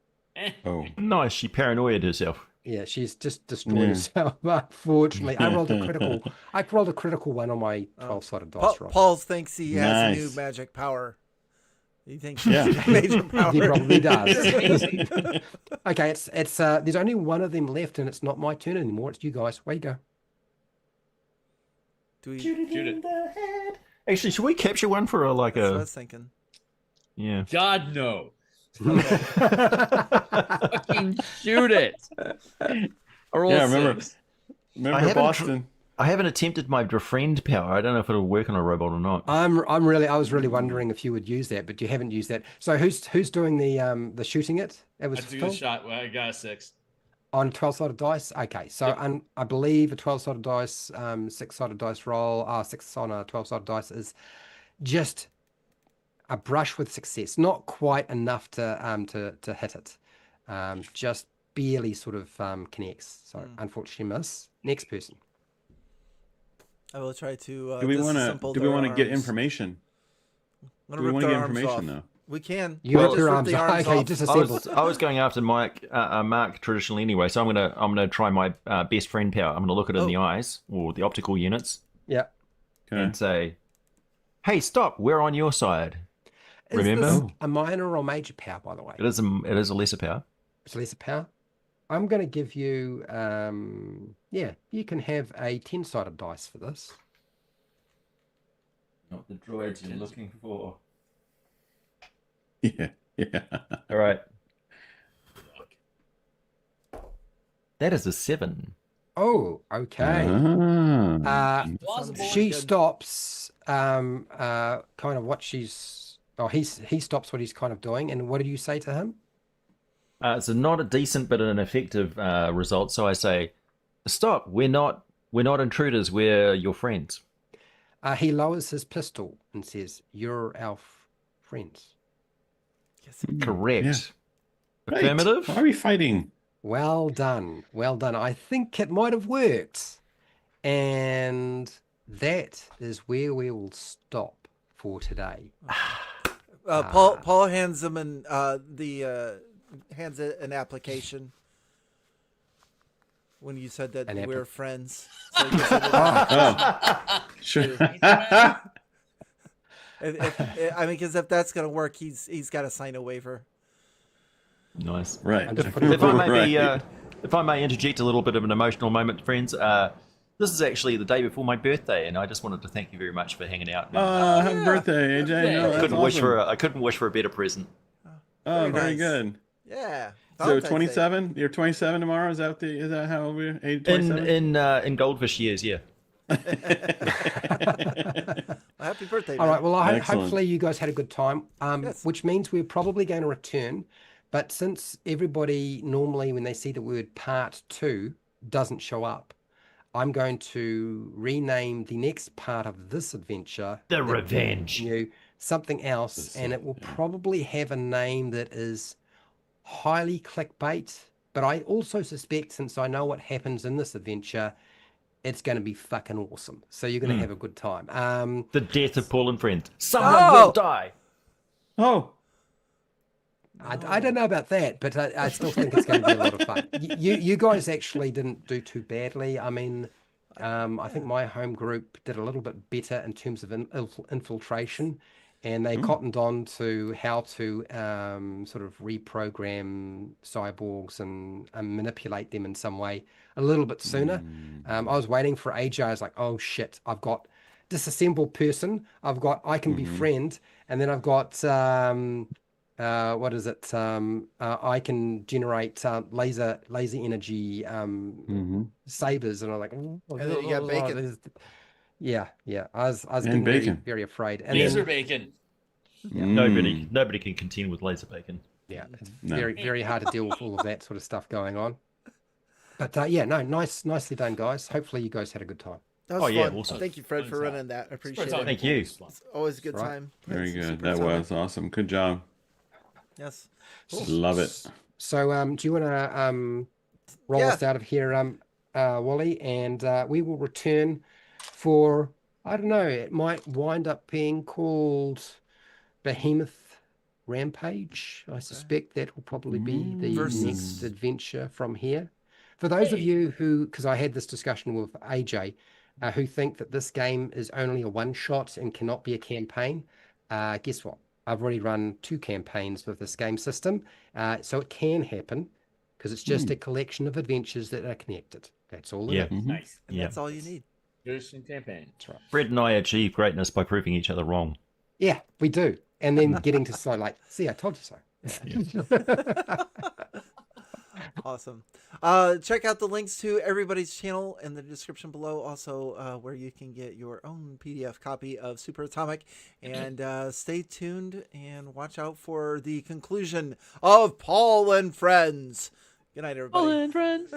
Oh, Nice. She paranoid herself. Yeah, she's just destroyed herself. Unfortunately, I rolled a critical. I rolled a critical 1 on my 12-sided dice roll. Paul thinks he has a new Nice. magic power. He thinks Yeah. he's major power. He probably does. Okay, it's there's only one of them left, and it's not my turn anymore. It's you guys. Way you go. Do we? Shoot it. Actually, should we capture one for That's what I was thinking. Yeah. God, no. Fucking shoot it. Or yeah. Remember haven't Boston? I haven't attempted my befriend power. I don't know if it'll work on a robot or not. I was really wondering if you would use that, but you haven't used that. So who's doing the shooting it? It was I do Phil? the shot. Well, I got a 6. On 12-sided dice. Okay, so I believe a 12-sided dice, 6-sided dice roll, 6 on a 12-sided dice is just a brush with success. Not quite enough to hit it. Just barely sort of connects. So unfortunately miss. Next person. I will try to. Do we want to get arms. information? I'm Do gonna we rip want to their get arms information off. though? We can. You We'll rip just your arms off. Okay, off. disassemble. I was going after Mark traditionally anyway, so I'm gonna try my best friend power. I'm gonna look it in the eyes or the optical units Yeah. Okay. and say, "Hey, stop! We're on your side." Remember? Is this a minor or major power, by the way? It is a lesser power. It's lesser power. I'm going to give you, you can have a 10-sided dice for this. Not the droids you're looking for. Yeah. Yeah. All right. That is a 7. Oh, okay. Plausible. She Good. stops kind of what he stops what he's kind of doing. And what did you say to him? So not a decent but an effective result. So I say, "Stop! We're not intruders. We're your friends." He lowers his pistol and says, "You're our friends." Yes. Correct. Yeah. Right. Affirmative. Why are we fighting? Well done. Well done. I think it might have worked. And that is where we will stop for today. Paul hands him hands it an application. When you said that we're friends, so he gives it an Sure. because if that's gonna work, he's got to sign a waiver. Nice. Right. If I may interject a little bit of an emotional moment, friends. This is actually the day before my birthday, and I just wanted to thank you very much for hanging out. Happy birthday, AJ. No, that's awesome. I couldn't wish for a better present. Oh, Very very nice. good. Yeah. So Valentine's Day. 27. You're 27 tomorrow. Is that how old we're? Age 27. In goldfish years, yeah. Well, happy birthday. All man. right. Well, Excellent. hopefully you guys had a good time, Yes. which means we're probably going to return. But since everybody normally, when they see the word part 2, doesn't show up, I'm going to rename the next part of this adventure The Revenge. Something else, and it will probably have a name that is highly clickbait. But I also suspect, since I know what happens in this adventure, it's going to be fucking awesome. So you're going to have a good time. The death of Paul and friends. Someone Oh! will die. Oh, I don't know about that, but I still think it's going to be a lot of fun. You guys actually didn't do too badly. I mean, I think my home group did a little bit better in terms of infiltration, and they cottoned on to how to sort of reprogram cyborgs and manipulate them in some way a little bit sooner. I was waiting for AJ. I was like, oh shit, I've got disassemble person. I've got I can befriend, and then I've got what is it? I can generate laser energy sabers, and I'm like, And then you got bacon. Yeah. I was And getting bacon. very afraid. And Laser then, bacon. Nobody can contend with laser bacon. yeah, it's No. very hard to deal with all of that sort of stuff going on. But yeah, no, nicely done, guys. Hopefully you guys had a good time. That was Oh, yeah, fun. awesome. Thank you, Fred, for Fun running that. I appreciate Super it. Atomic Thank you. was fun. It's always a good Right. time. Very playing some good. Super That Atomic. was awesome. Good job. Yes. Love it. So do you want to roll Yeah. us out of here, Wally? And we will return for, I don't know, it might wind up being called Behemoth Rampage. I suspect that will probably be the Versus. next adventure from here. For those of you who, because I had this discussion with AJ, who think that this game is only a one-shot and cannot be a campaign, guess what? I've already run 2 campaigns with this game system, so it can happen because it's just a collection of adventures that are connected. That's all it Yeah. is. Nice. And that's all you need. Interesting campaign. That's right. Fred and I achieve greatness by proving each other wrong. Yeah, we do. And then getting to say, like, see, I told you so. Awesome. Check out the links to everybody's channel in the description below. Also, where you can get your own PDF copy of Super Atomic. And stay tuned and watch out for the conclusion of Paul and Friends. Good night, everybody. Paul and friends.